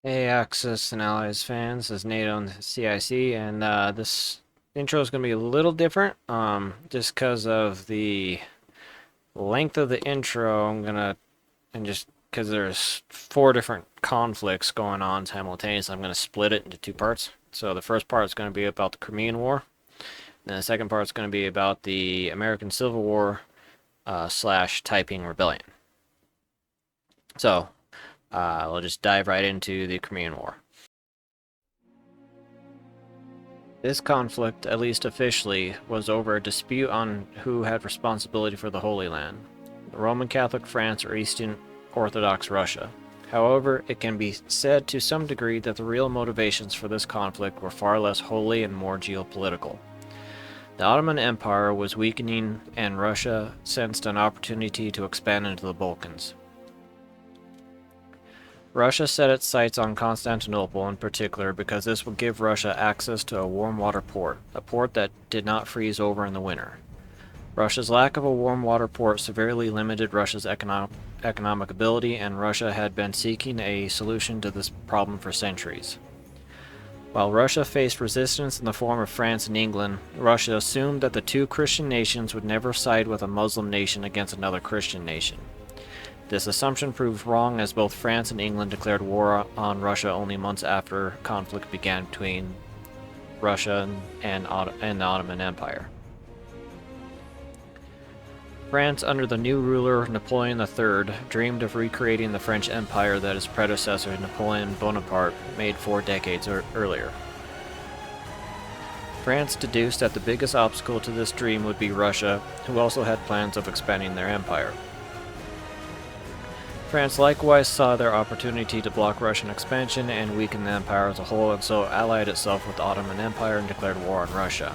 Hey, Axis and Allies fans, this is NATO and CIC, and this intro is going to be a little different, just because of the length of the intro. And just because there's four different conflicts going on simultaneously, I'm gonna split it into two parts. So the first part is going to be about the Crimean War, and the second part is going to be about the American Civil War slash Taiping Rebellion. So we'll just dive right into the Crimean War. This conflict, at least officially, was over a dispute on who had responsibility for the Holy Land, the Roman Catholic France or Eastern Orthodox Russia. However, it can be said to some degree that the real motivations for this conflict were far less holy and more geopolitical. The Ottoman Empire was weakening, and Russia sensed an opportunity to expand into the Balkans. Russia set its sights on Constantinople in particular because this would give Russia access to a warm water port, a port that did not freeze over in the winter. Russia's lack of a warm water port severely limited Russia's economic ability, and Russia had been seeking a solution to this problem for centuries. While Russia faced resistance in the form of France and England, Russia assumed that the two Christian nations would never side with a Muslim nation against another Christian nation. This assumption proved wrong, as both France and England declared war on Russia only months after conflict began between Russia and the Ottoman Empire. France, under the new ruler Napoleon III, dreamed of recreating the French Empire that his predecessor Napoleon Bonaparte made 4 decades earlier. France deduced that the biggest obstacle to this dream would be Russia, who also had plans of expanding their empire. France likewise saw their opportunity to block Russian expansion and weaken the empire as a whole, and so allied itself with the Ottoman Empire and declared war on Russia.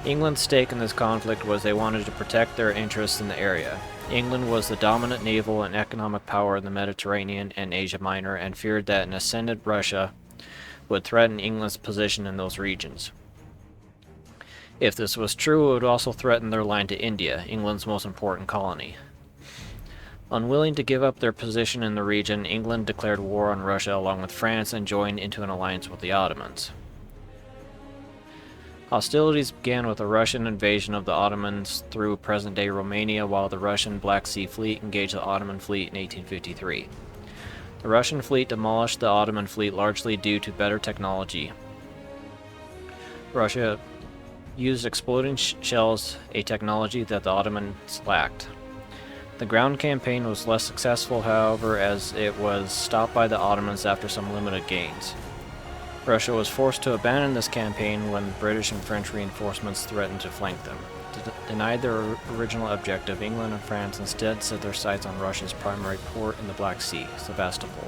England's stake in this conflict was they wanted to protect their interests in the area. England was the dominant naval and economic power in the Mediterranean and Asia Minor, and feared that an ascendant Russia would threaten England's position in those regions. If this was true, it would also threaten their line to India, England's most important colony. Unwilling to give up their position in the region, England declared war on Russia along with France and joined into an alliance with the Ottomans. Hostilities began with a Russian invasion of the Ottomans through present-day Romania, while the Russian Black Sea Fleet engaged the Ottoman fleet in 1853. The Russian fleet demolished the Ottoman fleet largely due to better technology. Russia used exploding shells, a technology that the Ottomans lacked. The ground campaign was less successful, however, as it was stopped by the Ottomans after some limited gains. Russia was forced to abandon this campaign when British and French reinforcements threatened to flank them. Denied their original objective, England and France instead set their sights on Russia's primary port in the Black Sea, Sevastopol.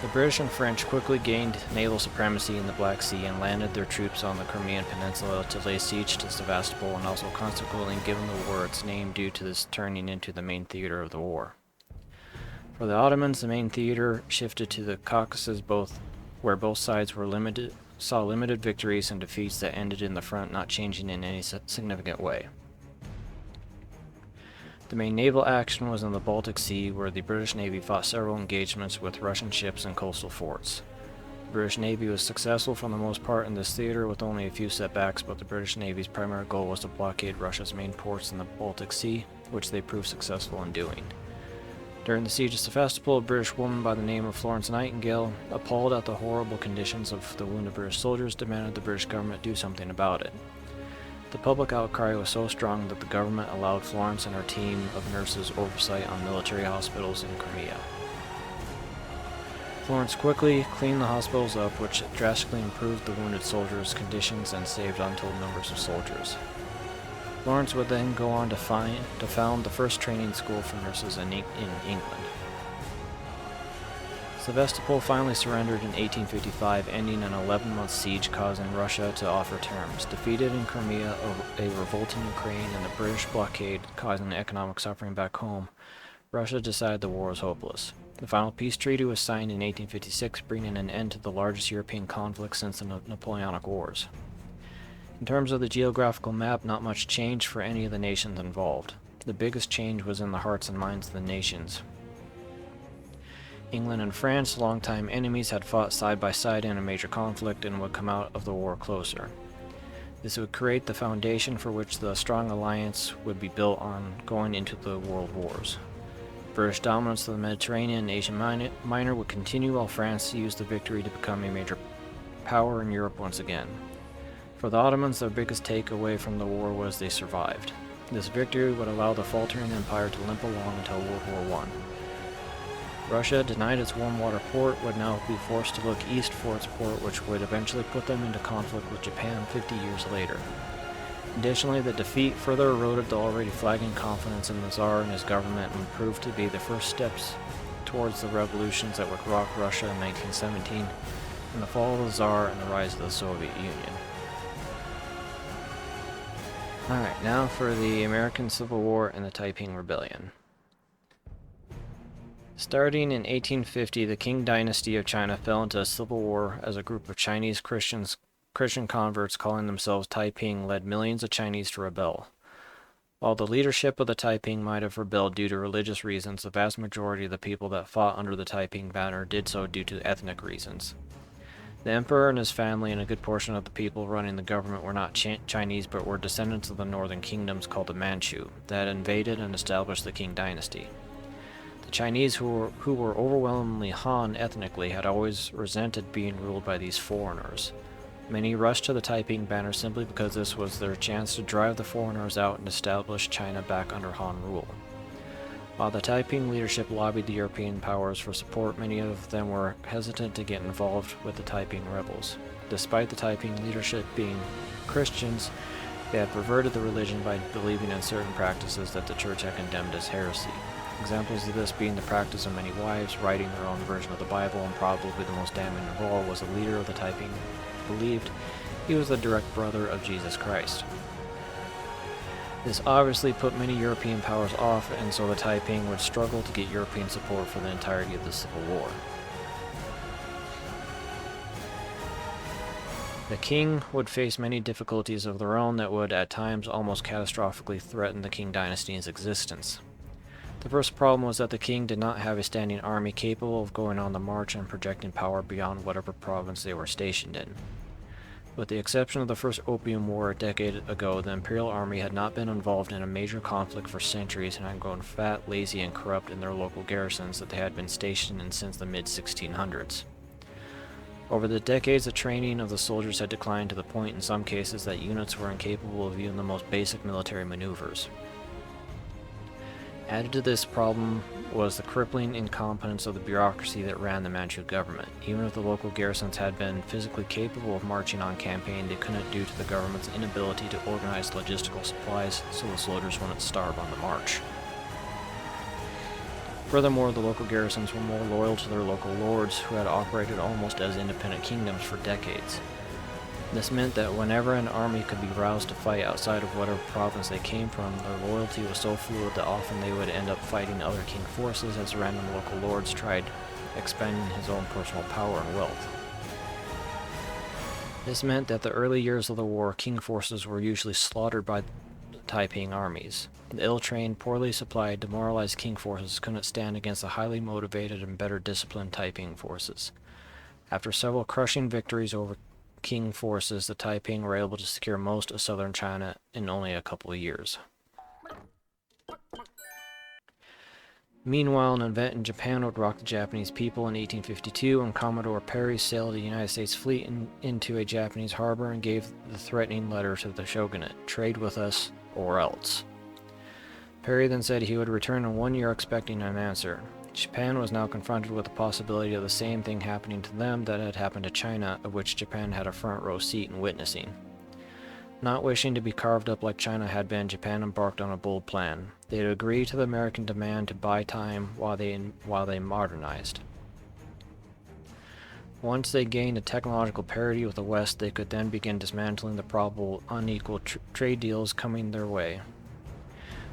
The British and French quickly gained naval supremacy in the Black Sea and landed their troops on the Crimean Peninsula to lay siege to Sevastopol, and also consequently given the war its name due to this turning into the main theater of the war. For the Ottomans, the main theater shifted to the Caucasus, where both sides saw limited victories and defeats that ended in the front not changing in any significant way. The main naval action was in the Baltic Sea, where the British Navy fought several engagements with Russian ships and coastal forts. The British Navy was successful for the most part in this theater, with only a few setbacks, but the British Navy's primary goal was to blockade Russia's main ports in the Baltic Sea, which they proved successful in doing. During the siege of Sevastopol, a British woman by the name of Florence Nightingale, appalled at the horrible conditions of the wounded British soldiers, demanded the British government do something about it. The public outcry was so strong that the government allowed Florence and her team of nurses oversight on military hospitals in Crimea. Florence quickly cleaned the hospitals up, which drastically improved the wounded soldiers' conditions and saved untold numbers of soldiers. Florence would then go on to found the first training school for nurses in England. Sevastopol finally surrendered in 1855, ending an 11-month siege, causing Russia to offer terms. Defeated in Crimea, a revolting Ukraine, and the British blockade causing economic suffering back home, Russia decided the war was hopeless. The final peace treaty was signed in 1856, bringing an end to the largest European conflict since the Napoleonic Wars. In terms of the geographical map, not much changed for any of the nations involved. The biggest change was in the hearts and minds of the nations. England and France, longtime enemies, had fought side by side in a major conflict and would come out of the war closer. This would create the foundation for which the strong alliance would be built on going into the world wars. British dominance of the Mediterranean and Asia Minor would continue while France used the victory to become a major power in Europe once again. For the Ottomans, their biggest takeaway from the war was they survived. This victory would allow the faltering empire to limp along until World War I. Russia, denied its warm water port, would now be forced to look east for its port, which would eventually put them into conflict with Japan 50 years later. Additionally, the defeat further eroded the already flagging confidence in the Tsar and his government and proved to be the first steps towards the revolutions that would rock Russia in 1917 and the fall of the Tsar and the rise of the Soviet Union. Alright, now for the American Civil War and the Taiping Rebellion. Starting in 1850, the Qing dynasty of China fell into a civil war as a group of Chinese Christian converts calling themselves Taiping led millions of Chinese to rebel. While the leadership of the Taiping might have rebelled due to religious reasons, the vast majority of the people that fought under the Taiping banner did so due to ethnic reasons. The emperor and his family and a good portion of the people running the government were not Chinese but were descendants of the northern kingdoms called the Manchu that had invaded and established the Qing dynasty. The Chinese, who were overwhelmingly Han ethnically, had always resented being ruled by these foreigners. Many rushed to the Taiping banner simply because this was their chance to drive the foreigners out and establish China back under Han rule. While the Taiping leadership lobbied the European powers for support, many of them were hesitant to get involved with the Taiping rebels. Despite the Taiping leadership being Christians, they had perverted the religion by believing in certain practices that the church had condemned as heresy. Examples of this being the practice of many wives, writing their own version of the Bible, and probably the most damning of all was a leader of the Taiping who believed he was the direct brother of Jesus Christ. This obviously put many European powers off, and so the Taiping would struggle to get European support for the entirety of the Civil War. The Qing would face many difficulties of their own that would, at times, almost catastrophically threaten the Qing dynasty's existence. The first problem was that the Qing did not have a standing army capable of going on the march and projecting power beyond whatever province they were stationed in. With the exception of the First Opium War a decade ago, the Imperial Army had not been involved in a major conflict for centuries and had grown fat, lazy, and corrupt in their local garrisons that they had been stationed in since the mid-1600s. Over the decades, the training of the soldiers had declined to the point in some cases that units were incapable of even the most basic military maneuvers. Added to this problem was the crippling incompetence of the bureaucracy that ran the Manchu government. Even if the local garrisons had been physically capable of marching on campaign, they couldn't due to the government's inability to organize logistical supplies so the soldiers wouldn't starve on the march. Furthermore, the local garrisons were more loyal to their local lords, who had operated almost as independent kingdoms for decades. This meant that whenever an army could be roused to fight outside of whatever province they came from, their loyalty was so fluid that often they would end up fighting other king forces as random local lords tried expanding his own personal power and wealth. This meant that the early years of the war, king forces were usually slaughtered by the Taiping armies. The ill-trained, poorly supplied, demoralized king forces couldn't stand against the highly motivated and better disciplined Taiping forces. After several crushing victories over Qing forces, the Taiping were able to secure most of southern China in only a couple of years. Meanwhile, an event in Japan would rock the Japanese people in 1852 when Commodore Perry sailed a United States fleet into a Japanese harbor and gave the threatening letter to the shogunate, "Trade with us or else." Perry then said he would return in 1 year expecting an answer. Japan was now confronted with the possibility of the same thing happening to them that had happened to China, of which Japan had a front row seat in witnessing. Not wishing to be carved up like China had been, Japan embarked on a bold plan. They had agreed to the American demand to buy time while they modernized. Once they gained a technological parity with the West, they could then begin dismantling the probable unequal trade deals coming their way.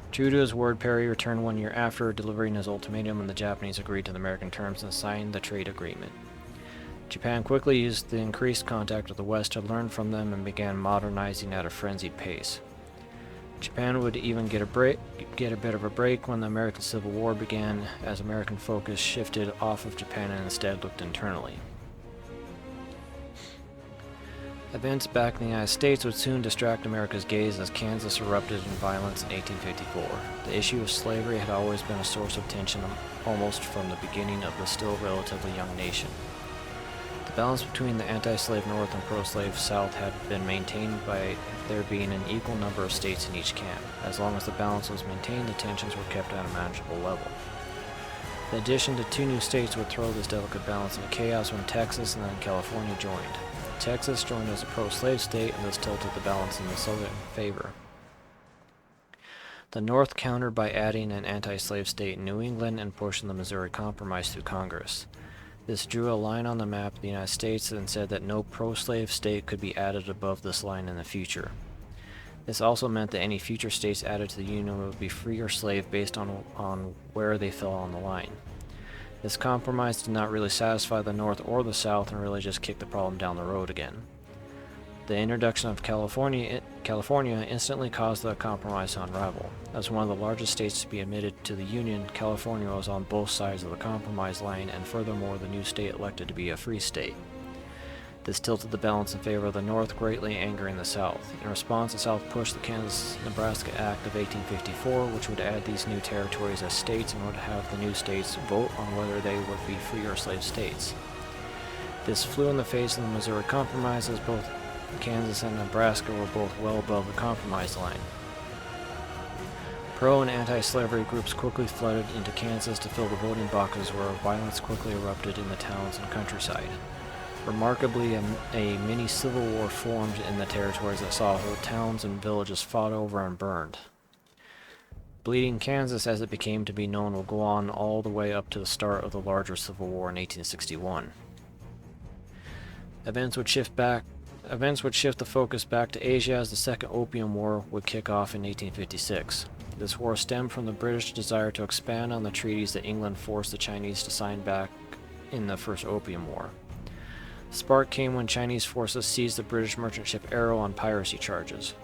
True to his word, Perry returned 1 year after, delivering his ultimatum, and the Japanese agreed to the American terms and signed the trade agreement. Japan quickly used the increased contact with the West to learn from them and began modernizing at a frenzied pace. Japan would even get a bit of a break when the American Civil War began, as American focus shifted off of Japan and instead looked internally. Events back in the United States would soon distract America's gaze as Kansas erupted in violence in 1854. The issue of slavery had always been a source of tension almost from the beginning of the still relatively young nation. The balance between the anti-slave North and pro-slave South had been maintained by there being an equal number of states in each camp. As long as the balance was maintained, the tensions were kept at a manageable level. The addition to two new states would throw this delicate balance into chaos when Texas and then California joined. Texas joined as a pro-slave state, and this tilted the balance in the Southern favor. The North countered by adding an anti-slave state in New England and pushing the Missouri Compromise through Congress. This drew a line on the map of the United States and said that no pro-slave state could be added above this line in the future. This also meant that any future states added to the Union would be free or slave based on where they fell on the line. This compromise did not really satisfy the North or the South and really just kicked the problem down the road again. The introduction of California instantly caused the compromise to unravel. As one of the largest states to be admitted to the Union, California was on both sides of the compromise line, and furthermore, the new state elected to be a free state. This tilted the balance in favor of the North, greatly angering the South. In response, the South pushed the Kansas-Nebraska Act of 1854, which would add these new territories as states and would have the new states vote on whether they would be free or slave states. This flew in the face of the Missouri Compromise, as both Kansas and Nebraska were both well above the compromise line. Pro- and anti-slavery groups quickly flooded into Kansas to fill the voting boxes, where violence quickly erupted in the towns and countryside. Remarkably, a mini civil war formed in the territories that saw whole towns and villages fought over and burned. Bleeding Kansas, as it became to be known, will go on all the way up to the start of the larger Civil War in 1861. Events would shift the focus back to Asia as the Second Opium War would kick off in 1856. This war stemmed from the British desire to expand on the treaties that England forced the Chinese to sign back in the First Opium War. The spark came when Chinese forces seized the British merchant ship Arrow on piracy charges.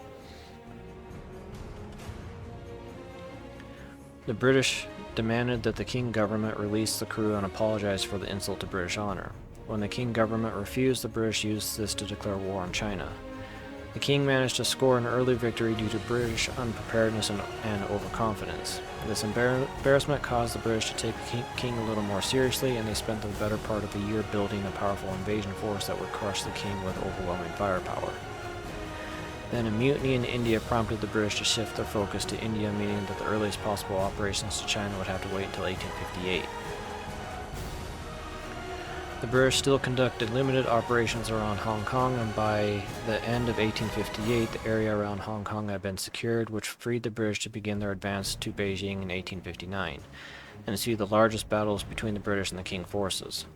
The British demanded that the Qing government release the crew and apologize for the insult to British honor. When the Qing government refused, the British used this to declare war on China. The Qing managed to score an early victory due to British unpreparedness and overconfidence. This embarrassment caused the British to take the King a little more seriously, and they spent the better part of a year building a powerful invasion force that would crush the King with overwhelming firepower. Then a mutiny in India prompted the British to shift their focus to India, meaning that the earliest possible operations to China would have to wait until 1858. The British still conducted limited operations around Hong Kong, and by the end of 1858, the area around Hong Kong had been secured, which freed the British to begin their advance to Beijing in 1859, and see the largest battles between the British and the Qing forces.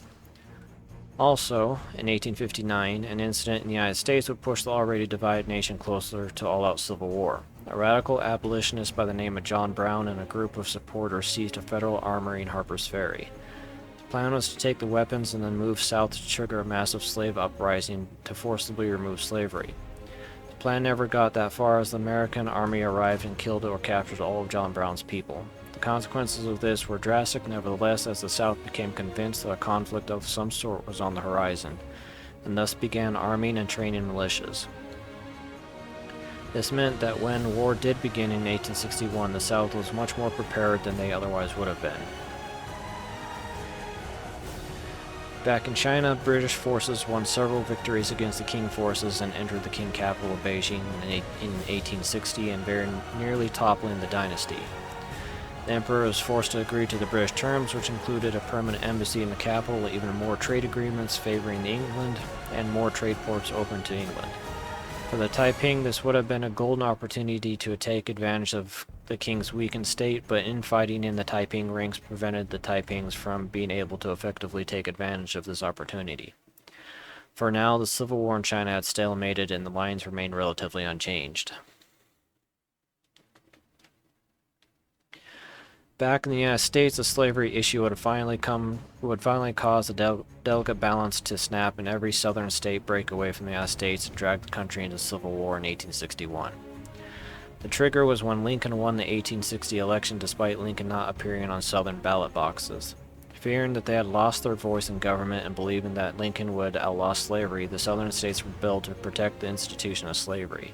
Also, in 1859, an incident in the United States would push the already divided nation closer to all-out civil war. A radical abolitionist by the name of John Brown and a group of supporters seized a federal armory in Harper's Ferry. The plan was to take the weapons and then move south to trigger a massive slave uprising to forcibly remove slavery. The plan never got that far, as the American army arrived and killed or captured all of John Brown's people. The consequences of this were drastic, nevertheless, as the South became convinced that a conflict of some sort was on the horizon, and thus began arming and training militias. This meant that when war did begin in 1861, the South was much more prepared than they otherwise would have been. Back in China, British forces won several victories against the Qing forces and entered the Qing capital of Beijing in 1860, and very nearly toppling the dynasty. The emperor was forced to agree to the British terms, which included a permanent embassy in the capital, even more trade agreements favoring England, and more trade ports open to England. For the Taiping, this would have been a golden opportunity to take advantage of the Qing's weakened state, but infighting in the Taiping ranks prevented the Taipings from being able to effectively take advantage of this opportunity. For now, the civil war in China had stalemated and the lines remained relatively unchanged. Back in the United States, the slavery issue would finally cause the delicate balance to snap, and every southern state break away from the United States and drag the country into civil war in 1861. The trigger was when Lincoln won the 1860 election despite Lincoln not appearing on Southern ballot boxes. Fearing that they had lost their voice in government and believing that Lincoln would outlaw slavery, the Southern states rebelled to protect the institution of slavery.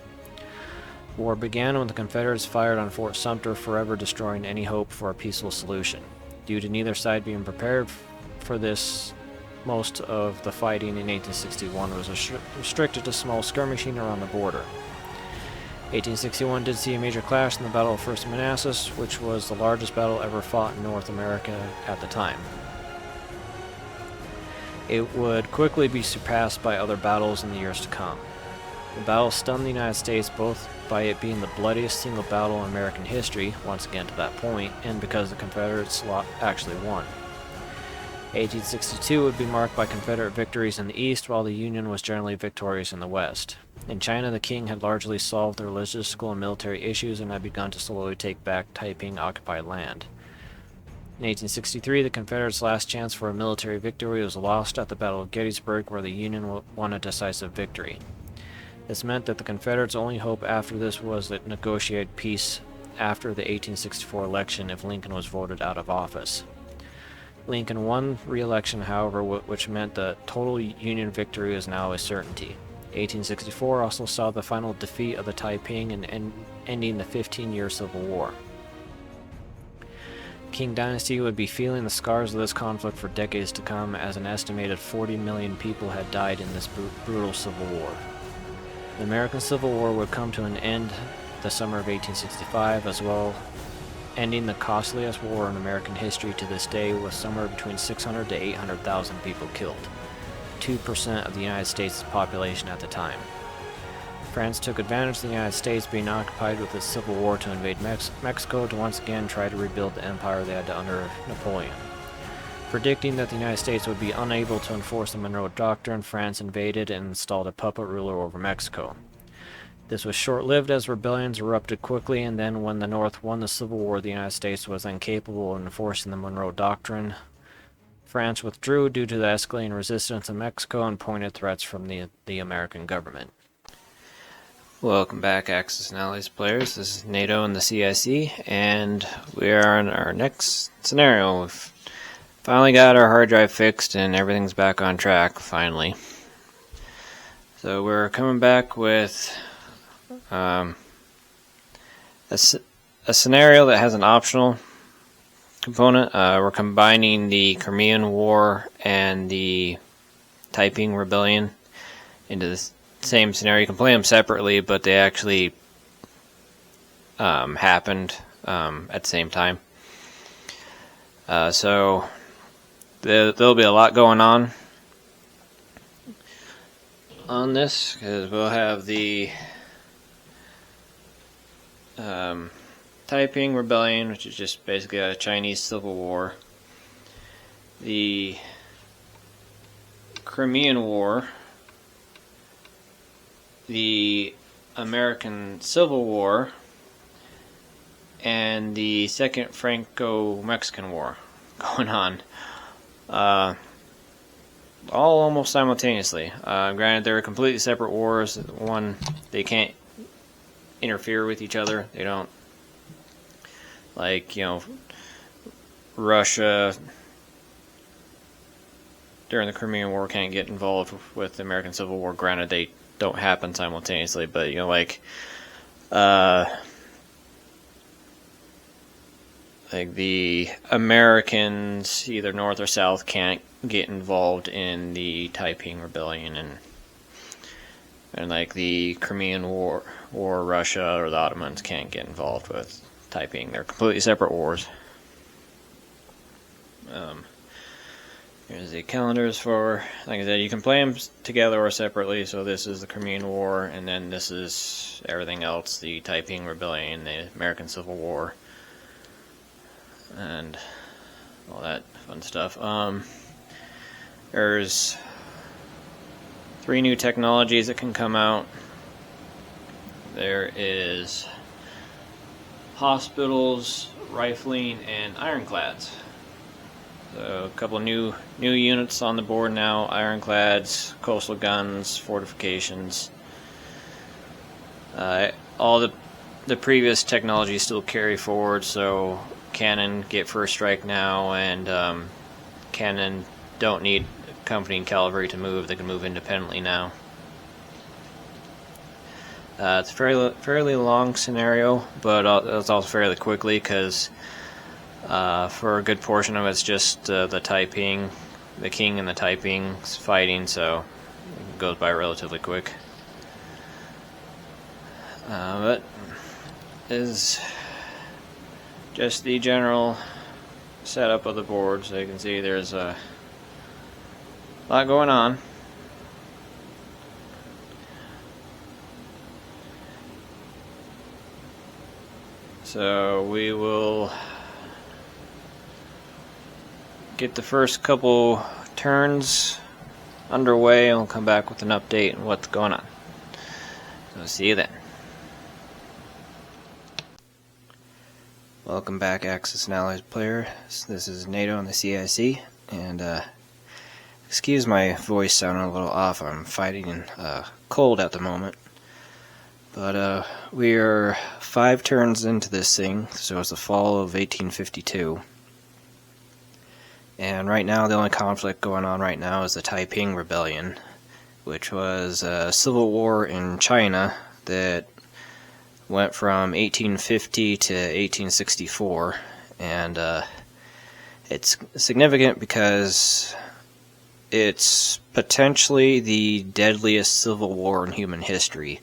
War began when the Confederates fired on Fort Sumter, forever destroying any hope for a peaceful solution. Due to neither side being prepared for this, most of the fighting in 1861 was restricted to small skirmishing around the border. 1861 did see a major clash in the Battle of First Manassas, which was the largest battle ever fought in North America at the time. It would quickly be surpassed by other battles in the years to come. The battle stunned the United States both by it being the bloodiest single battle in American history, once again to that point, and because the Confederates actually won. 1862 would be marked by Confederate victories in the East, while the Union was generally victorious in the West. In China, the king had largely solved the logistical and military issues and had begun to slowly take back Taiping-occupied land. In 1863, the Confederates' last chance for a military victory was lost at the Battle of Gettysburg, where the Union won a decisive victory. This meant that the Confederates' only hope after this was to negotiate peace after the 1864 election if Lincoln was voted out of office. Lincoln won re-election, however, which meant the total Union victory was now a certainty. 1864 also saw the final defeat of the Taiping and ending the 15-year Civil War. Qing Dynasty would be feeling the scars of this conflict for decades to come, as an estimated 40 million people had died in this brutal civil war. The American Civil War would come to an end the summer of 1865, as well, ending the costliest war in American history to this day, with somewhere between 600 to 800,000 people killed, 2% of the United States' population at the time. France took advantage of the United States being occupied with its civil war to invade Mexico to once again try to rebuild the empire they had under Napoleon. Predicting that the United States would be unable to enforce the Monroe Doctrine, France invaded and installed a puppet ruler over Mexico. This was short-lived as rebellions erupted quickly, and then when the North won the Civil War, the United States was incapable of enforcing the Monroe Doctrine. France withdrew due to the escalating resistance in Mexico and pointed threats from the American government. Welcome back, Axis and Allies players. This is NATO and the CIC, and we are in our next scenario. We've finally got our hard drive fixed, and everything's back on track, finally. So we're coming back with a scenario that has an optional component. We're combining the Crimean War and the Taiping Rebellion into the same scenario. You can play them separately, but they actually happened at the same time. So there'll be a lot going on this, because we'll have the Taiping Rebellion, which is just basically a Chinese civil war, the Crimean War, the American Civil War, and the Second Franco-Mexican War going on. All almost simultaneously. Granted, they're completely separate wars. One, they can't interfere with each other. They don't, like, Russia during the Crimean War can't get involved with the American Civil War. Granted, they don't happen simultaneously, but like the Americans, either North or South, can't get involved in the Taiping Rebellion, and like the Crimean War, Russia or the Ottomans can't get involved with Taiping. They're completely separate wars. Here's the calendars for, like I said, you can play them together or separately. So this is the Crimean War, and then this is everything else: the Taiping Rebellion, the American Civil War, and all that fun stuff. There's 3 new technologies that can come out. There is hospitals, rifling, and ironclads. So a couple of new units on the board now: ironclads, coastal guns, fortifications. All the the previous technology still carry forward, so cannon get first strike now, and cannon don't need accompanying cavalry to move. They can move independently now. It's a fairly long scenario, but it's also fairly quickly because for a good portion of it's just the Taiping, the king and the Taiping fighting, so it goes by relatively quick. But is just the general setup of the board. So you can see there's a lot going on. So we will get the first couple turns underway, and we'll come back with an update on what's going on. So see you then. Welcome back, Axis and Allies player. This is NATO on the CIC, and excuse my voice sounding a little off. I'm fighting cold at the moment. But we are 5 turns into this thing, so it's the fall of 1852. And right now, the only conflict going on right now is the Taiping Rebellion, which was a civil war in China that went from 1850 to 1864. And it's significant because it's potentially the deadliest civil war in human history.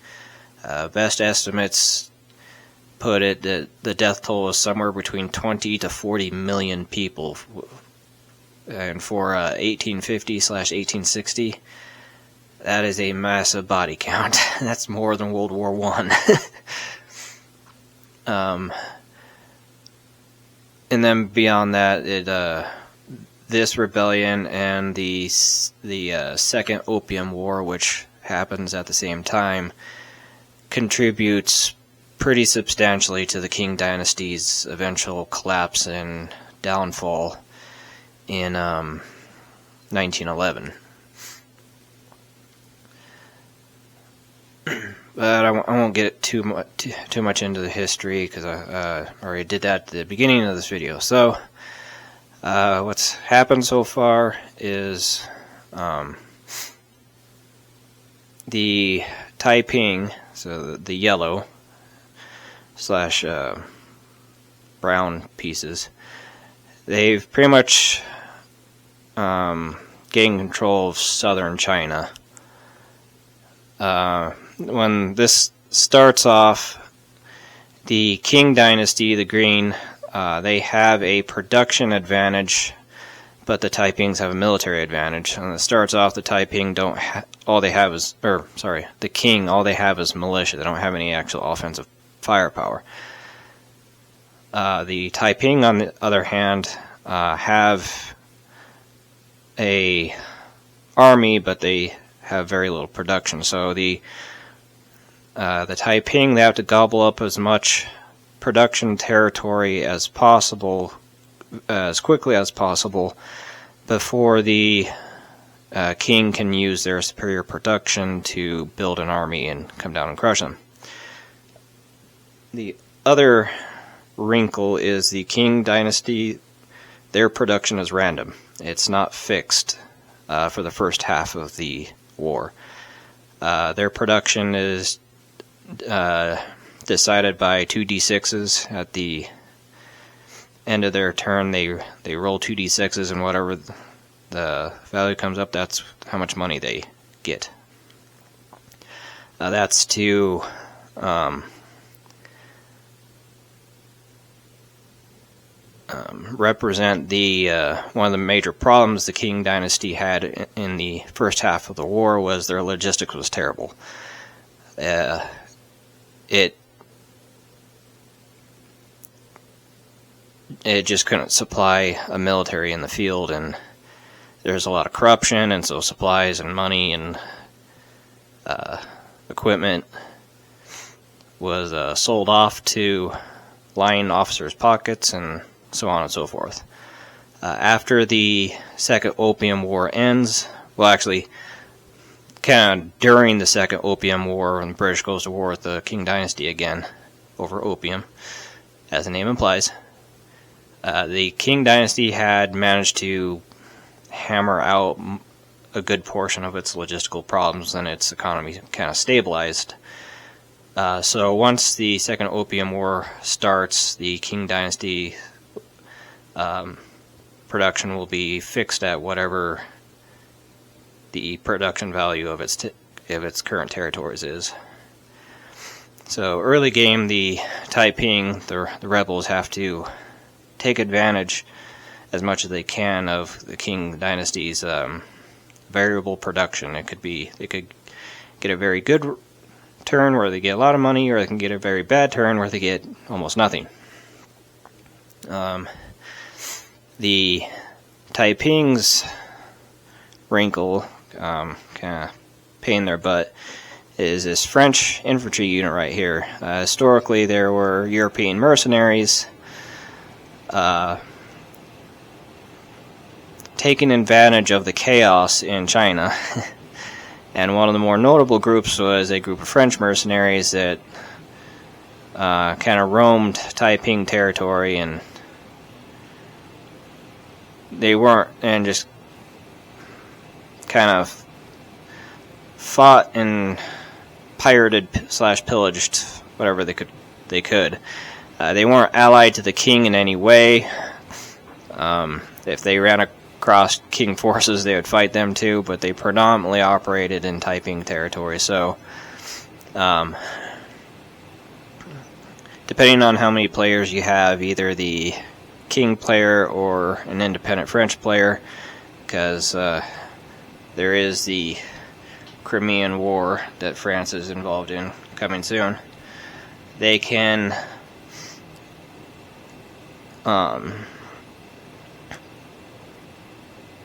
Best estimates put it that the death toll is somewhere between 20 to 40 million people. And for 1850/1860, that is a massive body count. That's more than World War I. And then beyond that, this rebellion and the Second Opium War, which happens at the same time, contributes pretty substantially to the Qing dynasty's eventual collapse and downfall in 1911. But I won't get too much into the history because I already did that at the beginning of this video. So what's happened so far is the Taiping, so the yellow slash brown pieces, they've pretty much gained control of southern China. When this starts off, the Qing dynasty, the green, they have a production advantage, but the Taipings have a military advantage. When it starts off, the Taiping the Qing, all they have is militia. They don't have any actual offensive firepower. The Taiping, on the other hand, have a army, but they have very little production. So the Taiping, they have to gobble up as much production territory as possible, as quickly as possible, before the Qing can use their superior production to build an army and come down and crush them. The other wrinkle is the Qing dynasty, their production is random. It's not fixed for the first half of the war. Their production is decided by 2d6s. At the end of their turn, they roll 2d6s, and whatever the value comes up, that's how much money they get. That's to represent the one of the major problems the Qing dynasty had in the first half of the war was their logistics was terrible. It just couldn't supply a military in the field, and there's a lot of corruption, and so supplies and money and equipment was sold off to line officers' pockets, and so on and so forth. After the Second Opium War ends, well, actually, kind of during the Second Opium War, when the British goes to war with the Qing dynasty again, over opium, as the name implies. The Qing dynasty had managed to hammer out a good portion of its logistical problems, and its economy kind of stabilized. So once the Second Opium War starts, the Qing dynasty production will be fixed at whatever the production value of its current territories is. So early game, the Taiping, the rebels, have to take advantage as much as they can of the Qing dynasty's variable production. They could get a very good turn where they get a lot of money, or they can get a very bad turn where they get almost nothing. The Taiping's wrinkle, kind of pain in their butt, is this French infantry unit right here. Historically, there were European mercenaries taking advantage of the chaos in China. And one of the more notable groups was a group of French mercenaries that kind of roamed Taiping territory, and they weren't, and just kind of fought and pirated / pillaged whatever they could. They weren't allied to the king in any way. If they ran across Qing forces, they would fight them too, but they predominantly operated in Taiping territory. So, depending on how many players you have, either the Qing player or an independent French player, because there is the Crimean War that France is involved in coming soon, they can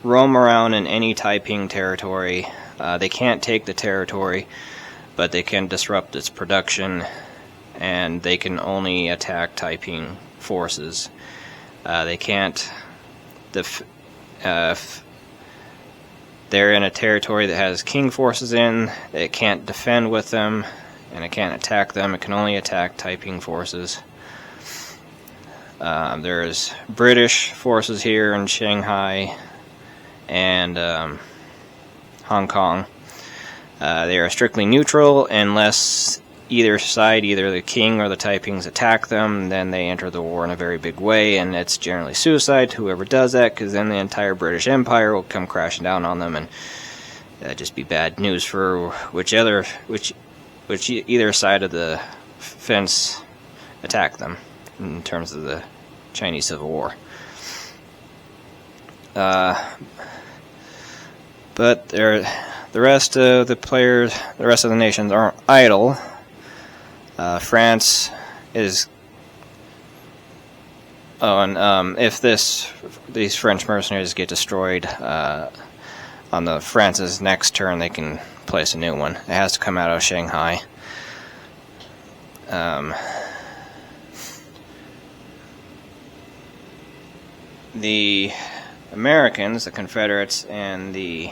roam around in any Taiping territory. They can't take the territory, but they can disrupt its production, and they can only attack Taiping forces. They can't, if they're in a territory that has Qing forces in, it can't defend with them, and it can't attack them. It can only attack Taiping forces. There's British forces here in Shanghai and Hong Kong. They are strictly neutral unless either side, either the Qing or the Taipings, attack them. Then they enter the war in a very big way, and it's generally suicide to whoever does that, because then the entire British Empire will come crashing down on them, and that'd just be bad news for which either side of the fence attack them in terms of the Chinese Civil War. But the rest of the players, the rest of the nations aren't idle. France is. Oh, and if these French mercenaries get destroyed on the France's next turn, they can place a new one. It has to come out of Shanghai. The Americans, the Confederates, and the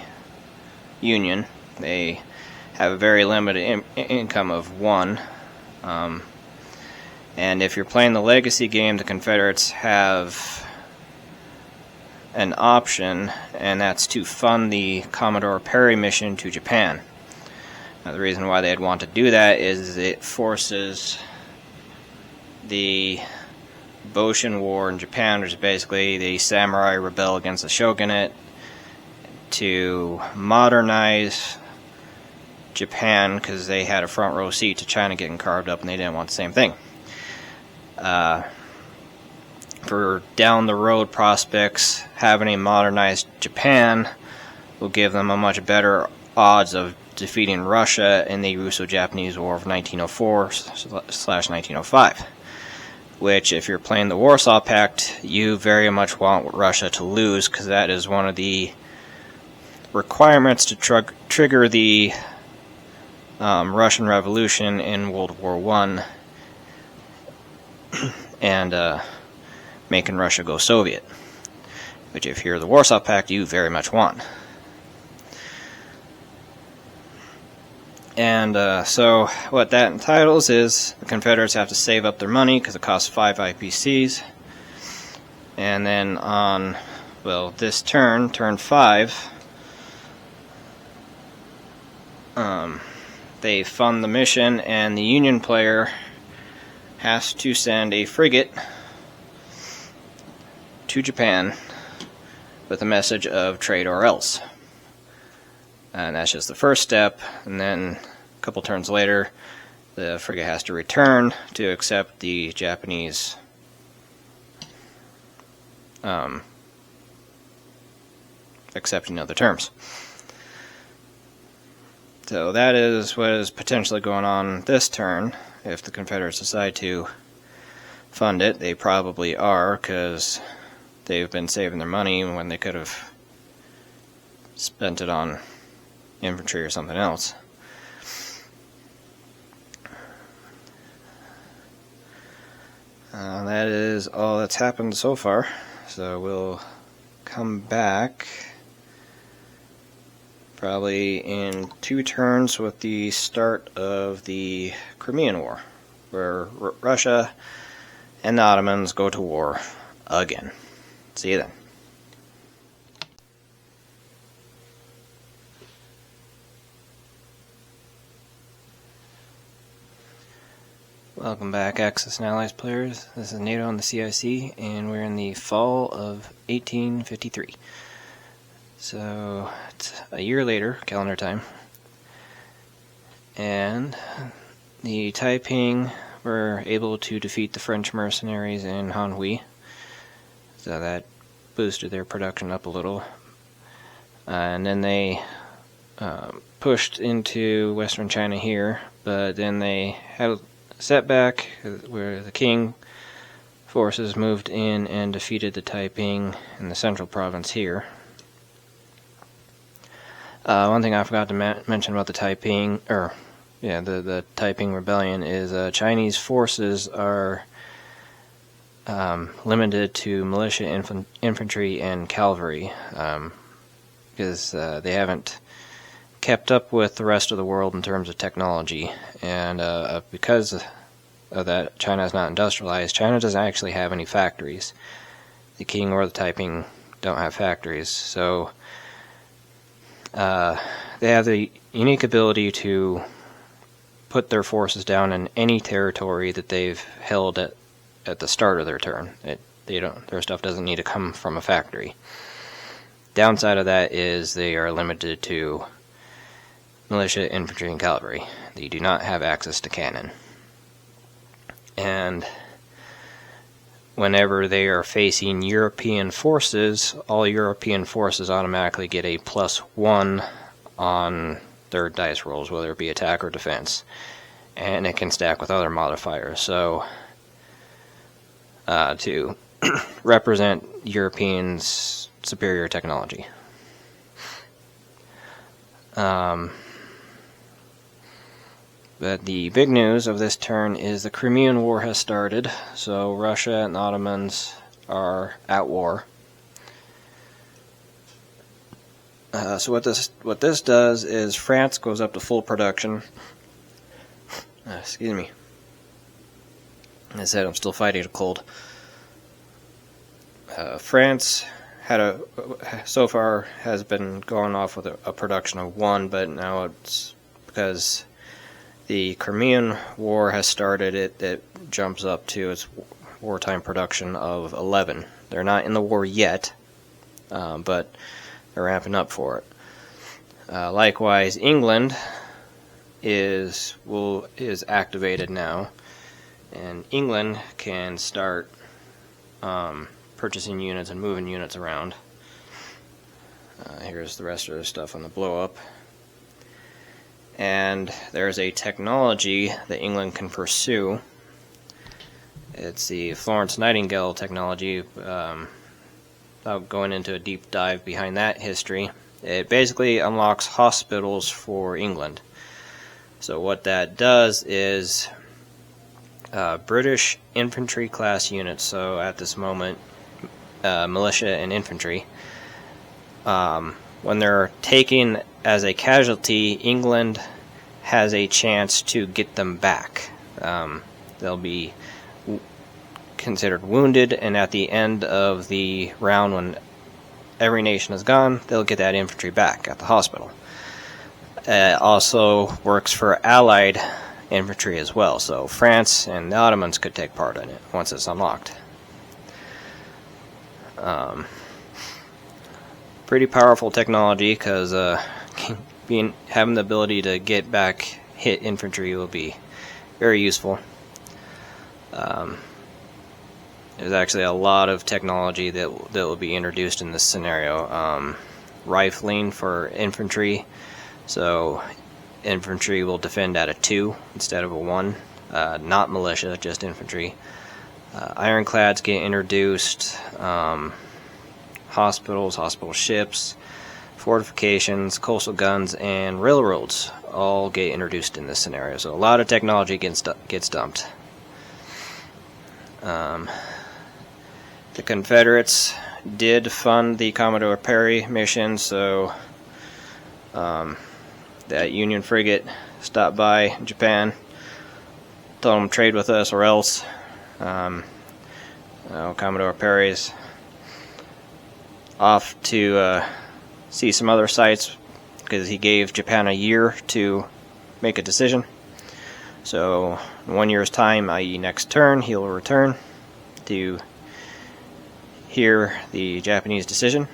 Union, they have a very limited income of 1. And if you're playing the legacy game, the Confederates have an option, and that's to fund the Commodore Perry mission to Japan. Now, the reason why they'd want to do that is it forces the Boshin War in Japan, which is basically the samurai rebel against the shogunate, to modernize Japan, because they had a front row seat to China getting carved up, and they didn't want the same thing. For down the road prospects, having a modernized Japan will give them a much better odds of defeating Russia in the Russo-Japanese War of 1904/1905. Which, if you're playing the Warsaw Pact, you very much want Russia to lose, because that is one of the requirements to trigger the Russian Revolution in World War I and making Russia go Soviet, which, if you're the Warsaw Pact, you very much want. And so what that entitles is the Confederates have to save up their money because it costs 5 IPCs. And then on, well, this turn 5, they fund the mission, and the Union player has to send a frigate to Japan with a message of trade or else. And that's just the first step, and then a couple turns later, the frigate has to return to accept the Japanese accepting of the terms. So that is what is potentially going on this turn. If the Confederates decide to fund it, they probably are, because they've been saving their money when they could have spent it on infantry or something else. That is all that's happened so far. So we'll come back probably in 2 turns with the start of the Crimean War, where Russia and the Ottomans go to war again. See you then. Welcome back, Axis and Allies players. This is NATO on the CIC, and we're in the fall of 1853. So, it's a year later, calendar time. And the Taiping were able to defeat the French mercenaries in Hanhui. So that boosted their production up a little. And then they pushed into western China here, but then they had a setback where the Qing forces moved in and defeated the Taiping in the central province here. One thing I forgot to mention about the Taiping, the Taiping Rebellion is Chinese forces are limited to militia, infantry, and cavalry, because they haven't kept up with the rest of the world in terms of technology, and because of that, China is not industrialized. China doesn't actually have any factories. The Qing or the Taiping don't have factories, so they have the unique ability to put their forces down in any territory that they've held at the start of their turn. Their stuff doesn't need to come from a factory. Downside of that is they are limited to militia, infantry, and cavalry. They do not have access to cannon. And whenever they are facing European forces, all European forces automatically get a +1 on their dice rolls, whether it be attack or defense. And it can stack with other modifiers. So, to represent Europeans' superior technology. But the big news of this turn is the Crimean War has started, so Russia and the Ottomans are at war. So what this does is France goes up to full production. Excuse me. As I said, I'm still fighting a cold. France so far has been going off with a production of 1, but now it's because the Crimean War has started, it jumps up to its wartime production of 11. They're not in the war yet, but they're ramping up for it. Likewise, England is activated now, and England can start purchasing units and moving units around. Here's the rest of the stuff on the blow-up. And there's a technology that England can pursue. It's the Florence Nightingale technology. Without going into a deep dive behind that history, it basically unlocks hospitals for England. So what that does is British infantry class units, so at this moment militia and infantry, when they're taken as a casualty, England has a chance to get them back. They'll be considered wounded, and at the end of the round, when every nation is gone, they'll get that infantry back at the hospital. It also works for Allied infantry as well, so France and the Ottomans could take part in it once it's unlocked. Pretty powerful technology, because having the ability to get back hit infantry will be very useful. There's actually a lot of technology that will be introduced in this scenario. Rifling for infantry, so infantry will defend at a 2 instead of a 1. Not militia, just infantry. Ironclads get introduced. Hospitals, hospital ships, fortifications, coastal guns, and railroads all get introduced in this scenario. So a lot of technology gets dumped. The Confederates did fund the Commodore Perry mission, so that Union frigate stopped by Japan, told them trade with us or else. Commodore Perry's off to see some other sites, because he gave Japan a year to make a decision. So in 1 year's time, i.e. next turn, he'll return to hear the Japanese decision.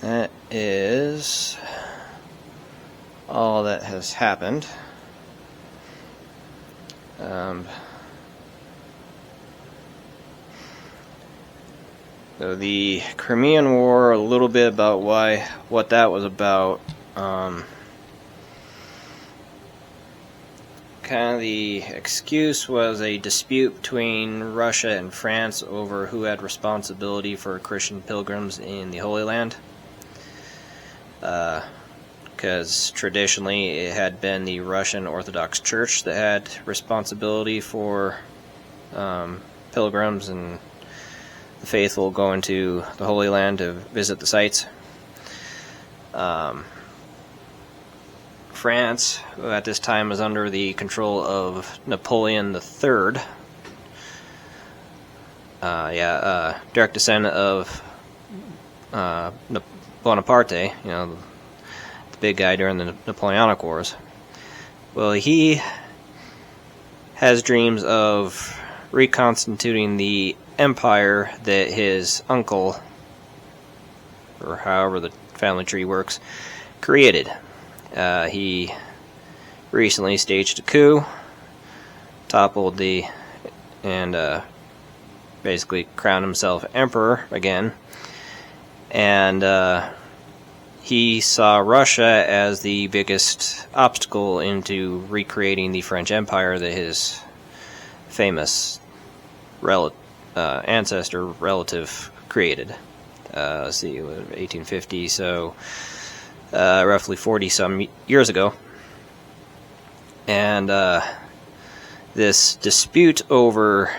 That is all that has happened. So the Crimean War, a little bit about what that was about. Kind of the excuse was a dispute between Russia and France over who had responsibility for Christian pilgrims in the Holy Land. Because traditionally it had been the Russian Orthodox Church that had responsibility for pilgrims and the faithful going to the Holy Land to visit the sites. France, who at this time was under the control of Napoleon III, direct descendant of Bonaparte, the big guy during the Napoleonic Wars. Well, he has dreams of reconstituting the empire that his uncle, or however the family tree works, created. He recently staged a coup, toppled and basically crowned himself emperor again, and he saw Russia as the biggest obstacle into recreating the French Empire that his famous ancestor relative created. Let's see, 1850, so roughly 40-some years ago. And this dispute over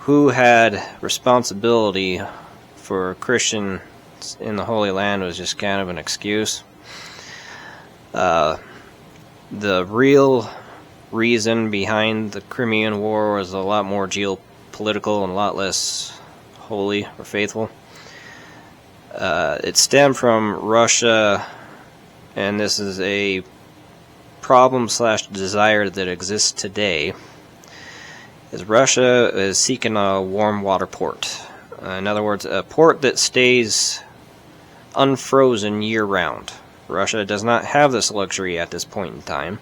who had responsibility for Christians in the Holy Land was just kind of an excuse. The real reason behind the Crimean War was a lot more geopolitical and a lot less holy or faithful. It stemmed from Russia, and this is a problem/desire that exists today, is Russia is seeking a warm water port. In other words, a port that stays unfrozen year-round. Russia does not have this luxury at this point in time,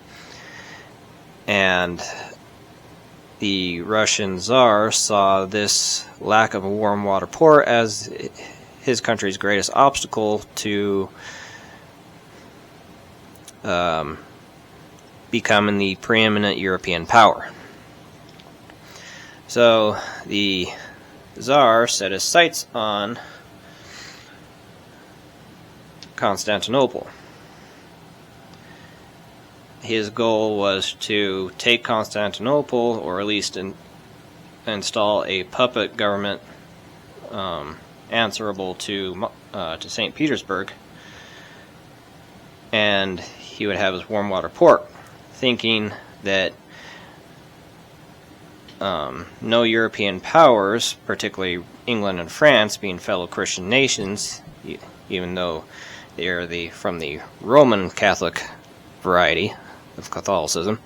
and the Russian Tsar saw this lack of a warm water port as his country's greatest obstacle to becoming the preeminent European power. So the Tsar set his sights on Constantinople. his goal was to take Constantinople, or at least install a puppet government answerable to St. Petersburg, and he would have his warm water port, thinking that no European powers, particularly England and France, being fellow Christian nations, even though they are from the Roman Catholic variety of Catholicism,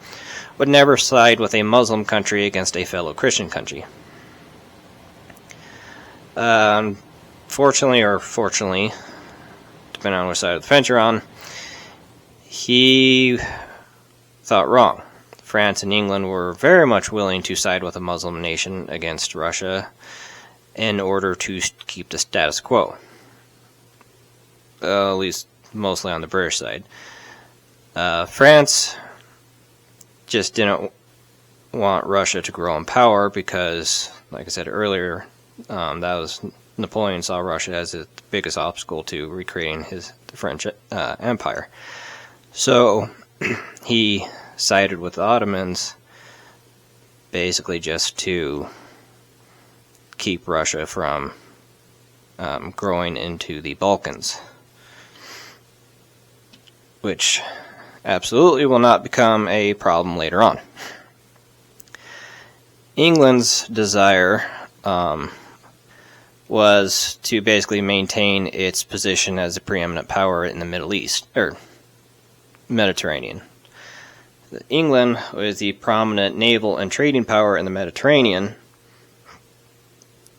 would never side with a Muslim country against a fellow Christian country. Fortunately or fortunately, depending on which side of the fence you're on, he thought wrong. France and England were very much willing to side with a Muslim nation against Russia in order to keep the status quo. At least mostly on the British side. France just didn't want Russia to grow in power because, like I said earlier, Napoleon saw Russia as the biggest obstacle to recreating the French Empire. So he sided with the Ottomans basically just to keep Russia from growing into the Balkans, which absolutely will not become a problem later on. England's desire was to basically maintain its position as a preeminent power in the Middle East, or Mediterranean. England was the prominent naval and trading power in the Mediterranean,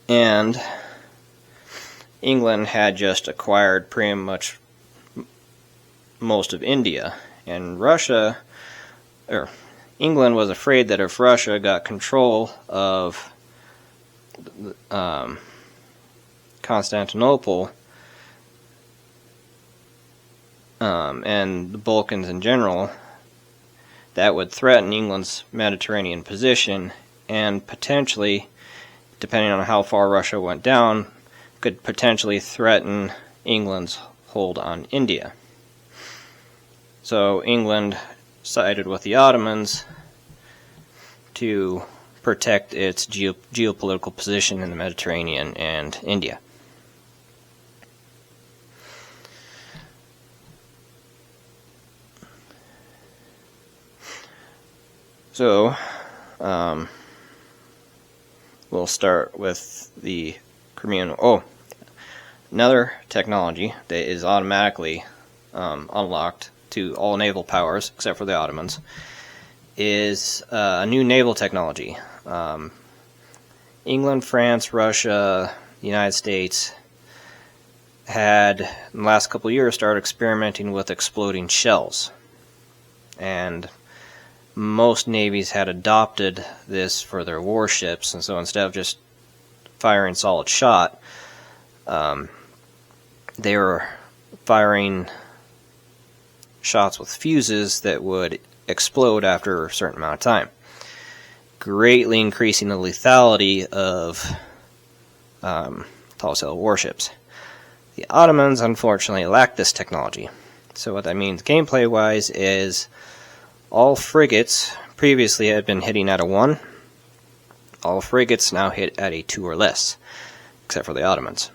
and England had just acquired pretty much most of India, and England was afraid that if Russia got control of Constantinople and the Balkans in general, that would threaten England's Mediterranean position, and potentially, depending on how far Russia went down, could potentially threaten England's hold on India. So England sided with the Ottomans to protect its geopolitical position in the Mediterranean and India. So, we'll start with the Crimean. Another technology that is automatically unlocked to all naval powers, except for the Ottomans, is a new naval technology. England, France, Russia, the United States had, in the last couple of years, started experimenting with exploding shells. And most navies had adopted this for their warships, and so instead of just firing solid shot, they were firing shots with fuses that would explode after a certain amount of time, greatly increasing the lethality of tall sail warships. The Ottomans, unfortunately, lacked this technology. So what that means gameplay-wise is all frigates previously had been hitting at a 1. All frigates now hit at a 2 or less, except for the Ottomans.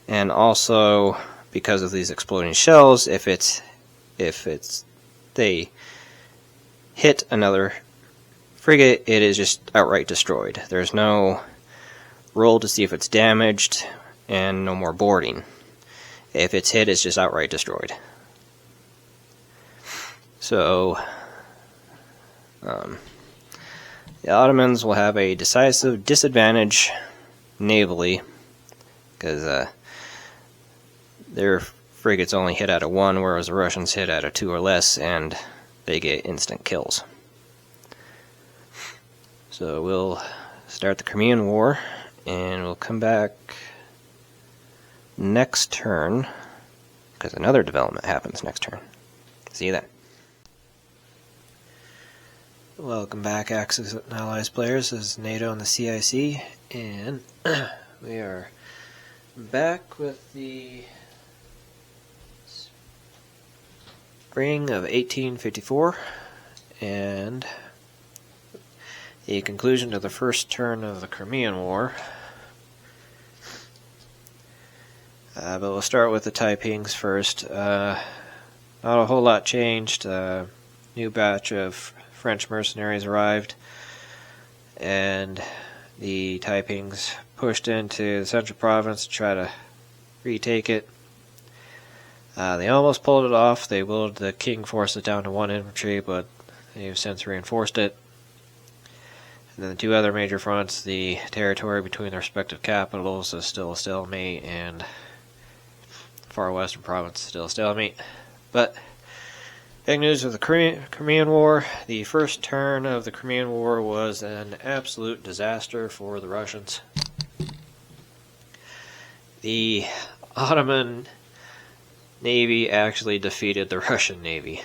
And also, because of these exploding shells, if they hit another frigate, it is just outright destroyed. There's no roll to see if it's damaged, and no more boarding. If it's hit, it's just outright destroyed. So, the Ottomans will have a decisive disadvantage navally, because their frigates only hit at a 1, whereas the Russians hit at a 2 or less, and they get instant kills. So we'll start the Crimean War, and we'll come back next turn, because another development happens next turn. See you then. Welcome back, Axis and Allies players. This is NATO and the CIC, and we are back with the spring of 1854, and the conclusion of the first turn of the Crimean War. But we'll start with the Taipings first. Not a whole lot changed. New batch of French mercenaries arrived, and the Taipings pushed into the central province to try to retake it. They almost pulled it off. They willed the king forces down to 1 infantry, but they've since reinforced it. And then the two other major fronts, the territory between their respective capitals is still a stalemate, and far western province is still a stalemate. But big news of the Crimean War. The first turn of the Crimean War was an absolute disaster for the Russians. The Ottoman Navy actually defeated the Russian Navy.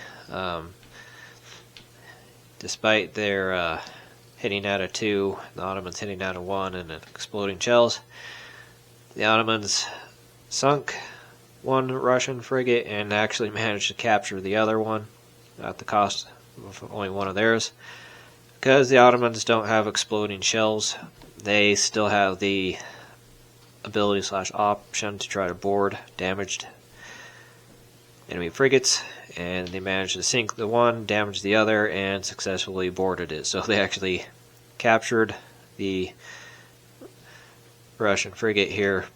Despite their hitting out of 2, the Ottomans hitting out of 1, and exploding shells, the Ottomans sunk one Russian frigate and actually managed to capture the other one at the cost of only one of theirs. Because the Ottomans don't have exploding shells, they still have the ability/option to try to board damaged enemy frigates, and they managed to sink the one, damage the other, and successfully boarded it. So they actually captured the Russian frigate here.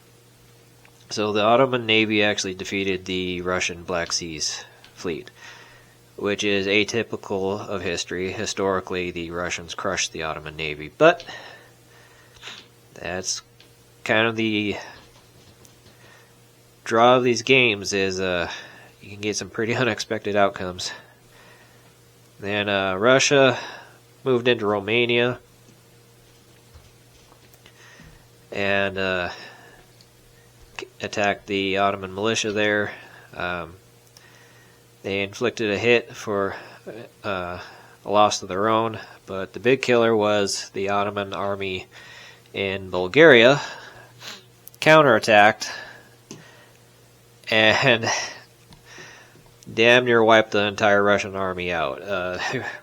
So the Ottoman Navy actually defeated the Russian Black Seas fleet, which is atypical of history. Historically, the Russians crushed the Ottoman Navy, but that's kind of the draw of these games, is you can get some pretty unexpected outcomes. Then Russia moved into Romania and attacked the Ottoman militia there. They inflicted a hit for a loss of their own, but the big killer was the Ottoman army in Bulgaria counterattacked and damn near wiped the entire Russian army out.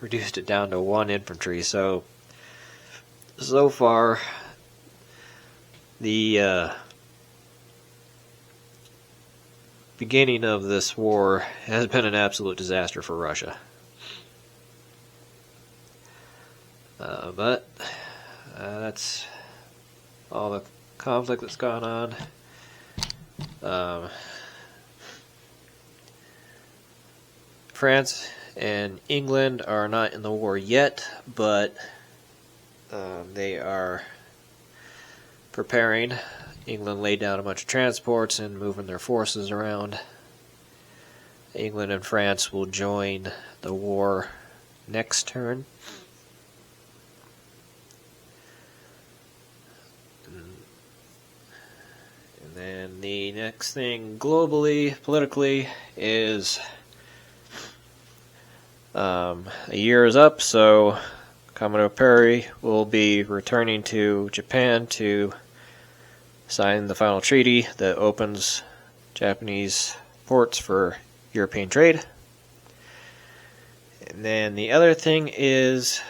Reduced it down to 1 infantry. So far, the beginning of this war has been an absolute disaster for Russia. But that's all the conflict that's gone on. France and England are not in the war yet, but they are preparing. England laid down a bunch of transports and moving their forces around. England and France will join the war next turn. And then the next thing globally, politically, is a year is up, so Commodore Perry will be returning to Japan to sign the final treaty that opens Japanese ports for European trade. And then the other thing is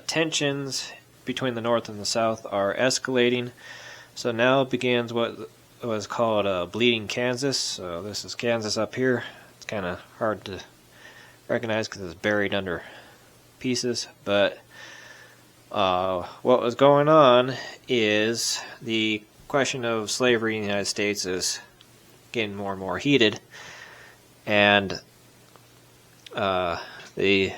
tensions between the North and the South are escalating. So now begins what was called Bleeding Kansas. So this is Kansas up here. It's kind of hard to recognize because it's buried under pieces, but what was going on is the question of slavery in the United States is getting more and more heated, and the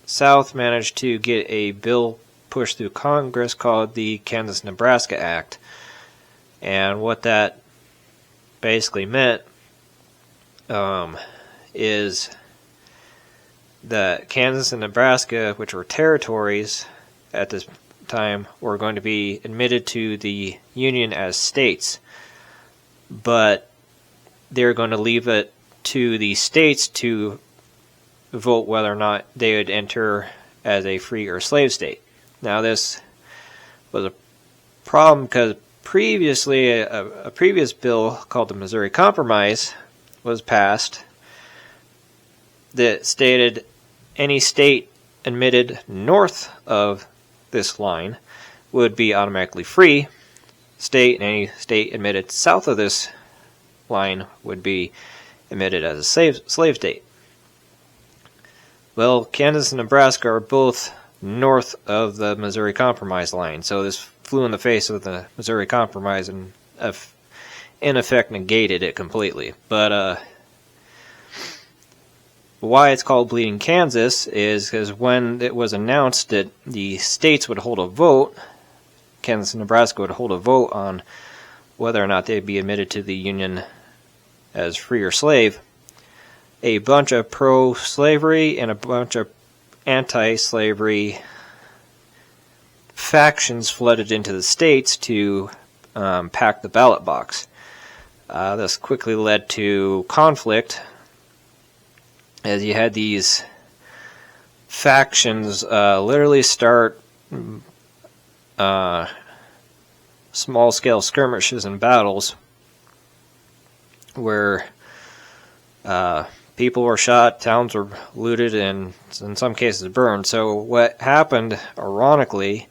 South managed to get a bill pushed through Congress called the Kansas-Nebraska Act. And what that basically meant is that Kansas and Nebraska, which were territories at this time, were going to be admitted to the Union as states, but they're going to leave it to the states to vote whether or not they would enter as a free or slave state. Now this was a problem because previously a previous bill called the Missouri Compromise was passed that stated any state admitted north of this line would be automatically free. Any state admitted south of this line would be admitted as a slave state. Well, Kansas and Nebraska are both north of the Missouri Compromise line, so this flew in the face of the Missouri Compromise and in effect negated it completely. But why it's called Bleeding Kansas is because when it was announced that the states would hold a vote, Kansas and Nebraska would hold a vote on whether or not they'd be admitted to the Union as free or slave, a bunch of pro-slavery and a bunch of anti-slavery factions flooded into the states to pack the ballot box. This quickly led to conflict, as you had these factions literally start small-scale skirmishes and battles where people were shot, towns were looted, and in some cases burned. So what happened, ironically,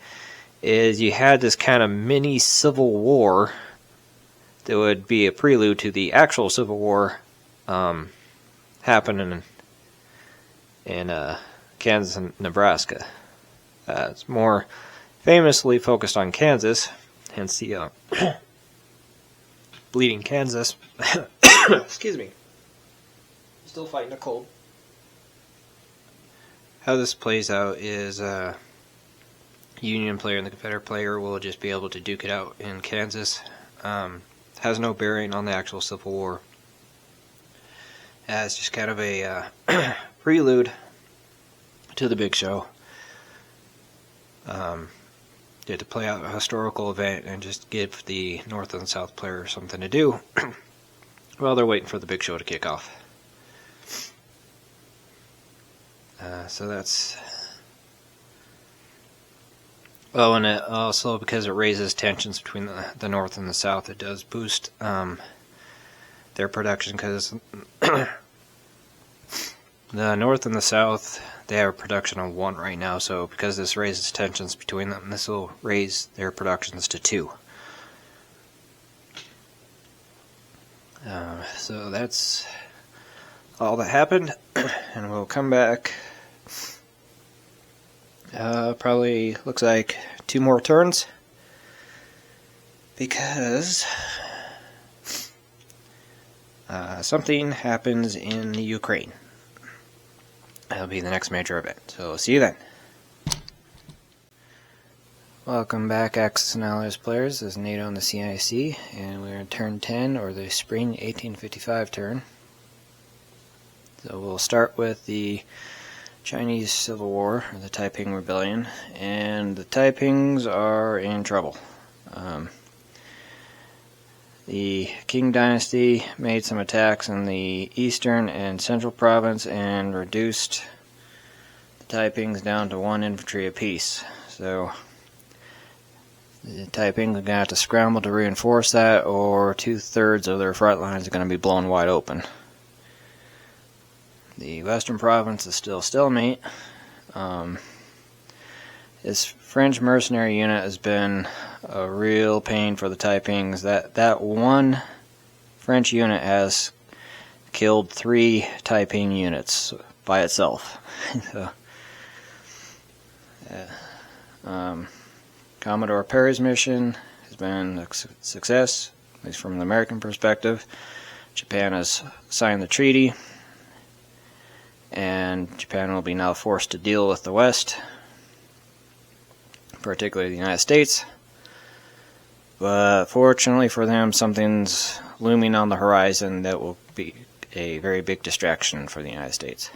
is you had this kind of mini civil war that would be a prelude to the actual civil war happening in Kansas and Nebraska. It's more famously focused on Kansas, hence the Bleeding Kansas. Excuse me. Still fighting a cold. How this plays out is Union player and the Confederate player will just be able to duke it out in Kansas. Has no bearing on the actual Civil War. It's just kind of a prelude to the big show. You had to play out a historical event and just give the North and South player something to do while they're waiting for the big show to kick off. So that's... Well, and it also, because it raises tensions between the North and the South, it does boost their production, because the North and the South, they have a production of 1 right now, so because this raises tensions between them, this will raise their productions to 2. So that's all that happened, and we'll come back. Probably looks like 2 more turns, because something happens in Ukraine. That'll be the next major event, so see you then. Welcome back, Axis and Allies players. This is NATO on the CIC, and we're in turn 10, or the Spring 1855 turn. So we'll start with the Chinese Civil War, or the Taiping Rebellion, and the Taipings are in trouble. The Qing Dynasty made some attacks in the eastern and central province and reduced the Taipings down to 1 infantry apiece. So the Taipings are going to have to scramble to reinforce that, or 2/3 of their front lines are going to be blown wide open. The western province is still stalemate. This French mercenary unit has been a real pain for the Taipings. That one French unit has killed 3 Taiping units by itself. So, Commodore Perry's mission has been a success, at least from the American perspective. Japan has signed the treaty, and Japan will be now forced to deal with the West, particularly the United States. But fortunately for them, something's looming on the horizon that will be a very big distraction for the United States.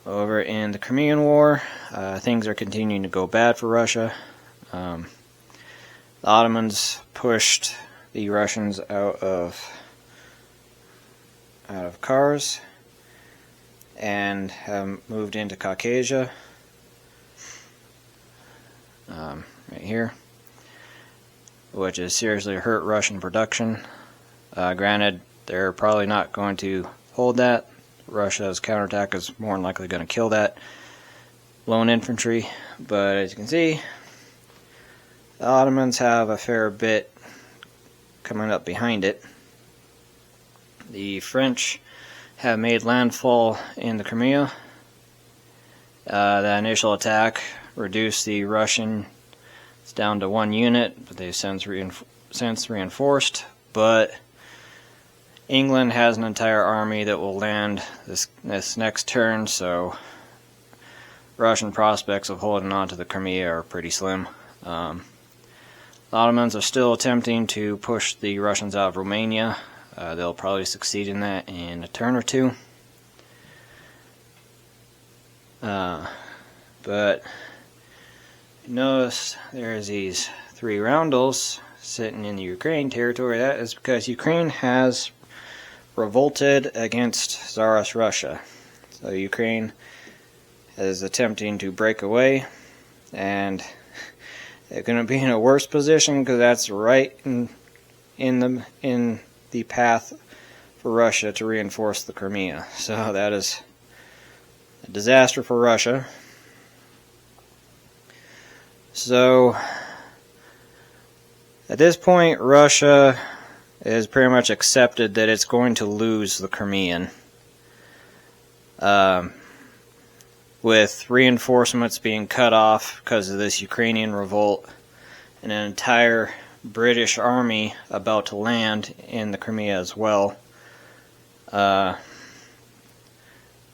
Over in the Crimean War, things are continuing to go bad for Russia. The Ottomans pushed the Russians out of Kars and have moved into Caucasia, right here, which has seriously hurt Russian production. Granted, they're probably not going to hold that. Russia's counterattack is more than likely going to kill that lone infantry. But as you can see, the Ottomans have a fair bit coming up behind it. The French have made landfall in the Crimea. The initial attack reduced the Russians down to 1 unit, but they've since reinforced. But England has an entire army that will land this next turn, so Russian prospects of holding on to the Crimea are pretty slim. The Ottomans are still attempting to push the Russians out of Romania. They'll probably succeed in that in a turn or two. But notice there's these 3 roundels sitting in the Ukraine territory. That is because Ukraine has revolted against Tsarist Russia. So Ukraine is attempting to break away, and they're going to be in a worse position because that's right in the path for Russia to reinforce the Crimea. So that is a disaster for Russia. So at this point, Russia has pretty much accepted that it's going to lose the Crimean. With reinforcements being cut off because of this Ukrainian revolt, and an entire British army about to land in the Crimea as well.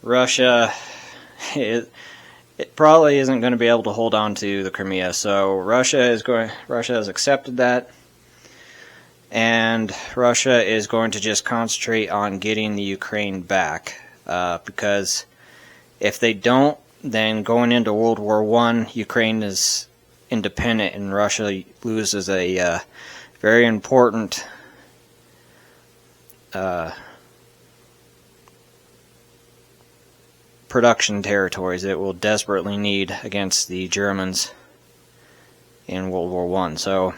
Russia, it probably isn't going to be able to hold on to the Crimea, so Russia has accepted that, and Russia is going to just concentrate on getting the Ukraine back, because if they don't, then going into World War I, Ukraine is independent and Russia loses a very important production territories it will desperately need against the Germans in World War I. So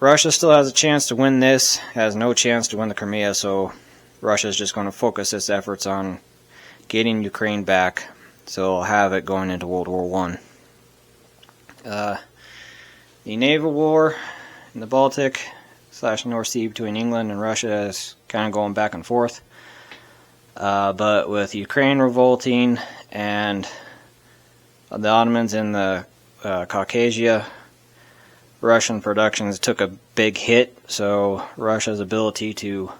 Russia still has a chance to win this, has no chance to win the Crimea, so Russia is just going to focus its efforts on getting Ukraine back, so it'll have it going into World War I. The naval war in the Baltic / North Sea between England and Russia is kind of going back and forth. But with Ukraine revolting and the Ottomans in the Caucasia, Russian productions took a big hit, so Russia's ability to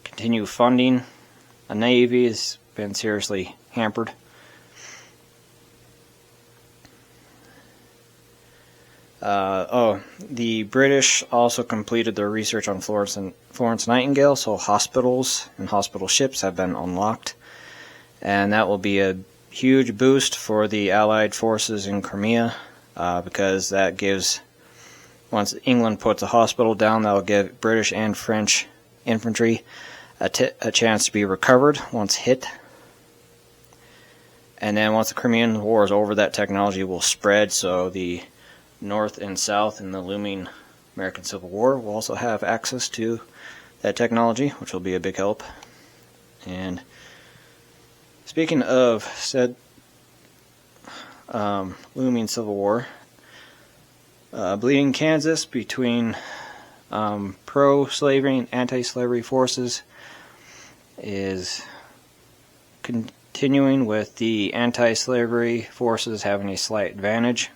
continue funding a navy has been seriously hampered. The British also completed their research on Florence Nightingale, so hospitals and hospital ships have been unlocked, and that will be a huge boost for the Allied forces in Crimea, because that gives, once England puts a hospital down, that will give British and French infantry a chance to be recovered once hit. And then once the Crimean War is over, that technology will spread, so the North and South in the looming American Civil War will also have access to that technology, which will be a big help. And speaking of said looming Civil War, bleeding Kansas between pro-slavery and anti-slavery forces is continuing, with the anti-slavery forces having a slight advantage.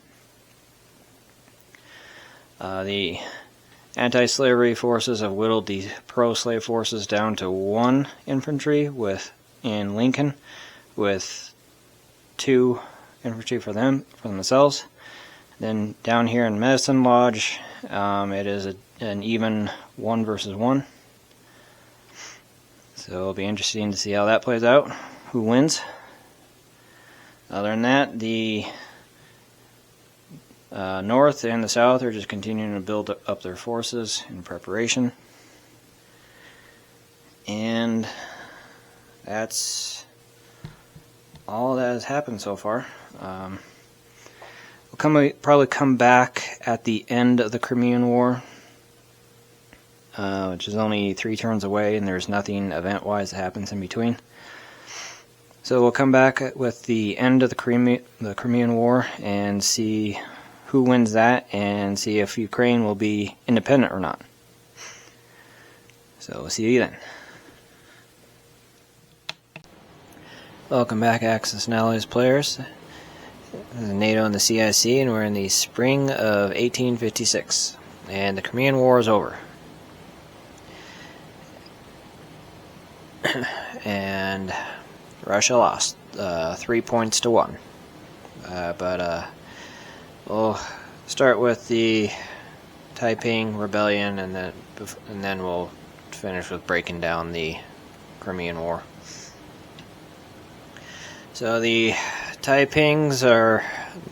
The anti-slavery forces have whittled the pro-slave forces down to 1 infantry in Lincoln, with 2 infantry for themselves. Then down here in Medicine Lodge, it is an even 1 versus 1. So it'll be interesting to see how that plays out, who wins. Other than that, the North and the South are just continuing to build up their forces in preparation. And that's all that has happened so far. We'll probably come back at the end of the Crimean War which is only 3 turns away, and there's nothing event-wise that happens in between. So we'll come back with the end of the Crimean War and see who wins that, and see if Ukraine will be independent or not. So we'll see you then. Welcome back, Axis and Allies players. This is NATO and the CIC, and we're in the spring of 1856, and the Crimean War is over. And Russia lost 3 points to 1. But we'll start with the Taiping Rebellion, and then we'll finish with breaking down the Crimean War. So the Taipings are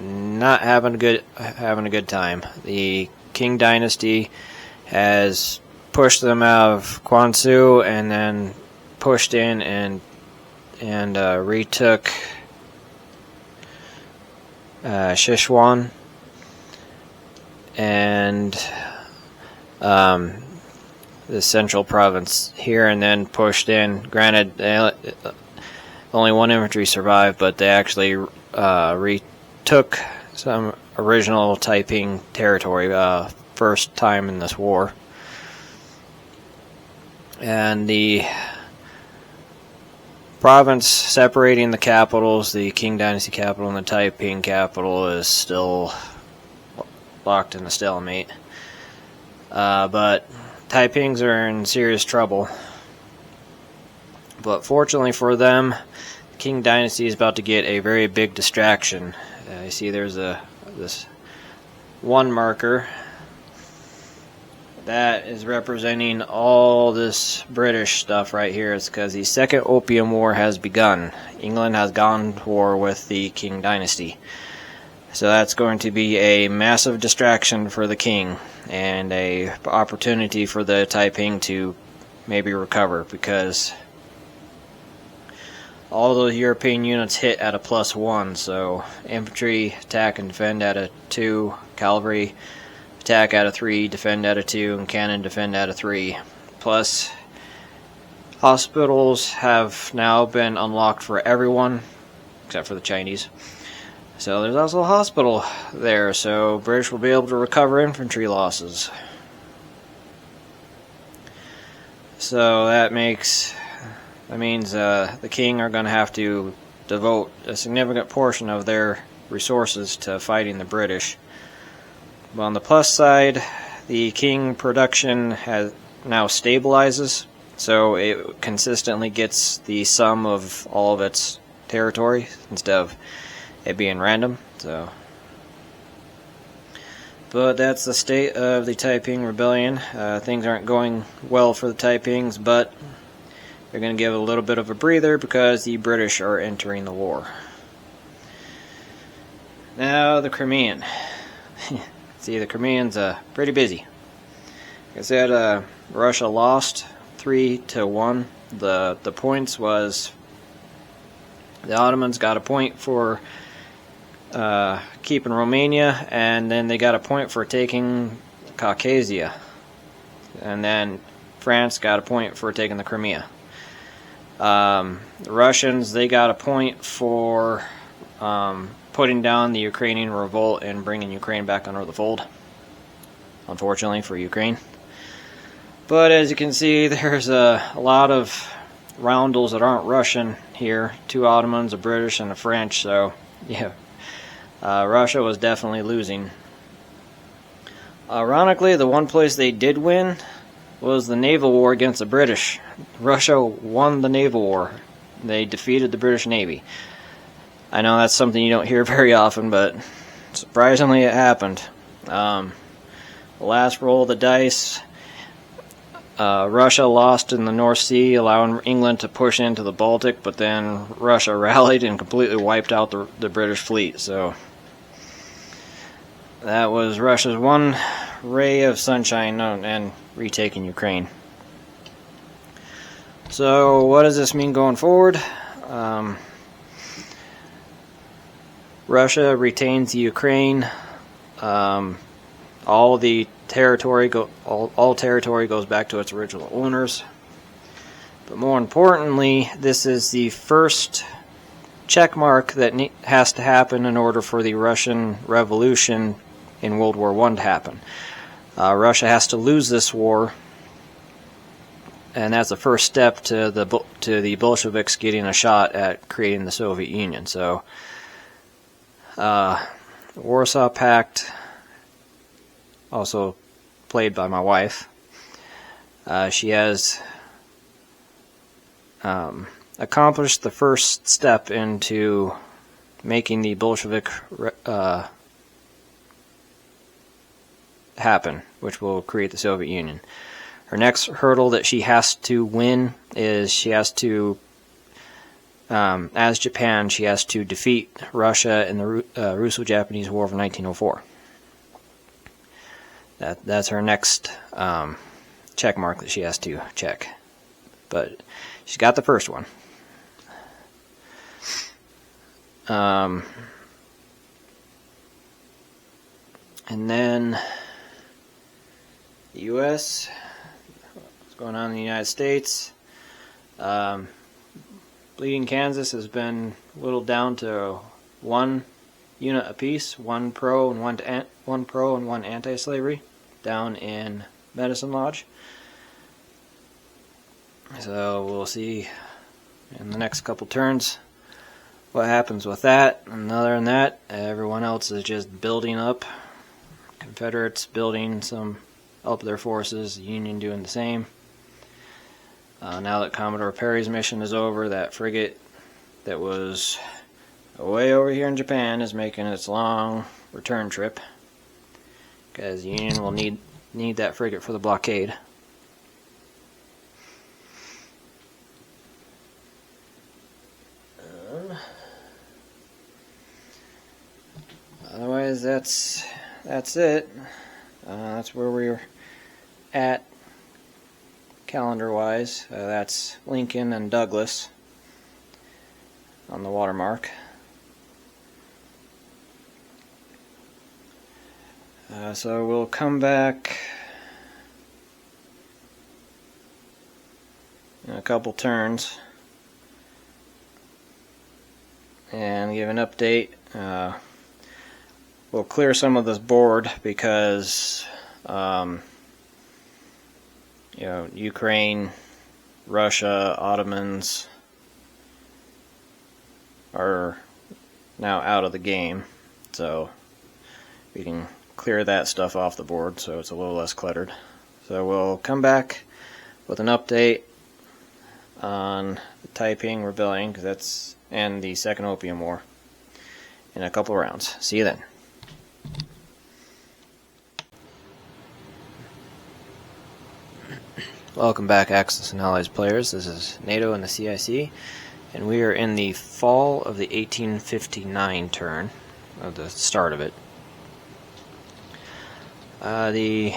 not having a good time. The Qing dynasty has pushed them out of Guangzhou and then pushed in and retook Sichuan and the central province here, and then pushed in. Granted, only 1 infantry survived, but they actually retook some original Taiping territory, first time in this war. And the province separating the capitals, the Qing dynasty capital and the Taiping capital, is still locked in a stalemate. But Taipings are in serious trouble. But fortunately for them, the Qing dynasty is about to get a very big distraction. You see there's this one marker that is representing all this British stuff right here. It's because the Second Opium War has begun. England has gone to war with the Qing dynasty. So that's going to be a massive distraction for the Qing, and a opportunity for the Taiping to maybe recover, because all those European units hit at a +1, so infantry attack and defend at a 2, cavalry attack at a 3, defend at a 2, and cannon defend at a 3. Plus, hospitals have now been unlocked for everyone, except for the Chinese. So there's also a hospital there, so British will be able to recover infantry losses. So that means the Qing are going to have to devote a significant portion of their resources to fighting the British. But on the plus side, the Qing production has now stabilizes, so it consistently gets the sum of all of its territory instead of it being random. But that's the state of the Taiping Rebellion. Things aren't going well for the Taipings, but they're going to give a little bit of a breather because the British are entering the war. Now the Crimean. See, the Crimean's pretty busy. Like I said, Russia lost 3-1. The points was the Ottomans got a point for keeping Romania, and then they got a point for taking Caucasia, and then France got a point for taking the Crimea. The Russians, they got a point for putting down the Ukrainian revolt and bringing Ukraine back under the fold, unfortunately for Ukraine. But as you can see, there's a lot of roundels that aren't Russian here. 2 Ottomans, a British, and a French, so yeah, Russia was definitely losing. Ironically, the one place they did win was the naval war against the British. Russia won the naval war. They defeated the British Navy. I know that's something you don't hear very often, but surprisingly it happened. The last roll of the dice, Russia lost in the North Sea, allowing England to push into the Baltic, but then Russia rallied and completely wiped out the British fleet. So that was Russia's one ray of sunshine and retaking Ukraine. So what does this mean going forward? Russia retains the Ukraine. All the territory all territory goes back to its original owners. But more importantly, this is the first check mark that has to happen in order for the Russian Revolution in World War I to happen. Russia has to lose this war, and that's the first step to the Bolsheviks getting a shot at creating the Soviet Union. So, the Warsaw Pact, also played by my wife, she has accomplished the first step into making the Bolshevik happen, which will create the Soviet Union. Her next hurdle that she has to win is she has to, as Japan, she has to defeat Russia in the Russo-Japanese War of 1904. That's her next check mark that she has to check. But she's got the first one. And then the U.S., what's going on in the United States. Bleeding Kansas has been whittled down to one unit apiece, one pro and one anti-slavery, down in Medicine Lodge. So we'll see in the next couple turns what happens with that. And other than that, everyone else is just building up. Confederates building some up their forces, the Union doing the same. Now that Commodore Perry's mission is over, that frigate that was way over here in Japan is making its long return trip, because the Union will need that frigate for the blockade. Otherwise, that's it. That's where we're at calendar-wise. That's Lincoln and Douglas on the watermark. So we'll come back in a couple turns and give an update. We'll clear some of this board because Ukraine, Russia, Ottomans are now out of the game, so we can clear that stuff off the board so it's a little less cluttered. So we'll come back with an update on the Taiping Rebellion and the Second Opium War in a couple rounds. See you then. Welcome back, Axis and Allies players. This is NATO and the CIC, and we are in the fall of the 1859 turn, of the start of it. So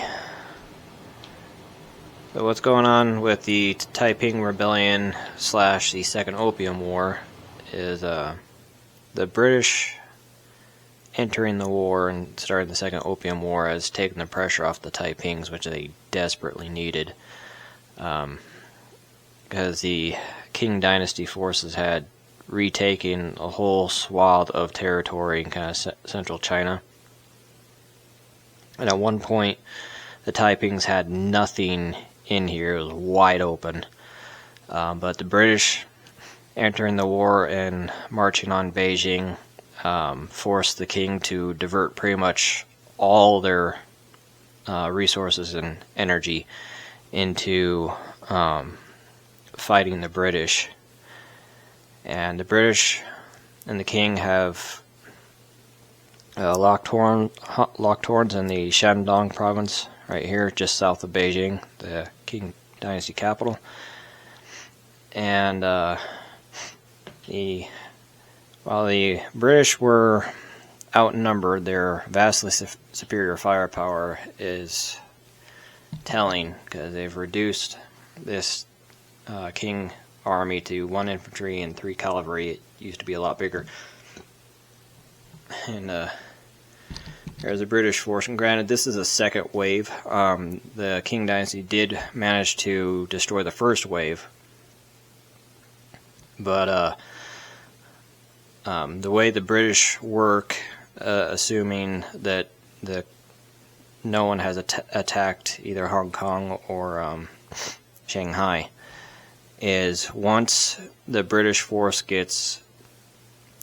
what's going on with the Taiping Rebellion / the Second Opium War is the British entering the war and starting the Second Opium War has taken the pressure off the Taipings, which they desperately needed. Because the Qing Dynasty forces had retaken a whole swath of territory in kind of central China. And at one point, the Taipings had nothing in here. It was wide open. But the British entering the war and marching on Beijing forced the Qing to divert pretty much all their resources and energy into fighting the British. And the British and the Qing have locked horns in the Shandong province right here, just south of Beijing, the Qing Dynasty capital. And while the British were outnumbered, their vastly superior firepower is telling, because they've reduced this Qing army to 1 infantry and 3 cavalry. It used to be a lot bigger. And There's a British force, and granted, this is a second wave. The Qing Dynasty did manage to destroy the first wave, but the way the British work, assuming that no one has attacked either Hong Kong or Shanghai, is once the British force gets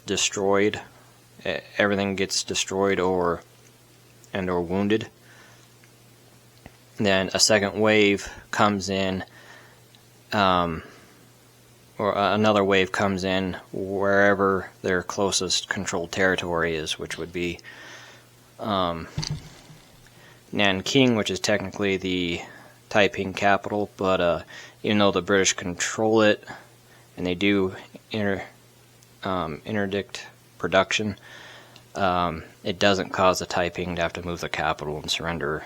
destroyed, everything gets destroyed or wounded, then a second wave comes in, or another wave comes in wherever their closest controlled territory is, which would be Nanking, which is technically the Taiping capital, but even though the British control it and they do interdict production, it doesn't cause the Taiping to have to move the capital and surrender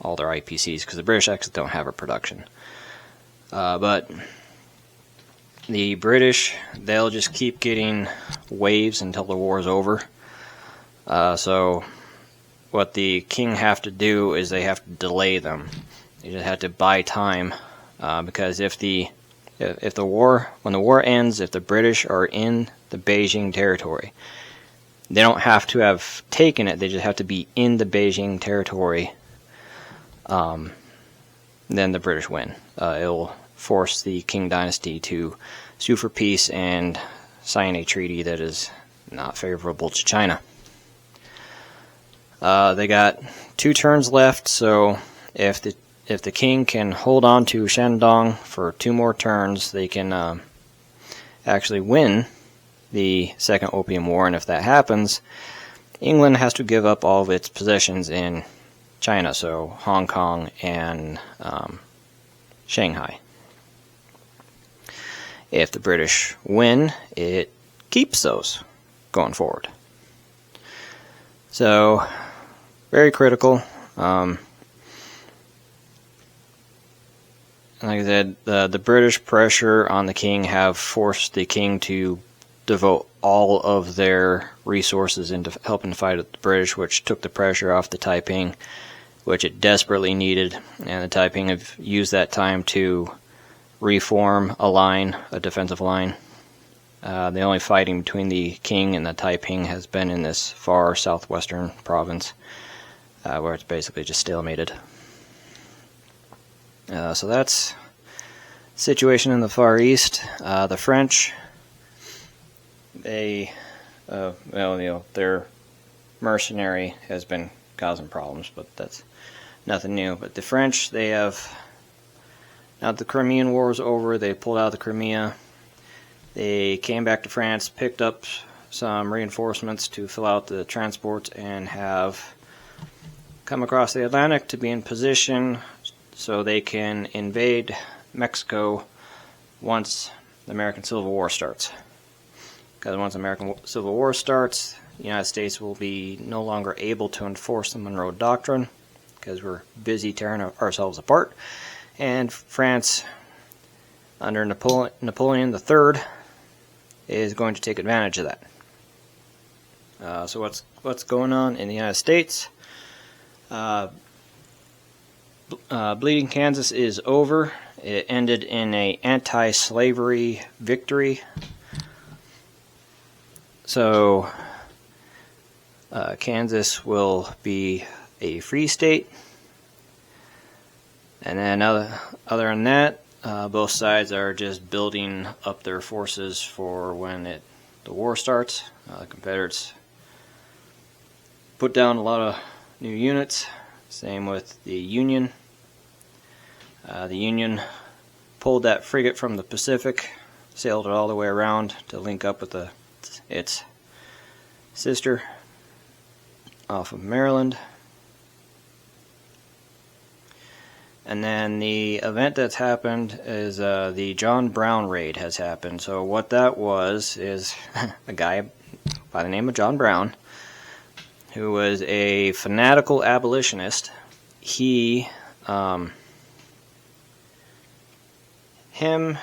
all their IPCs, because the British actually don't have a production. But the British, they'll just keep getting waves until the war is over. So what the Qing have to do is they have to delay them. They just have to buy time, because when the war ends, if the British are in the Beijing territory, they don't have to have taken it, they just have to be in the Beijing territory. Then the British win. It will force the Qing Dynasty to sue for peace and sign a treaty that is not favorable to China. They got 2 turns left, so if the Qing can hold on to Shandong for 2 more turns, they can actually win the Second Opium War, and if that happens, England has to give up all of its possessions in China, so Hong Kong and Shanghai. If the British win, it keeps those going forward. So, very critical. Like I said, the British pressure on the Qing have forced the Qing to devote all of their resources into helping fight the British, which took the pressure off the Taiping, which it desperately needed, and the Taiping have used that time to reform a defensive line. The only fighting between the Qing and the Taiping has been in this far southwestern province, where it's basically just stalemated. So that's the situation in the Far East. The French, their mercenary has been causing problems, but that's nothing new. But the French, they have, now that the Crimean War was over, they pulled out of the Crimea. They came back to France, picked up some reinforcements to fill out the transports, and have come across the Atlantic to be in position so they can invade Mexico once the American Civil War starts. Because once the American Civil War starts, the United States will be no longer able to enforce the Monroe Doctrine, because we're busy tearing ourselves apart. And France, under Napoleon III, is going to take advantage of that. So what's going on in the United States? Bleeding Kansas is over. It ended in an anti-slavery victory. So Kansas will be a free state. And then other than that, both sides are just building up their forces for when the war starts. The Confederates put down a lot of new units. Same with the Union. The Union pulled that frigate from the Pacific, sailed it all the way around to link up with its sister off of Maryland. And then the event that's happened is the John Brown raid has happened. So what that was is a guy by the name of John Brown, who was a fanatical abolitionist. Him,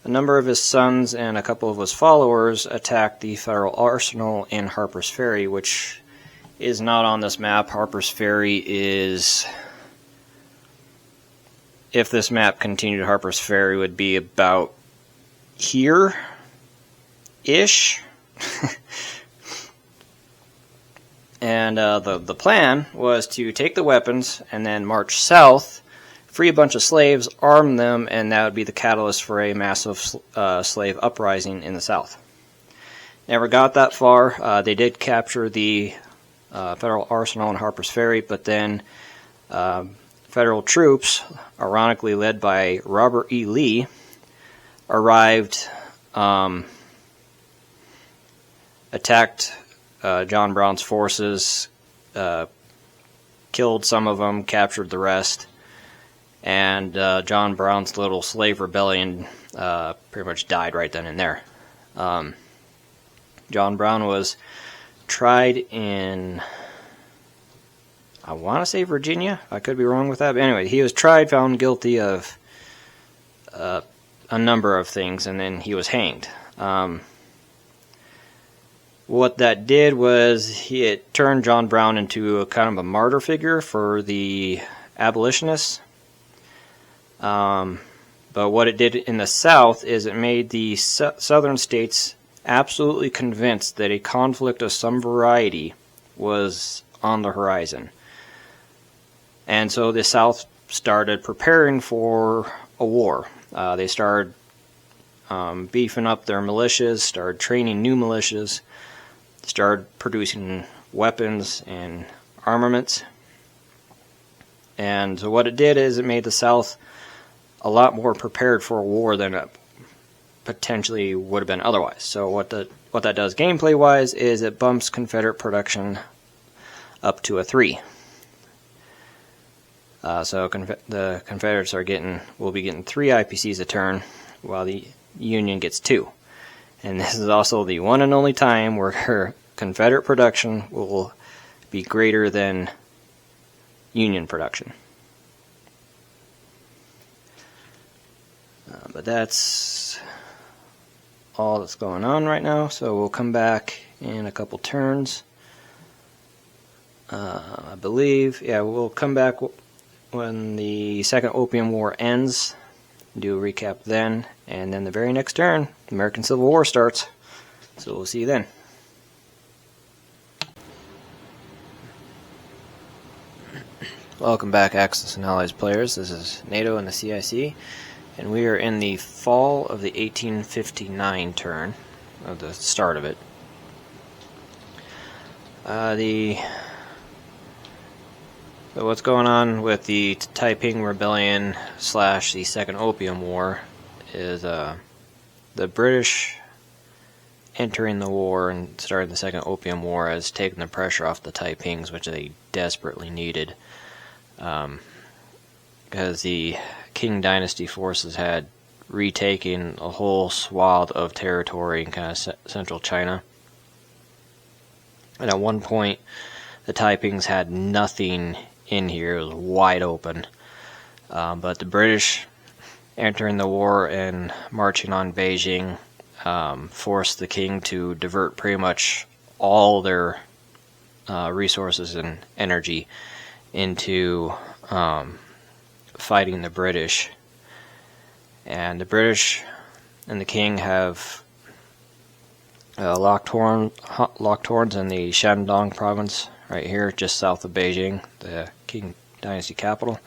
a number of his sons, and a couple of his followers attacked the federal arsenal in Harper's Ferry, which is not on this map. Harper's Ferry is, if this map continued, Harper's Ferry would be about here-ish. And the plan was to take the weapons and then march south, free a bunch of slaves, arm them, and that would be the catalyst for a massive slave uprising in the south. Never got that far. They did capture the federal arsenal in Harper's Ferry, but then federal troops, ironically led by Robert E. Lee, arrived, attacked John Brown's forces, killed some of them, captured the rest, and John Brown's little slave rebellion pretty much died right then and there. John Brown was tried in, I want to say Virginia. I could be wrong with that. But anyway, he was tried, found guilty of a number of things, and then he was hanged. What that did was it turned John Brown into a kind of a martyr figure for the abolitionists. But what it did in the South is it made the southern states absolutely convinced that a conflict of some variety was on the horizon. And so the South started preparing for a war. They started beefing up their militias, started training new militias, started producing weapons and armaments. And so what it did is it made the South a lot more prepared for a war than it potentially would have been otherwise. So what that does gameplay wise is it bumps Confederate production up to a 3. So the Confederates will be getting 3 IPCs a turn, while the Union gets 2. And this is also the one and only time where Confederate production will be greater than Union production. But that's all that's going on right now, so we'll come back in a couple turns. I believe, yeah, we'll come back when the Second Opium War ends, do a recap then, and then the very next turn, the American Civil War starts. So we'll see you then. Welcome back, Axis and Allies players. This is NATO and the CIC, and we are in the fall of the 1859 turn, of the start of it. So what's going on with the Taiping Rebellion / the Second Opium War is the British entering the war and starting the Second Opium War has taken the pressure off the Taipings, which they desperately needed, because the Qing Dynasty forces had retaken a whole swath of territory in kind of central China. And at one point, the Taipings had nothing in here. It was wide open. But the British entering the war and marching on Beijing forced the king to divert pretty much all their resources and energy into fighting the British. And the British and the king have locked horns in the Shandong province, right here, just south of Beijing, the Qing Dynasty capital.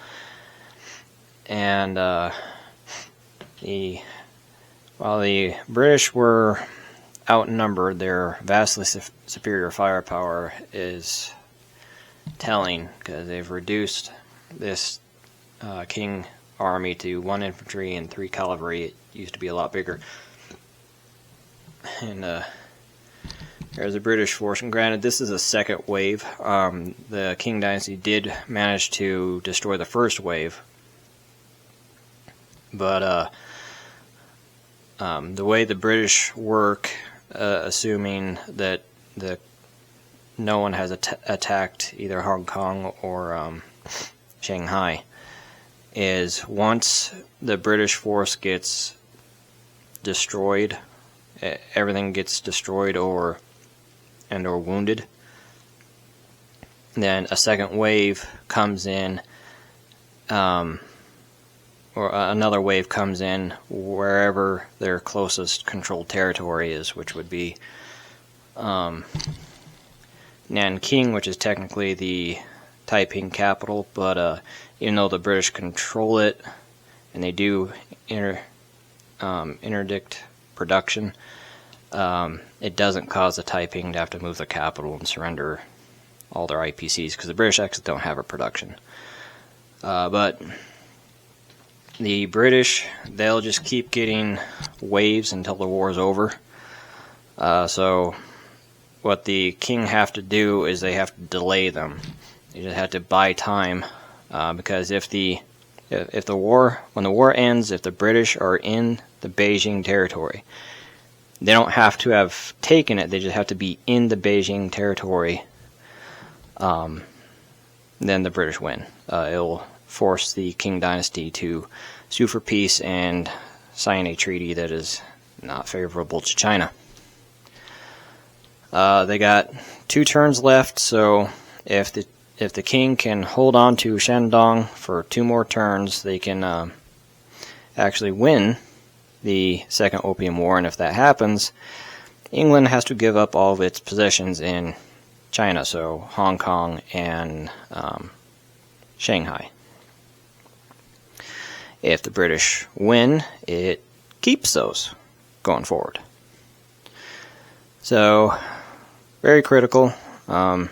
And while the British were outnumbered, their vastly superior firepower is telling, because they've reduced this Qing army to 1 infantry and 3 cavalry. It used to be a lot bigger. And there's a British force, and granted, this is a second wave. The Qing Dynasty did manage to destroy the first wave, but the way the British work, assuming that no one has attacked either Hong Kong or Shanghai, is once the British force gets destroyed, everything gets destroyed or wounded, then a second wave comes in, or another wave comes in wherever their closest controlled territory is, which would be Nanking, which is technically the Taiping capital, but even though the British control it and they do interdict production, it doesn't cause the Taiping to have to move the capital and surrender all their IPCs, because the British actually don't have a production. But the British, they'll just keep getting waves until the war is over. So what the king have to do is they have to delay them. They just have to buy time, because when the war ends, if the British are in the Beijing territory, they don't have to have taken it. They just have to be in the Beijing territory. Then the British win. It will force the Qing dynasty to sue for peace and sign a treaty that is not favorable to China. They got 2 turns left, so if the king can hold on to Shandong for 2 more turns, they can actually win the Second Opium War. And if that happens, England has to give up all of its possessions in China, so Hong Kong and Shanghai. If the British win, it keeps those going forward. So, very critical. Like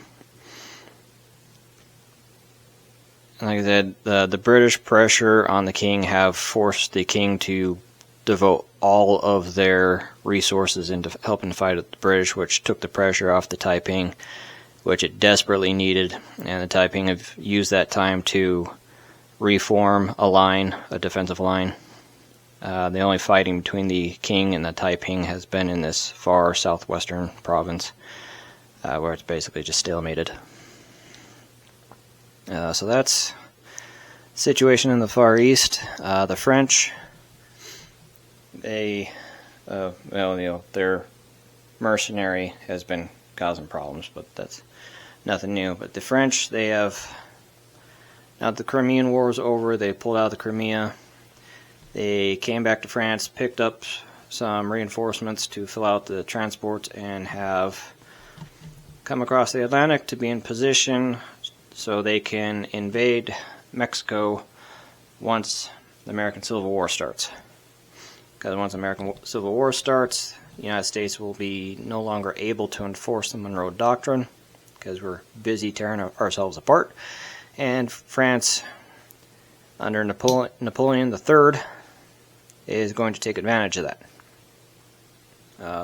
I said, the British pressure on the king have forced the king to devote all of their resources into helping fight the British, which took the pressure off the Taiping, which it desperately needed. And the Taiping have used that time to reform a defensive line. The only fighting between the king and the Taiping has been in this far southwestern province, where it's basically just stalemated. So that's the situation in the Far East. The French, their mercenary has been causing problems, but that's nothing new. But the French, they have, now that the Crimean War was over, they pulled out of the Crimea. They came back to France, picked up some reinforcements to fill out the transports, and have come across the Atlantic to be in position so they can invade Mexico once the American Civil War starts. Because once the American Civil War starts, the United States will be no longer able to enforce the Monroe Doctrine, because we're busy tearing ourselves apart. And France, under Napoleon III, is going to take advantage of that.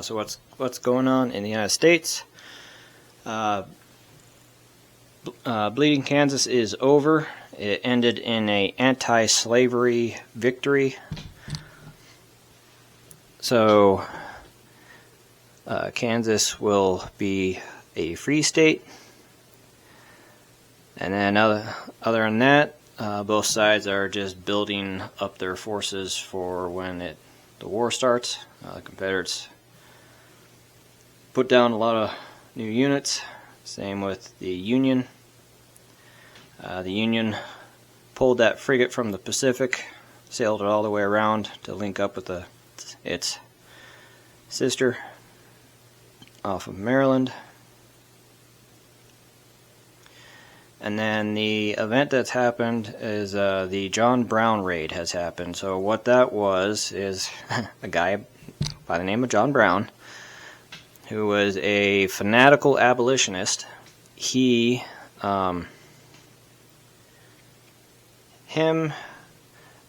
So what's going on in the United States? Bleeding Kansas is over. It ended in an anti-slavery victory. So Kansas will be a free state. And then other than that, both sides are just building up their forces for when the war starts. The Confederates put down a lot of new units. Same with the Union. The Union pulled that frigate from the Pacific, sailed it all the way around to link up with its sister off of Maryland. And then the event that's happened is the John Brown raid has happened. So what that was is a guy by the name of John Brown, who was a fanatical abolitionist. Him,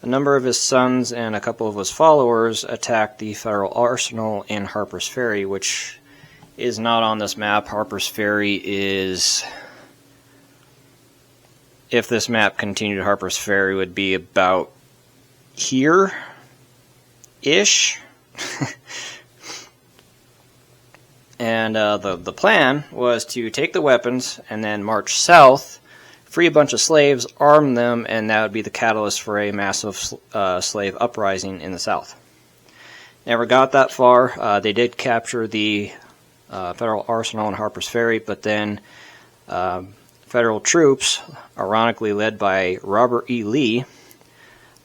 a number of his sons, and a couple of his followers attacked the Federal Arsenal in Harper's Ferry, which is not on this map. Harper's Ferry is, if this map continued, Harper's Ferry would be about here-ish. And the plan was to take the weapons and then march south, free a bunch of slaves, arm them, and that would be the catalyst for a massive slave uprising in the South. Never got that far. They did capture the Federal Arsenal in Harper's Ferry, but then Federal troops, ironically led by Robert E. Lee,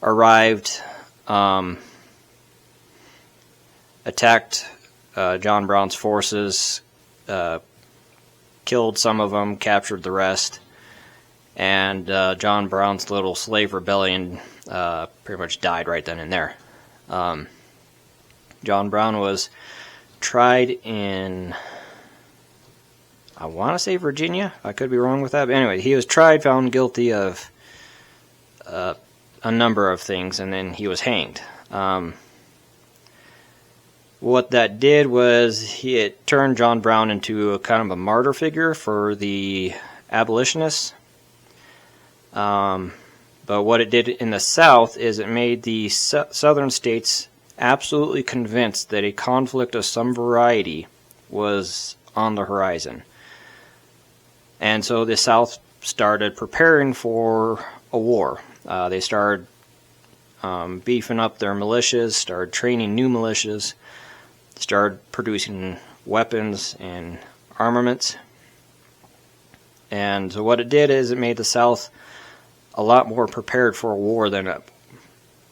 arrived, attacked John Brown's forces, killed some of them, captured the rest, and John Brown's little slave rebellion pretty much died right then and there. John Brown was tried in, I want to say Virginia. I could be wrong with that. But anyway, he was tried, found guilty of a number of things, and then he was hanged. What that did was it turned John Brown into a kind of a martyr figure for the abolitionists. But what it did in the South is it made the southern states absolutely convinced that a conflict of some variety was on the horizon. And so the South started preparing for a war. They started beefing up their militias, started training new militias, started producing weapons and armaments. And so what it did is it made the South a lot more prepared for a war than it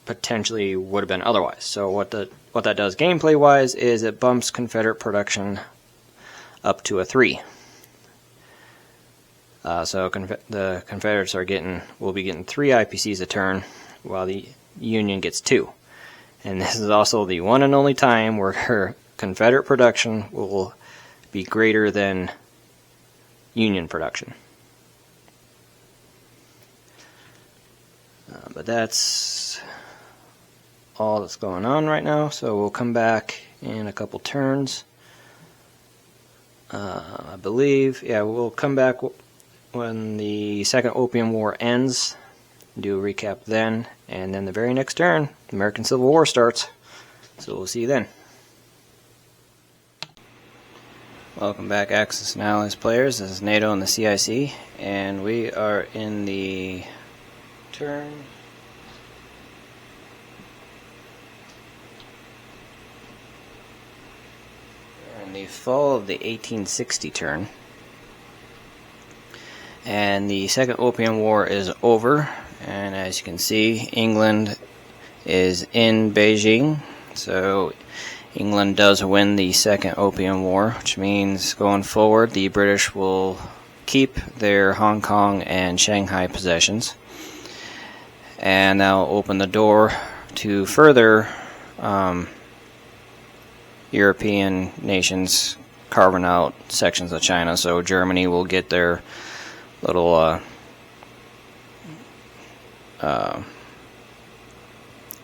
potentially would have been otherwise. So what that does gameplay-wise is it bumps Confederate production up to a 3. So the Confederates will be getting 3 IPCs a turn, while the Union gets 2. And this is also the one and only time where Confederate production will be greater than Union production. But that's all that's going on right now, so we'll come back in a couple turns. I believe, yeah, we'll come back when the Second Opium War ends, do a recap then, and then the very next turn, the American Civil War starts. So we'll see you then. Welcome back, Axis and Allies players. This is NATO and the CIC, and we are in the turn. We're in the fall of the 1860 turn. And the Second Opium War is over, and as you can see, England is in Beijing, so England does win the Second Opium War, which means going forward the British will keep their Hong Kong and Shanghai possessions, and that'll open the door to further European nations carving out sections of China. So Germany will get their little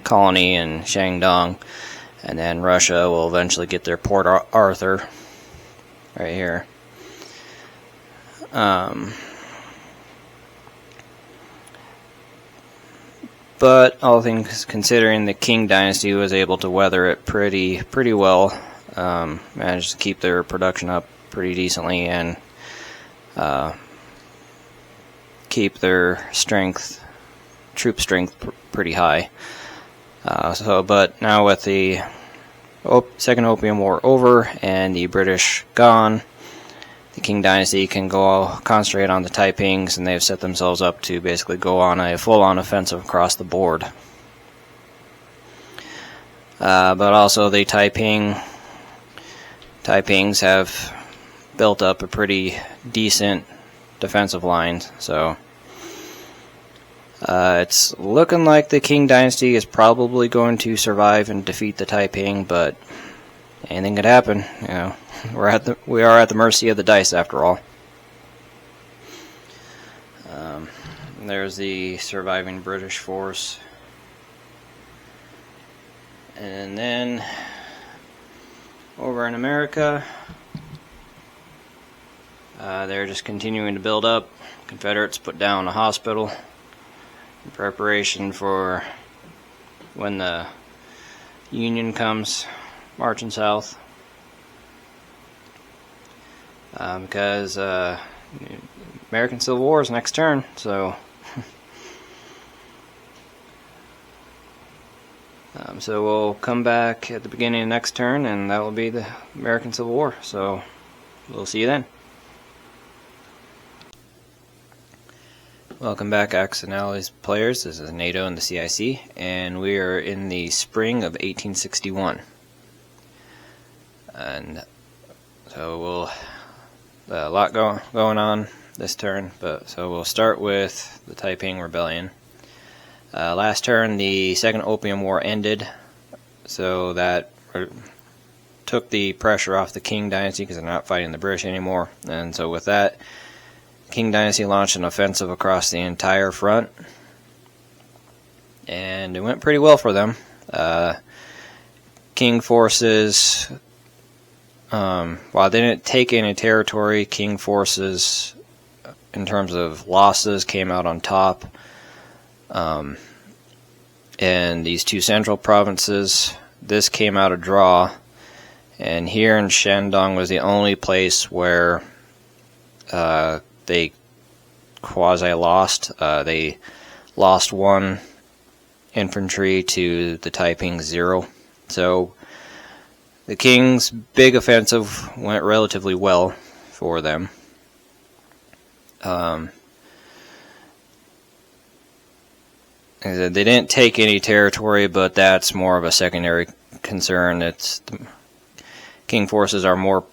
colony in Shandong, and then Russia will eventually get their Port Arthur right here. But all things considering, the Qing dynasty was able to weather it pretty well, managed to keep their production up pretty decently, and keep their troop strength pretty high. But now with the Second Opium War over and the British gone, the Qing dynasty can go concentrate on the Taipings, and they've set themselves up to basically go on a full-on offensive across the board. But also the Taipings have built up a pretty decent defensive line, so it's looking like the Qing dynasty is probably going to survive and defeat the Taiping, but anything could happen. You know, we are at the mercy of the dice after all. There's the surviving British force, and then over in America, they're just continuing to build up. Confederates put down a hospital in preparation for when the Union comes marching south, because American Civil War is next turn, so so we'll come back at the beginning of next turn, and that will be the American Civil War, so we'll see you then. Welcome back, Axis and Allies players. This is NATO and the CIC, and we are in the spring of 1861. And so a lot going on this turn, so we'll start with the Taiping Rebellion. Last turn, the Second Opium War ended, so that took the pressure off the Qing Dynasty because they're not fighting the British anymore. And so with that, Qing Dynasty launched an offensive across the entire front, and it went pretty well for them. Qing forces, while they didn't take any territory, Qing forces, in terms of losses, came out on top. And these two central provinces, this came out a draw, and here in Shandong was the only place where they quasi-lost. They lost 1 infantry to the Taiping 0. So the Qing's big offensive went relatively well for them. They didn't take any territory, but that's more of a secondary concern. The Qing forces are more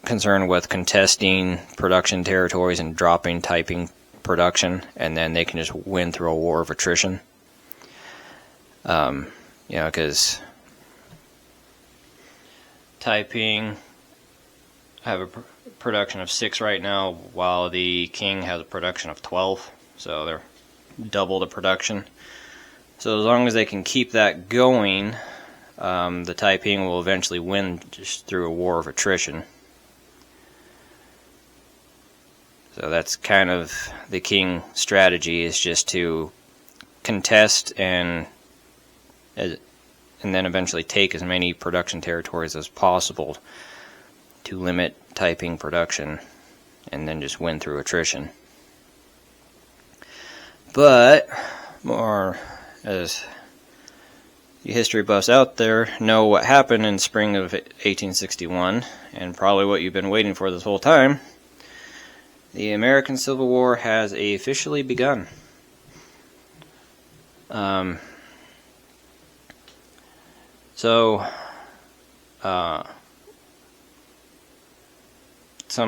concerned with contesting production territories and dropping Taiping production, and then they can just win through a war of attrition. Because Taiping have a production of 6 right now, while the Qing has a production of 12, so they're double the production. So as long as they can keep that going, the Taiping will eventually win just through a war of attrition. So that's kind of the Qing strategy, is just to contest and then eventually take as many production territories as possible to limit Taiping production, and then just win through attrition. But, more as the history buffs out there know what happened in spring of 1861, and probably what you've been waiting for this whole time, the American Civil War has officially begun. Some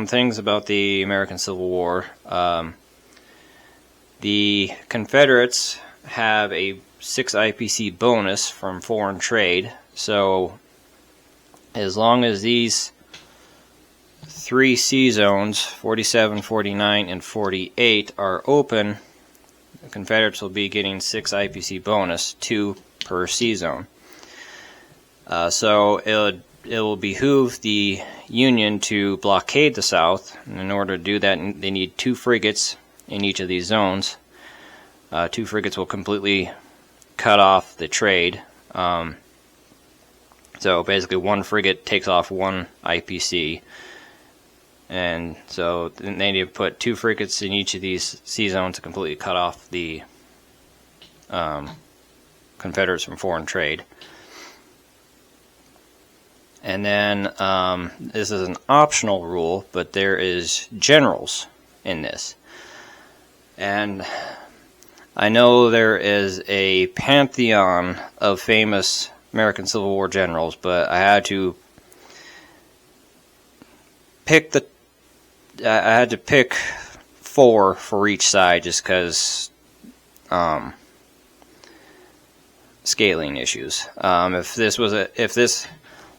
things about the American Civil War. The Confederates have a 6 IPC bonus from foreign trade, so as long as these 3 C zones, 47, 49, and 48, are open, the Confederates will be getting 6 IPC bonus, 2 per C zone. So it will behoove the Union to blockade the South, and in order to do that, they need 2 frigates in each of these zones. 2 frigates will completely cut off the trade. So basically 1 frigate takes off 1 IPC. And so they need to put 2 frigates in each of these C zones to completely cut off the Confederates from foreign trade. And then this is an optional rule, but there is generals in this. And I know there is a pantheon of famous American Civil War generals, but I had to pick 4 for each side, just because scaling issues. If this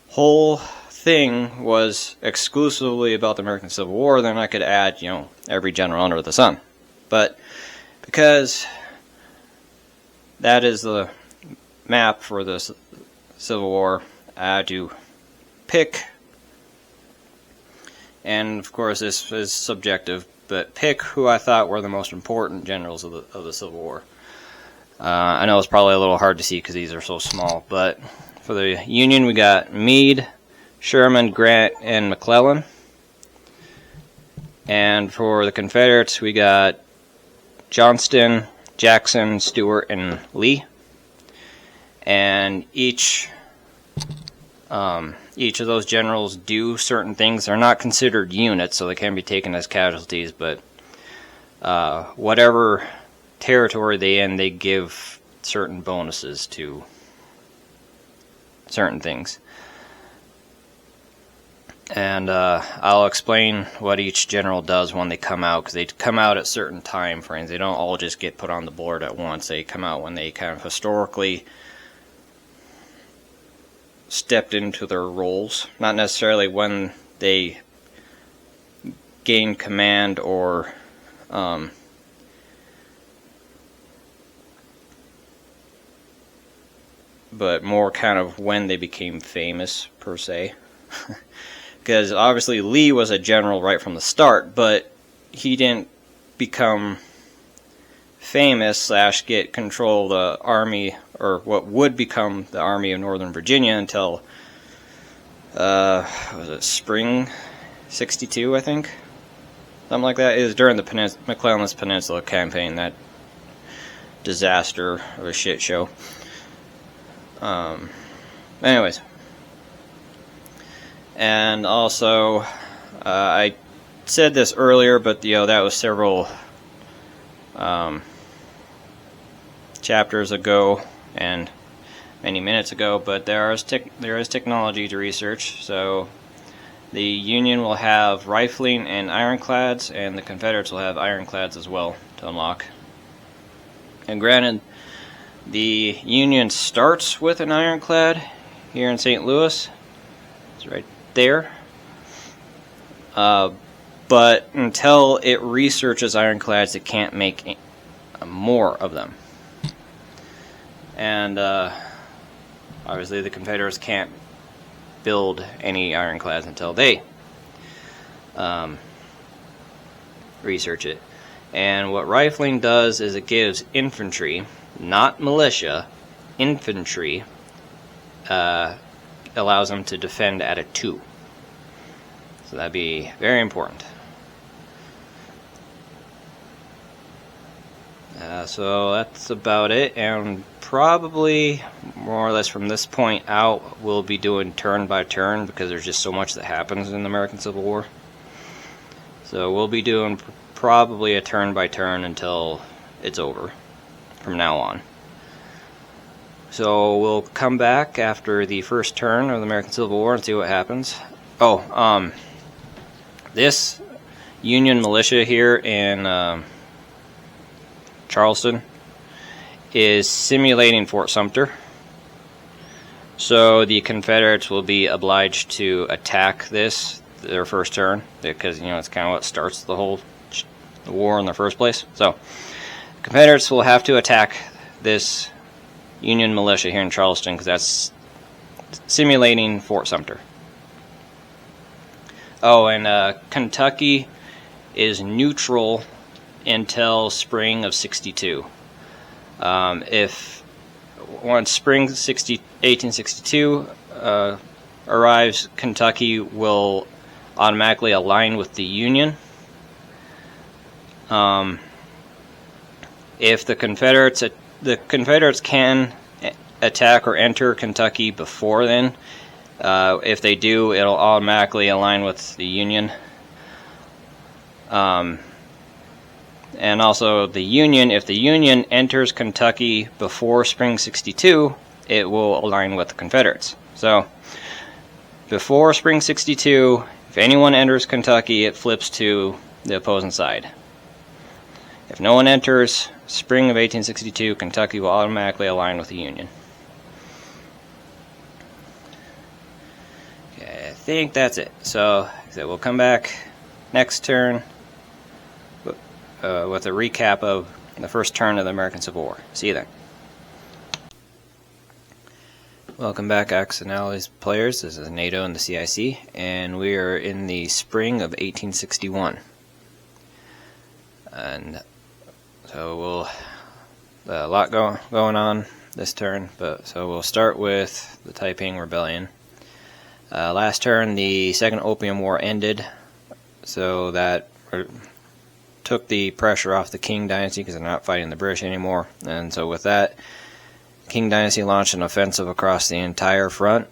whole thing was exclusively about the American Civil War, then I could add, every general under the sun. But because that is the map for the Civil War, I had to pick, and of course this is subjective, but pick who I thought were the most important generals of the Civil War. I know it's probably a little hard to see because these are so small, but for the Union we got Meade, Sherman, Grant, and McClellan. And for the Confederates we got Johnston, Jackson, Stewart, and Lee. And each of those generals do certain things. They're not considered units, so they can be taken as casualties, but whatever territory they in, they give certain bonuses to certain things. And I'll explain what each general does when they come out, because they come out at certain time frames. They don't all just get put on the board at once. They come out when they kind of historically stepped into their roles, not necessarily when they gain command or but more kind of when they became famous, per se. Because obviously Lee was a general right from the start, but he didn't become famous / get control of the army, or what would become the Army of Northern Virginia, until was it spring '62, I think, something like that. It was during the McClellan's Peninsula campaign, that disaster of a shit show. Anyways. And also, I said this earlier, but that was several chapters ago and many minutes ago. But there is technology to research. So the Union will have rifling and ironclads, and the Confederates will have ironclads as well to unlock. And granted, the Union starts with an ironclad here in St. Louis. It's right there, but until it researches ironclads, it can't make more of them. And obviously the Confederates can't build any ironclads until they research it. And what rifling does is it gives infantry, not militia, infantry, allows them to defend at a 2. So that'd be very important. So that's about it, and probably more or less from this point out we'll be doing turn by turn, because there's just so much that happens in the American Civil War. So we'll be doing probably a turn by turn until it's over from now on. So we'll come back after the first turn of the American Civil War and see what happens. This Union militia here in Charleston is simulating Fort Sumter. So the Confederates will be obliged to attack their first turn, because it's kind of what starts the whole war in the first place. So Confederates will have to attack this Union militia here in Charleston, because that's simulating Fort Sumter. Oh, and Kentucky is neutral until spring of '62. Once spring 1862 arrives, Kentucky will automatically align with the Union. If the Confederates can attack or enter Kentucky before then. If they do, it'll automatically align with the Union. And also the Union, if the Union enters Kentucky before spring '62, it will align with the Confederates. So before spring '62, if anyone enters Kentucky, it flips to the opposing side. If no one enters spring of 1862, Kentucky will automatically align with the Union. Okay, I think that's it. So we'll come back next turn with a recap of the first turn of the American Civil War. See you then. Welcome back, Axis and Allies players. This is NATO and the CIC, and we are in the spring of 1861. And so a lot going on this turn, so we'll start with the Taiping Rebellion. Last turn, the Second Opium War ended, so that took the pressure off the Qing Dynasty, because they're not fighting the British anymore. And so with that, Qing Dynasty launched an offensive across the entire front,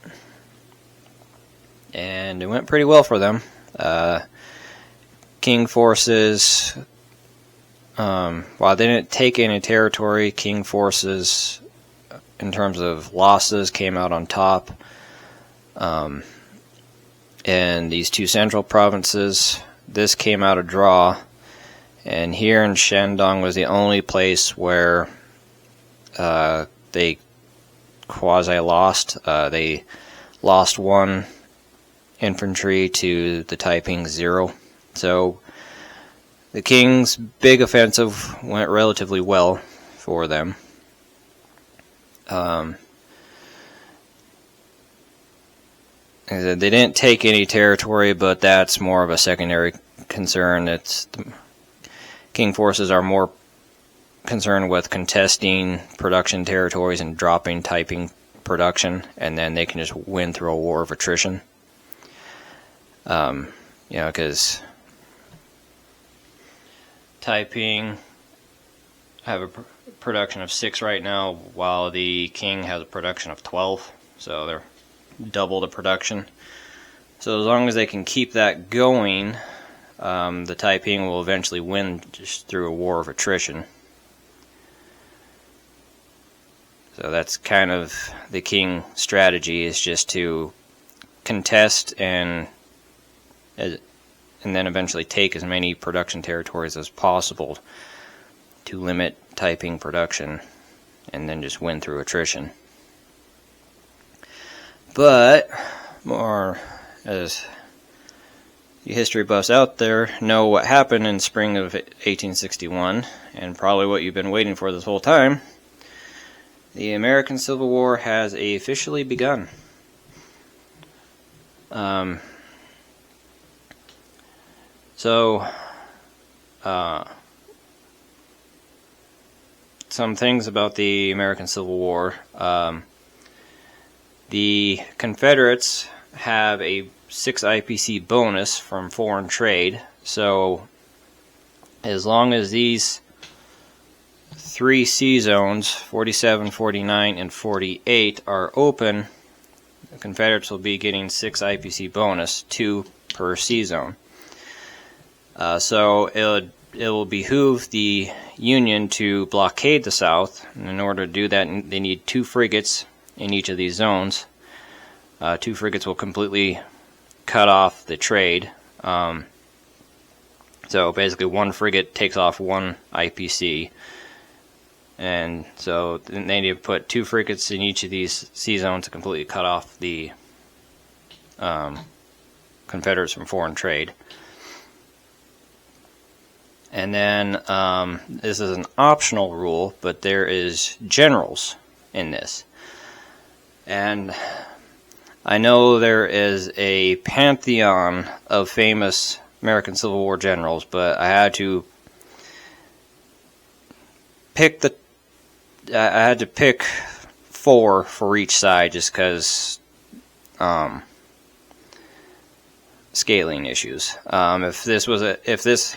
and it went pretty well for them. Qing forces while they didn't take any territory, Qing forces, in terms of losses, came out on top. And these two central provinces, this came out a draw. And here in Shandong was the only place where they quasi-lost. They lost 1 infantry to the Taiping 0. So the King's big offensive went relatively well for them. They didn't take any territory, but that's more of a secondary concern. It's the Qing forces are more concerned with contesting production territories and dropping Taiping production, and then they can just win through a war of attrition. Because Taiping have a production of 6 right now, while the Qing has a production of 12, so they're double the production. So as long as they can keep that going, the Taiping will eventually win just through a war of attrition. So that's kind of the Qing strategy, is just to contest and then eventually take as many production territories as possible to limit Taiping production, and then just win through attrition. But, more as you history buffs out there know what happened in spring of 1861, and probably what you've been waiting for this whole time, the American Civil War has officially begun. Some things about the American Civil War. The Confederates have a 6 IPC bonus from foreign trade, so as long as these 3 sea zones, 47, 49, and 48, are open, the Confederates will be getting 6 IPC bonus, 2 per sea zone. So it will behoove the Union to blockade the South, and in order to do that, they need 2 frigates in each of these zones. 2 frigates will completely cut off the trade. So basically 1 frigate takes off 1 IPC. And so they need to put 2 frigates in each of these sea zones to completely cut off the Confederates from foreign trade. And then this is an optional rule, but there is generals in this. And I know there is a pantheon of famous American Civil War generals, but I had to pick 4 for each side, just because scaling issues. If this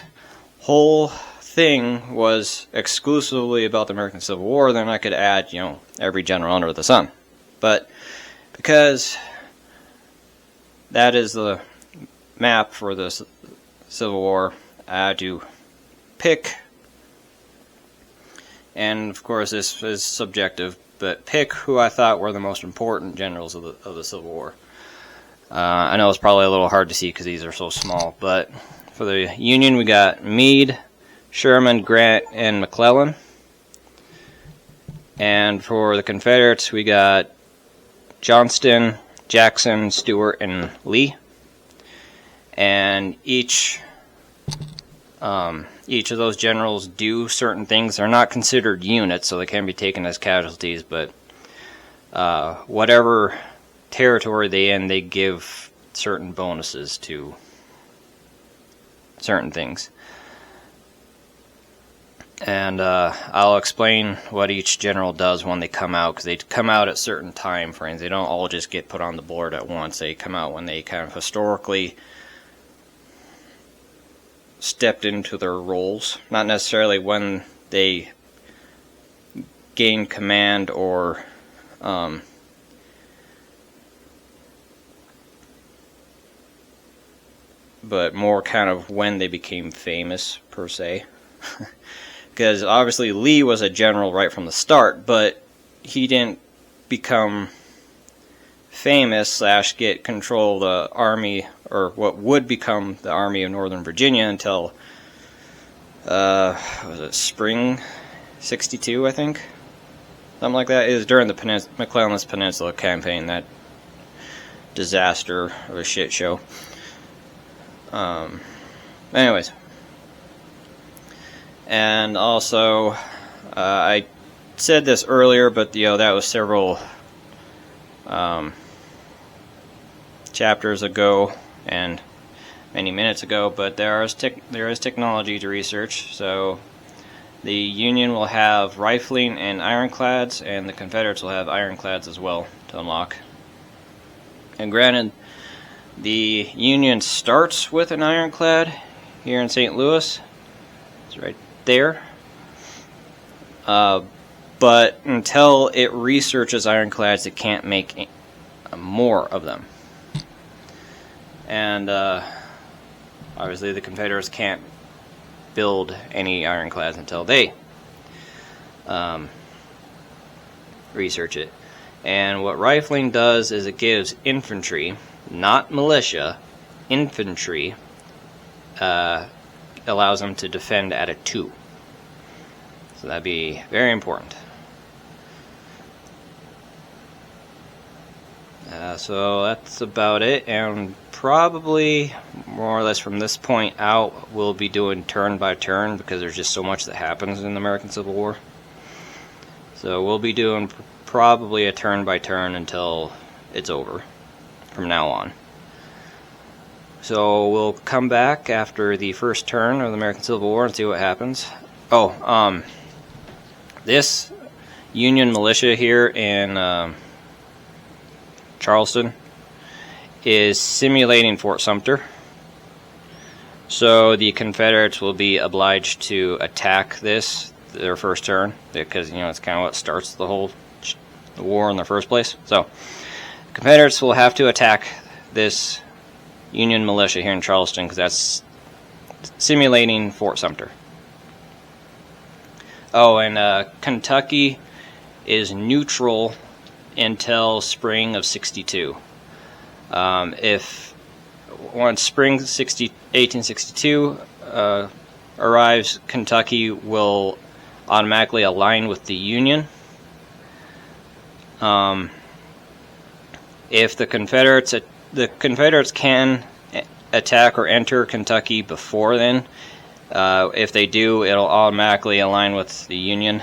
whole thing was exclusively about the American Civil War, then I could add, every general under the sun. But because that is the map for the Civil War, I had to pick, and of course this is subjective, but pick who I thought were the most important generals of the Civil War. I know it's probably a little hard to see because these are so small, but for the Union we got Meade, Sherman, Grant, and McClellan. And for the Confederates we got Johnston, Jackson, Stewart, and Lee. And each of those generals do certain things. They're not considered units, so they can be taken as casualties, but whatever territory they in, they give certain bonuses to certain things. And I'll explain what each general does when they come out, because they come out at certain time frames. They don't all just get put on the board at once. They come out when they kind of historically stepped into their roles, not necessarily when they gain command or but more kind of when they became famous, per se. Because obviously Lee was a general right from the start, but he didn't become famous / get control of the army, or what would become the Army of Northern Virginia, until was it spring '62, I think, something like that. It was during the McClellan's Peninsula campaign, that disaster of a shit show. Anyways, and also I said this earlier, but that was several chapters ago and many minutes ago. But there is technology to research. So the Union will have rifling and ironclads, and the Confederates will have ironclads as well to unlock. And granted, the Union starts with an ironclad here in St. Louis. It's right there. But until it researches ironclads, it can't make more of them. And obviously the Confederates can't build any ironclads until they research it. And what rifling does is it gives infantry, not militia, infantry, allows them to defend at a 2. So that'd be very important. So that's about it, and probably more or less from this point out we'll be doing turn by turn, because there's just so much that happens in the American Civil War. So we'll be doing probably a turn by turn until it's over from now on. So we'll come back after the first turn of the American Civil War and see what happens. This Union militia here in Charleston is simulating Fort Sumter. So the Confederates will be obliged to attack their first turn, because it's kind of what starts the whole war in the first place. So Confederates will have to attack this Union militia here in Charleston, because that's simulating Fort Sumter. Oh, and Kentucky is neutral until spring of '62. Once spring 1862 arrives, Kentucky will automatically align with the Union. If the Confederates can attack or enter Kentucky before then. If they do, it'll automatically align with the Union.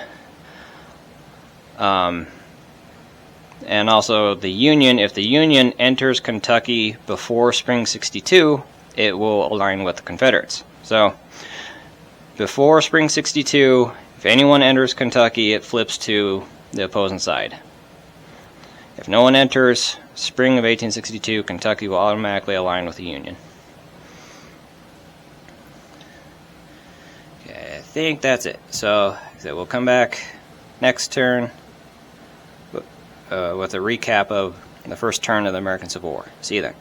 And also the Union, if the Union enters Kentucky before spring '62, it will align with the Confederates. So before spring '62, if anyone enters Kentucky, it flips to the opposing side. If no one enters spring of 1862, Kentucky will automatically align with the Union. Okay, I think that's it. So we'll come back next turn with a recap of the first turn of the American Civil War. See you then.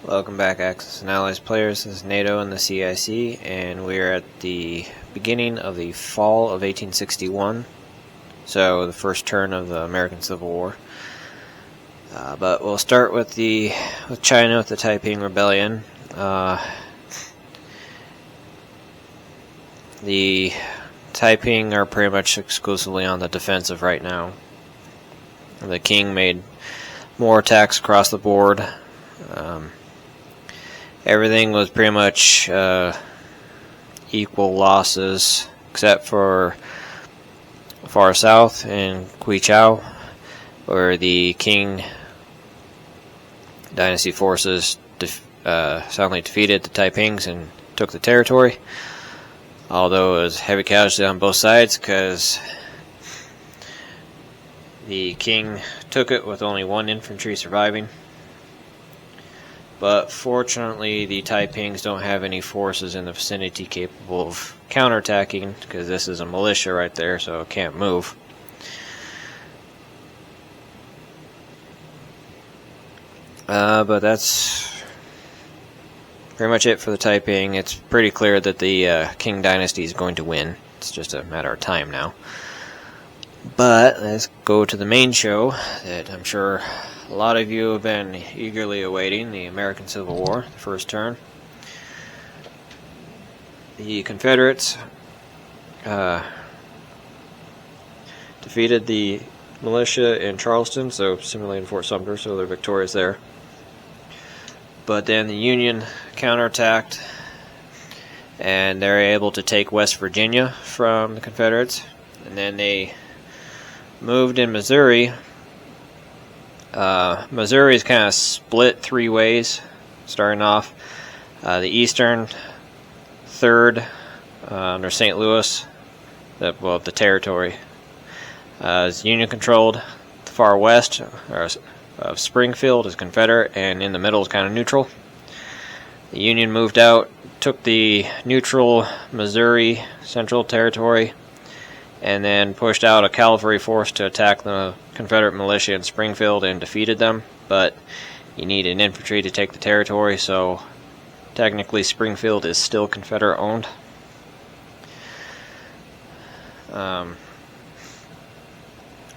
Welcome back, Axis and Allies players. This is NATO and the CIC, and we are at the beginning of the fall of 1861. So the first turn of the American Civil War. But we'll start with China, with the Taiping Rebellion. The Taiping are pretty much exclusively on the defensive right now. The king made more attacks across the board. Everything was pretty much equal losses, except for far south in Quichao, where the Qing dynasty forces soundly defeated the Taipings and took the territory. Although it was heavy casualty on both sides, because the King took it with only 1 infantry surviving. But fortunately, the Taipings don't have any forces in the vicinity capable of counterattacking, because this is a militia right there, so it can't move. But that's pretty much it for the Taiping. It's pretty clear that the Qing dynasty is going to win. It's just a matter of time now. But let's go to the main show that I'm sure a lot of you have been eagerly awaiting, the American Civil War, the first turn. The Confederates defeated the militia in Charleston, so similarly in Fort Sumter, so they're victorious there. But then the Union counterattacked, and they're able to take West Virginia from the Confederates. And then they moved in Missouri. Missouri is kind of split three ways, starting off. The Eastern Third under St. Louis, the territory, is Union-controlled. The far west of Springfield is Confederate, and in the middle is kind of neutral. The Union moved out, took the neutral Missouri Central Territory, and then pushed out a cavalry force to attack the Confederate militia in Springfield and defeated them. But you needed infantry to take the territory, so technically Springfield is still Confederate owned. Our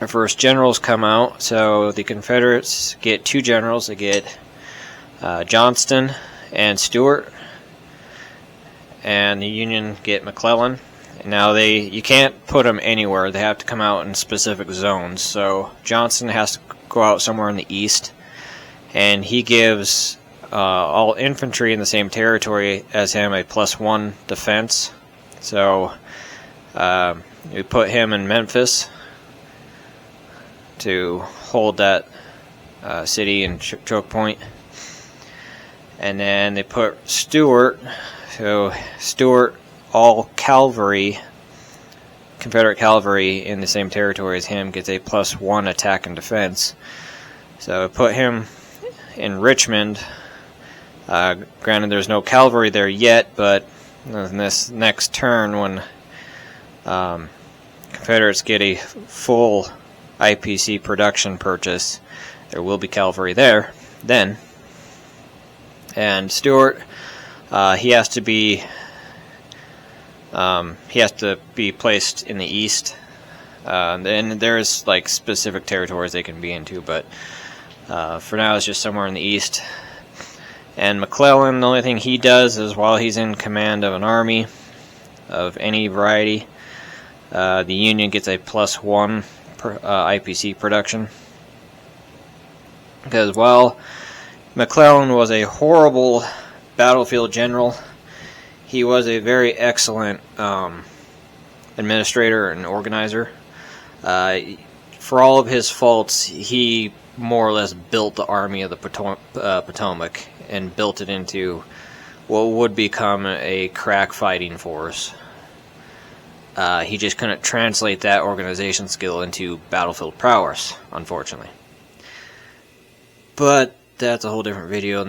first generals come out, so the Confederates get two generals. They get Johnston and Stuart, and the Union get McClellan. Now you can't put them anywhere. They have to come out in specific zones. So Johnston has to go out somewhere in the east, and he gives all infantry in the same territory as him a +1 defense. So we put him in Memphis to hold that city and choke point. And then they put Stuart, so Stuart, all cavalry, Confederate cavalry in the same territory as him, gets a +1 attack and defense. So put him in Richmond. Granted, there's no cavalry there yet, but in this next turn, when Confederates get a full IPC production purchase, there will be cavalry there then. And Stuart, he has to be placed in the east. And there's like specific territories they can be into, but for now it's just somewhere in the east. And McClellan, the only thing he does is while he's in command of an army of any variety, the Union gets a +1 IPC production. Because while McClellan was a horrible battlefield general, he was a very excellent administrator and organizer. For all of his faults, he more or less built the Army of the Potomac and built it into what would become a crack fighting force. He just couldn't translate that organization skill into battlefield prowess, unfortunately. But that's a whole different video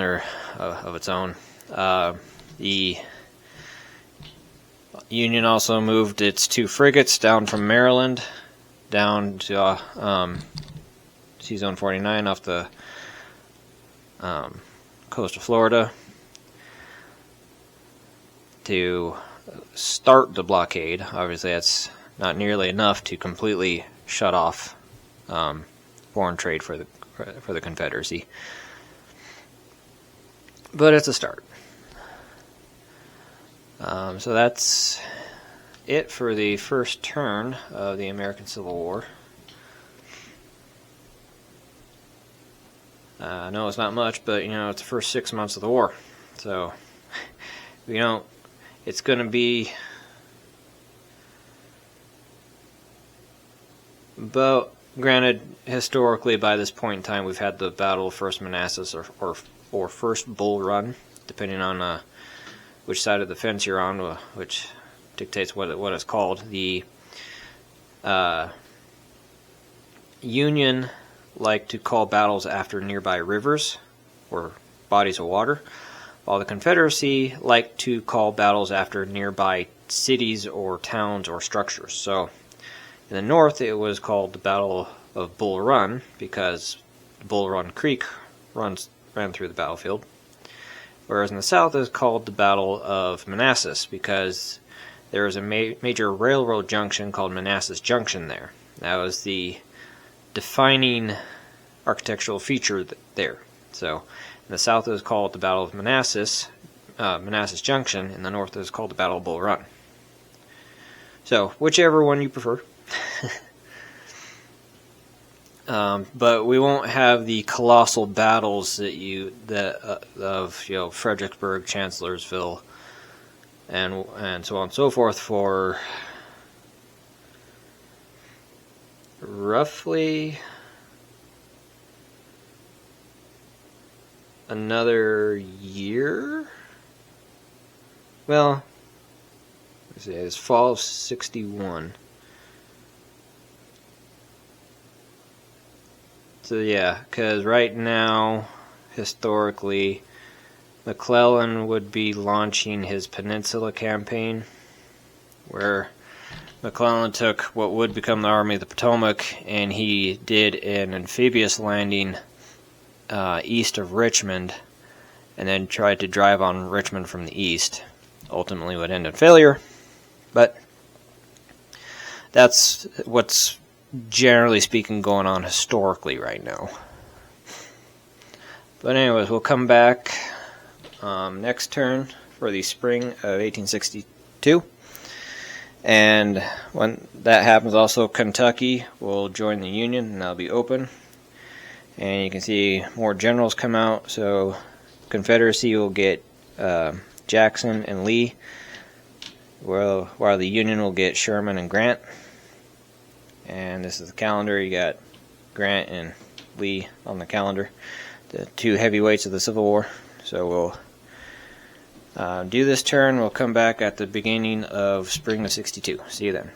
of its own. The Union also moved its 2 frigates down from Maryland down to Zone 49 off the coast of Florida to start the blockade. Obviously, that's not nearly enough to completely shut off foreign trade for the Confederacy, but it's a start. So that's it for the first turn of the American Civil War. I know it's not much, but it's the first 6 months of the war, so it's going to be but granted, historically by this point in time we've had the Battle of First Manassas or First Bull Run, depending on which side of the fence you're on, which dictates what it's called. The Union like to call battles after nearby rivers or bodies of water, while the Confederacy like to call battles after nearby cities or towns or structures. So in the north it was called the Battle of Bull Run because Bull Run Creek ran through the battlefield. whereas in the south it was called the Battle of Manassas because there was a major railroad junction called Manassas Junction there. That was the defining architectural feature there. So in the south it was called the Battle of Manassas, Manassas Junction. In the north it was called the Battle of Bull Run. So whichever one you prefer. But we won't have the colossal battles of Fredericksburg, Chancellorsville, and so on and so forth for roughly another year. Well, let's see, it's fall of '61. So yeah, because right now, historically, McClellan would be launching his Peninsula campaign, where McClellan took what would become the Army of the Potomac, and he did an amphibious landing east of Richmond, and then tried to drive on Richmond from the east. Ultimately would end in failure, but that's what's generally speaking going on historically right now. But anyways, we'll come back next turn for the spring of 1862, and when that happens also Kentucky will join the Union and that'll be open, and you can see more generals come out. So Confederacy will get Jackson and Lee, while the Union will get Sherman and Grant. And this is the calendar. You got Grant and Lee on the calendar, the two heavyweights of the Civil War. So we'll do this turn. We'll come back at the beginning of spring of '62. See you then.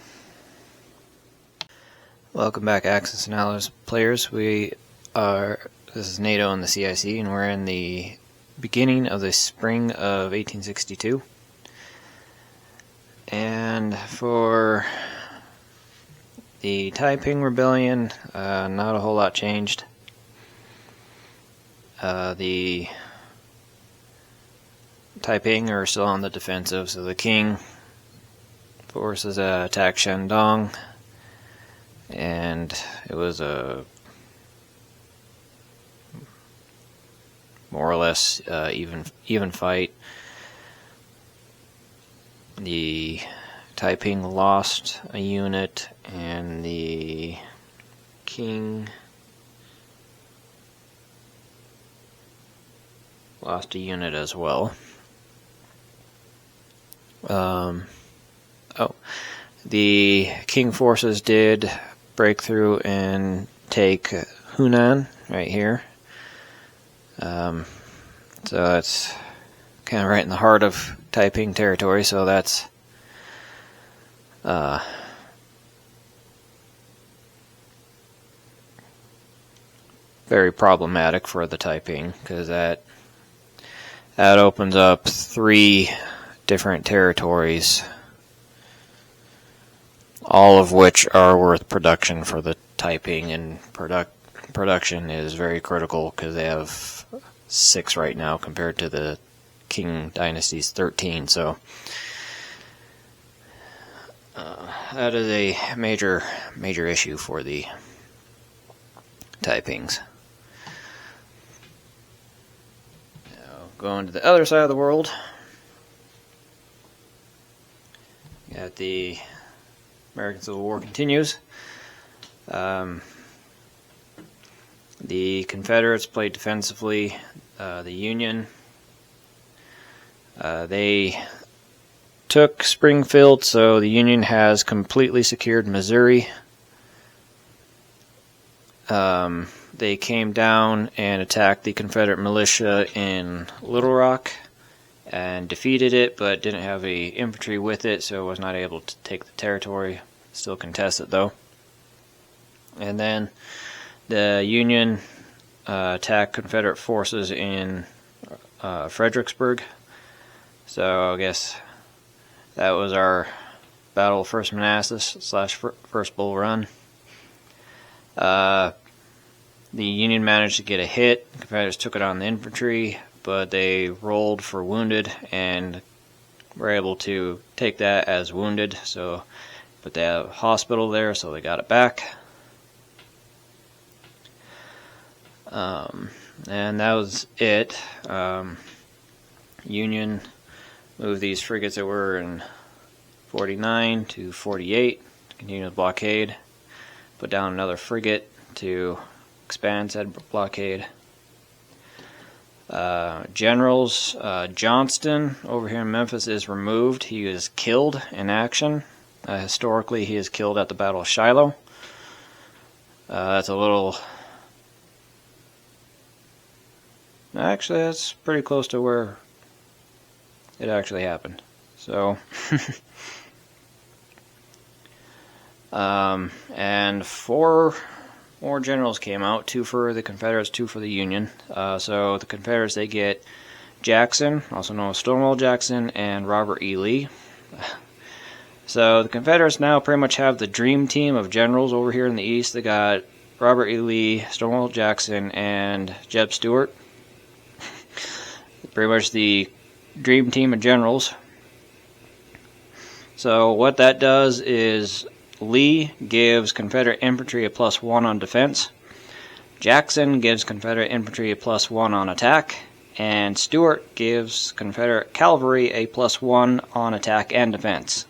Welcome back, Axis and Allies players. This is NATO and the CIC, and we're in the beginning of the spring of 1862. And for the Taiping Rebellion, not a whole lot changed. The Taiping are still on the defensive, so the Qing forces attacked Shandong, and it was a more or less even fight. The Taiping lost a unit, and the Qing lost a unit as well. The Qing forces did break through and take Hunan right here. So that's kind of right in the heart of Taiping territory, so that's very problematic for the Taiping, because that opens up 3 different territories, all of which are worth production for the Taiping, and production is very critical because they have 6 right now compared to the Qing dynasty's 13. So that is a major issue for the Taipings. Now, going to the other side of the world, got the American Civil War continues. The Confederates played defensively. The Union, they took Springfield, so the Union has completely secured Missouri. They came down and attacked the Confederate militia in Little Rock and defeated it, but didn't have any infantry with it, so was not able to take the territory. Still contested, though. And then the Union attacked Confederate forces in Fredericksburg. So I guess that was our Battle of First Manassas / First Bull Run. The Union managed to get a hit. The Confederates took it on the infantry, but they rolled for wounded and were able to take that as wounded. So, but they have a hospital there, so they got it back. And that was it. Union moved these frigates that were in 49 to 48 to continue the blockade. Put down another frigate to expand said blockade. Generals, Johnston over here in Memphis is removed. He is killed in action. Historically, he is killed at the Battle of Shiloh. That's a little... Actually, that's pretty close to where it actually happened. So... and 4 more generals came out, 2 for the Confederates, 2 for the Union. So the Confederates, they get Jackson, also known as Stonewall Jackson, and Robert E. Lee. So the Confederates now pretty much have the dream team of generals over here in the East. They got Robert E. Lee, Stonewall Jackson, and Jeb Stuart. Pretty much the dream team of generals. So what that does is Lee gives Confederate infantry a +1 on defense. Jackson gives Confederate infantry a +1 on attack. And Stuart gives Confederate cavalry a +1 on attack and defense.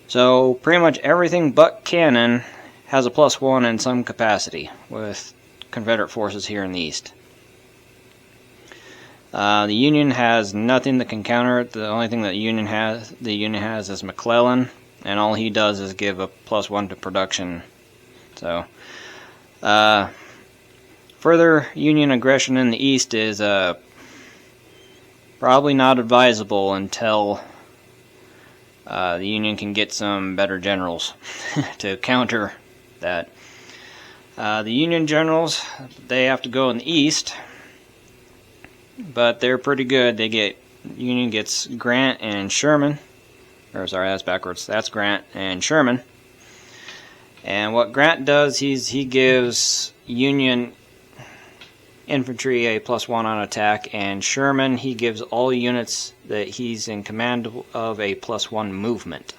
So pretty much everything but cannon has a +1 in some capacity with Confederate forces here in the East. The Union has nothing that can counter it. The only thing that the Union has is McClellan, and all he does is give a +1 to production. So, further Union aggression in the East is probably not advisable until the Union can get some better generals to counter that. The Union generals, they have to go in the East, but they're pretty good. Union gets Grant and Sherman. Or sorry, that's backwards. That's Grant and Sherman. And what Grant does, he gives Union infantry a +1 on attack, and Sherman, he gives all units that he's in command of a +1 movement.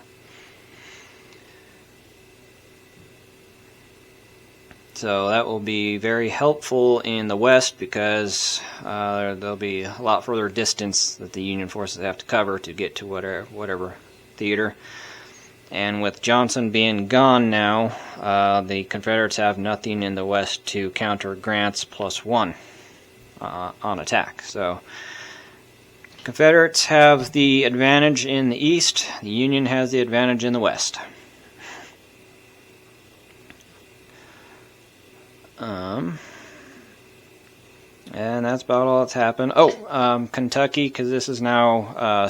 So that will be very helpful in the West because there'll be a lot further distance that the Union forces have to cover to get to whatever theater. And with Johnson being gone now, the Confederates have nothing in the West to counter Grant's +1 on attack. So Confederates have the advantage in the East, the Union has the advantage in the West. And that's about all that's happened. Kentucky, because this is now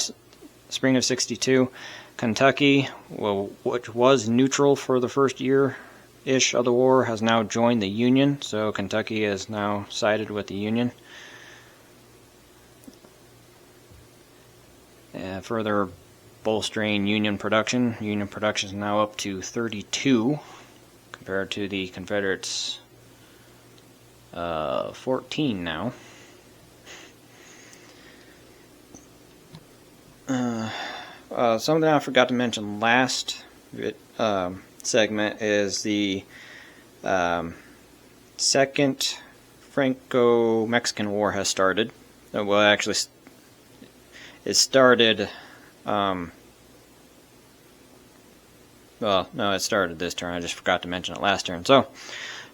spring of '62. Kentucky, which was neutral for the first year-ish of the war, has now joined the Union. So Kentucky is now sided with the Union. Further bolstering Union production. Union production is now up to 32 compared to the Confederates' 14 now. Something I forgot to mention last segment is the Second Franco-Mexican War has started. Well, actually, it started... it started this turn. I just forgot to mention it last turn. So,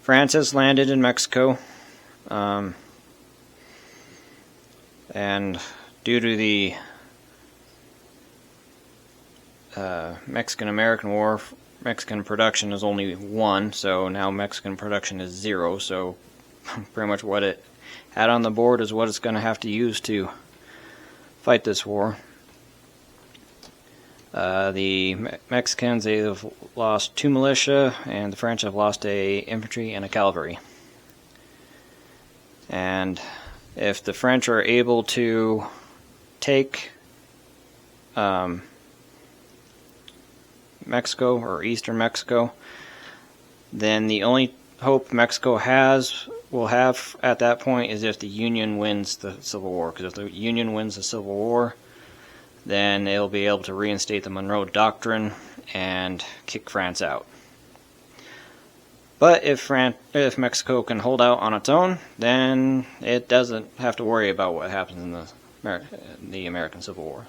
France has landed in Mexico, and due to the Mexican-American War, Mexican production is only 1, so now Mexican production is 0, so pretty much what it had on the board is what it's going to have to use to fight this war. The Mexicans, they have lost 2 militia, and the French have lost a infantry and a cavalry. And if the French are able to take Mexico or eastern Mexico, then the only hope Mexico has we'll have at that point is if the Union wins the Civil War. Because if the Union wins the Civil War, then they'll be able to reinstate the Monroe Doctrine and kick France out. But if Mexico can hold out on its own, then it doesn't have to worry about what happens in the American Civil War.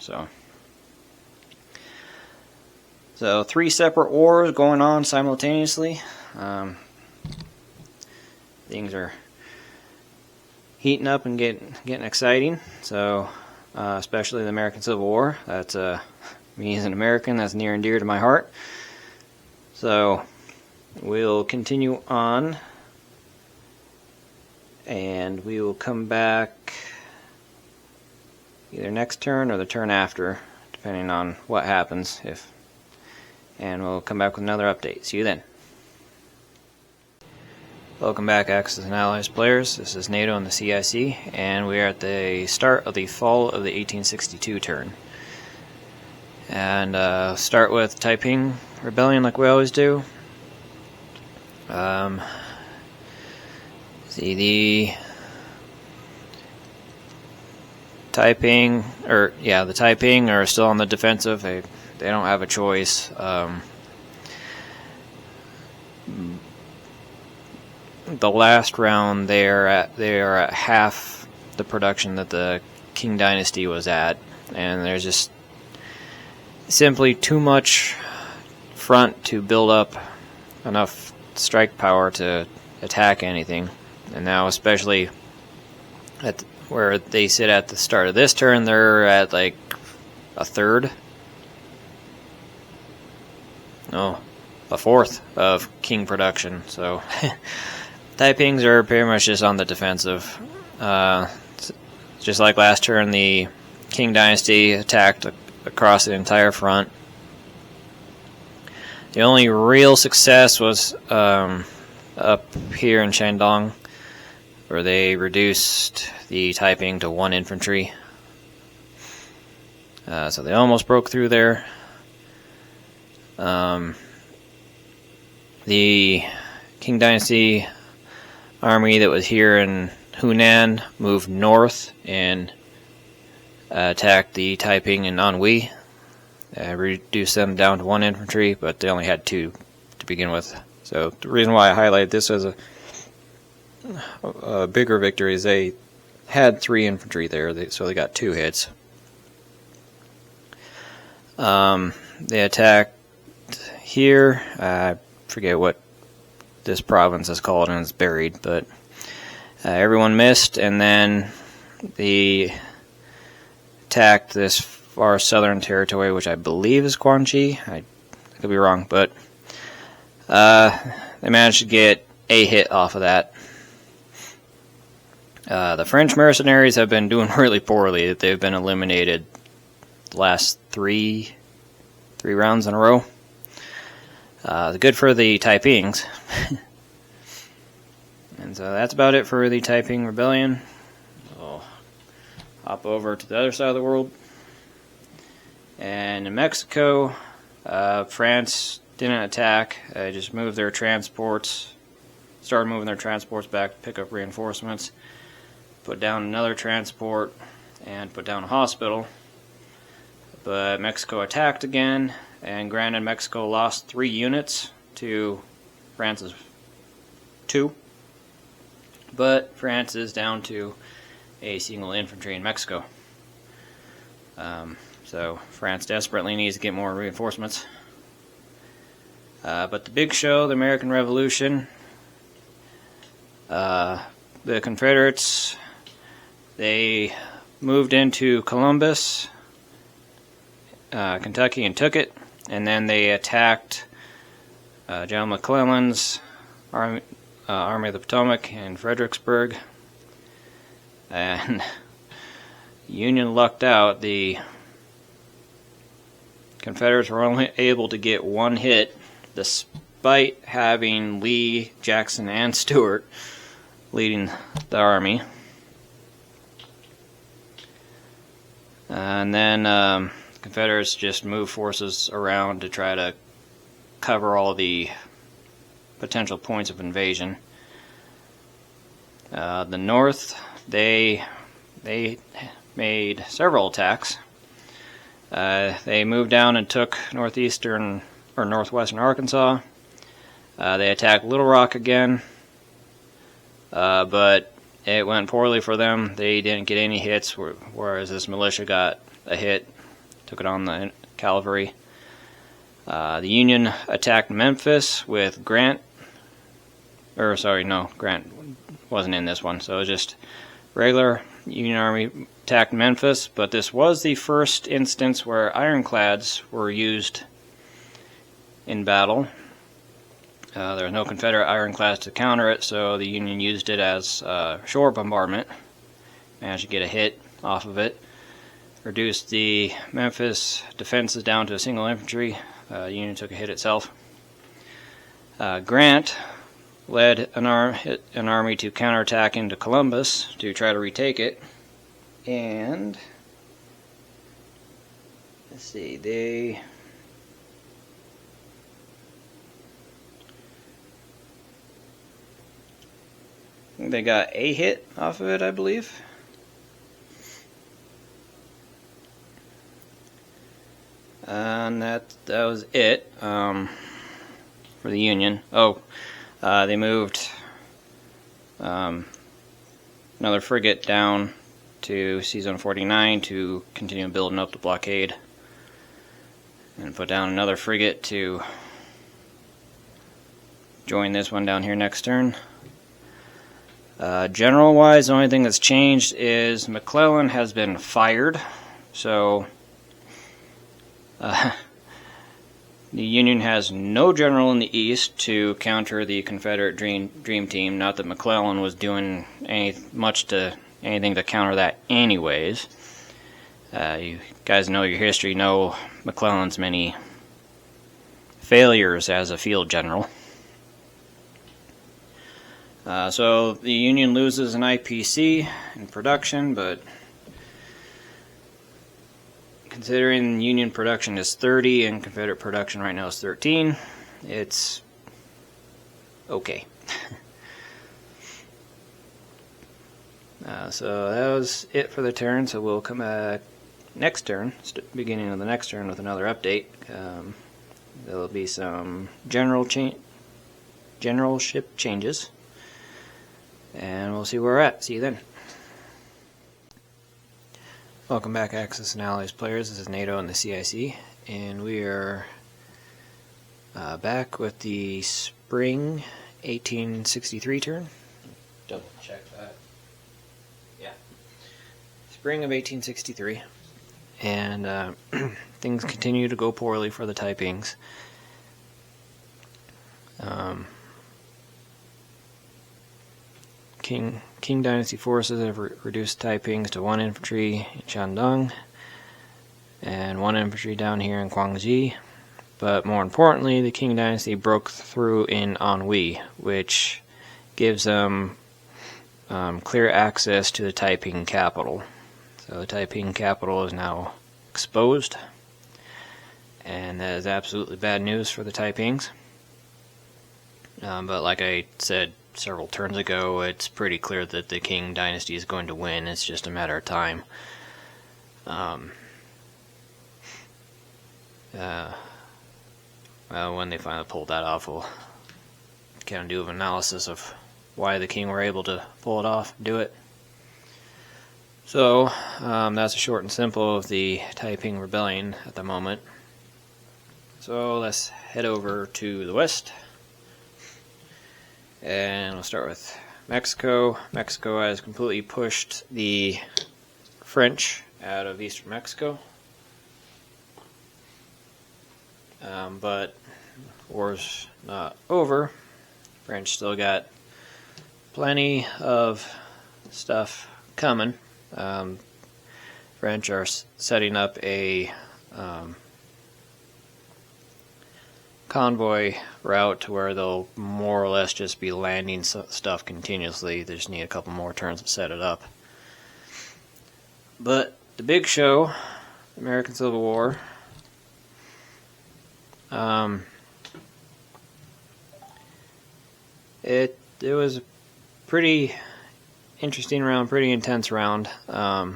So 3 separate wars going on simultaneously. Things are heating up and getting exciting. So especially the American Civil War. That's me as an American, that's near and dear to my heart. So we'll continue on, and we will come back either next turn or the turn after, depending on what happens. And we'll come back with another update. See you then. Welcome back, Axis and Allies players. This is NATO and the CIC, and we are at the start of the fall of the 1862 turn. And start with Taiping Rebellion like we always do. See, the Taiping are still on the defensive. They don't have a choice. The last round, they are at half the production that the Qing Dynasty was at, and there's just simply too much front to build up enough strike power to attack anything. And now, especially at where they sit at the start of this turn, they're at like a fourth of Qing production. So Taipings are pretty much just on the defensive. Just like last turn, the Qing Dynasty attacked across the entire front. The only real success was up here in Shandong, where they reduced the Taiping to 1 infantry. So they almost broke through there. The Qing Dynasty army that was here in Hunan moved north and attacked the Taiping in Anhui. Reduced them down to 1 infantry, but they only had 2 to begin with. So the reason why I highlight this as a bigger victory is they had 3 infantry there, so they got 2 hits. They attacked here. I forget what this province is called, and it's buried, but everyone missed, and then they attacked this far southern territory, which I believe is Guangxi. I could be wrong, but they managed to get a hit off of that. The French mercenaries have been doing really poorly. They've been eliminated the last three rounds in a row. Good for the Taipings. And so that's about it for the Taiping Rebellion. We'll hop over to the other side of the world. And in Mexico, France didn't attack. They just moved their transports, started moving their transports back to pick up reinforcements, put down another transport, and put down a hospital. But Mexico attacked again, and granted, Mexico lost 3 units to France's 2. But France is down to a single infantry in Mexico. So France desperately needs to get more reinforcements. But the big show, the American Revolution, the Confederates, they moved into Columbus, Kentucky, and took it. And then they attacked John McClellan's Army of the Potomac in Fredericksburg. And Union lucked out. The Confederates were only able to get 1 hit, despite having Lee, Jackson, and Stuart leading the army. And then the Confederates just moved forces around to try to cover all the potential points of invasion. The North, they made several attacks. They moved down and took northeastern or northwestern Arkansas. They attacked Little Rock again, but it went poorly for them. They didn't get any hits, whereas this militia got a hit, took it on the cavalry. The Union attacked Memphis with Grant. Grant wasn't in this one, so it was just regular Union Army attacked Memphis, but this was the first instance where ironclads were used in battle. There was no Confederate ironclads to counter it, so the Union used it as shore bombardment. Managed to get a hit off of it. Reduced the Memphis defenses down to a single infantry. The Union took a hit itself. Grant led an army to counterattack into Columbus to try to retake it. And let's see, they got a hit off of it, I believe. And that was it for the Union. They moved another frigate down to Sea Zone 49 to continue building up the blockade, and put down another frigate to join this one down here next turn. General-wise, the only thing that's changed is McClellan has been fired, so the Union has no general in the east to counter the Confederate Dream Team. Not that McClellan was doing anything to counter that anyways. You guys know your history, know McClellan's many failures as a field general. So the Union loses an IPC in production, but considering Union production is 30 and Confederate production right now is 13, it's okay. So that was it for the turn, so we'll come back next turn, beginning of the next turn, with another update. There'll be some generalship changes, and we'll see where we're at. See you then. Welcome back, Axis and Allies players. This is NATO and the CIC, and we are back with the spring 1863 turn. Double check that. Yeah. Spring of 1863. And things continue to go poorly for the Taipings. Qing Dynasty forces have reduced Taipings to 1 infantry in Shandong and 1 infantry down here in Guangxi. But more importantly, the Qing Dynasty broke through in Anhui, which gives them clear access to the Taiping capital. So the Taiping capital is now exposed, and that is absolutely bad news for the Taipings. But like I said several turns ago, it's pretty clear that the Qing Dynasty is going to win. It's just a matter of time. Well, when they finally pull that off, we'll kind of do an analysis of why the Qing were able to pull it off, do it. So, that's a short and simple of the Taiping Rebellion at the moment. So, let's head over to the west. And we'll start with Mexico. Mexico has completely pushed the French out of eastern Mexico. But war's not over. French still got plenty of stuff coming. French are setting up a convoy route to where they'll more or less just be landing stuff continuously. They just need a couple more turns to set it up. But the big show, American Civil War, it was a pretty interesting round, pretty intense round. I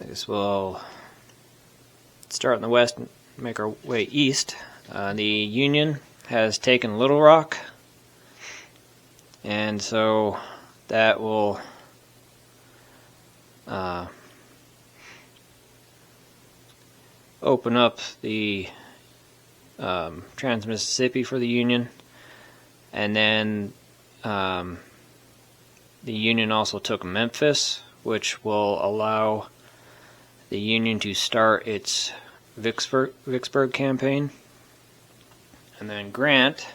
guess we'll start in the west and make our way east. The Union has taken Little Rock, and so that will open up the Trans-Mississippi for the Union. And then the Union also took Memphis, which will allow the Union to start its Vicksburg campaign. And then Grant,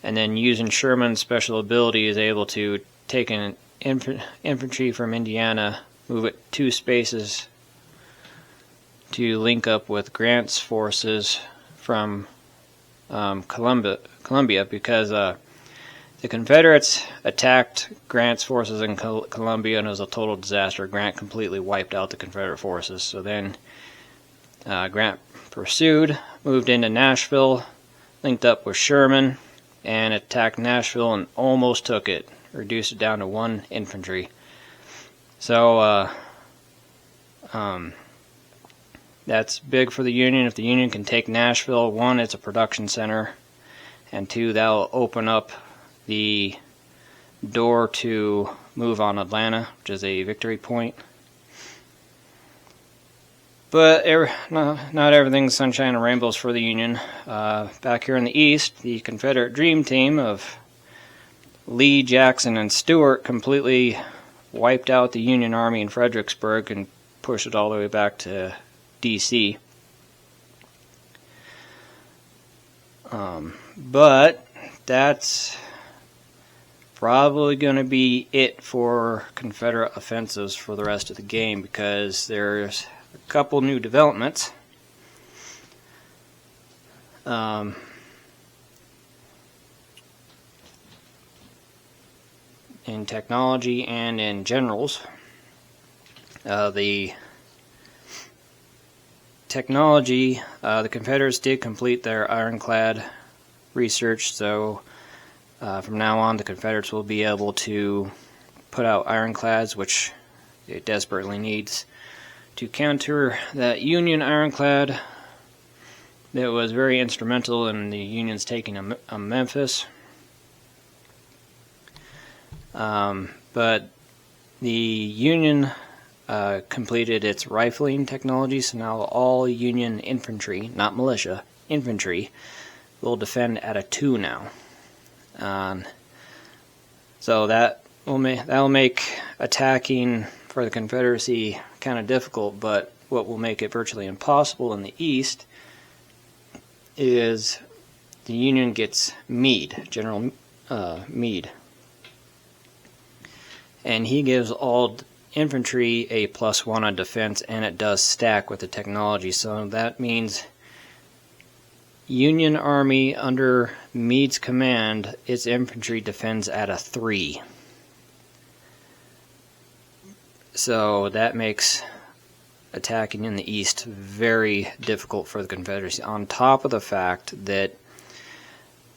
and then using Sherman's special ability, is able to take an infantry from Indiana, move it 2 spaces to link up with Grant's forces from Columbia, because the Confederates attacked Grant's forces in Columbia, and it was a total disaster. Grant completely wiped out the Confederate forces. So then Grant pursued, moved into Nashville, linked up with Sherman, and attacked Nashville and almost took it, reduced it down to 1 infantry. So that's big for the Union. If the Union can take Nashville, 1, it's a production center, and 2, that'll open up the door to move on Atlanta, which is a victory point. But not everything's sunshine and rainbows for the Union. Back here in the east, the Confederate Dream Team of Lee, Jackson, and Stuart completely wiped out the Union Army in Fredericksburg and pushed it all the way back to D.C. But that's probably going to be it for Confederate offensives for the rest of the game, because there's a couple new developments. In technology and in generals. The technology, the Confederates did complete their ironclad research, so from now on the Confederates will be able to put out ironclads, which it desperately needs, to counter that Union ironclad that was very instrumental in the Union's taking a Memphis. But the Union completed its rifling technology, so now all Union infantry, not militia, infantry, will defend at a 2 now. So that will make attacking for the Confederacy kind of difficult, but what will make it virtually impossible in the east is the Union gets Meade, General Meade. And he gives all infantry a +1 on defense, and it does stack with the technology. So that means Union Army under Meade's command, its infantry defends at a 3. So that makes attacking in the east very difficult for the Confederacy, on top of the fact that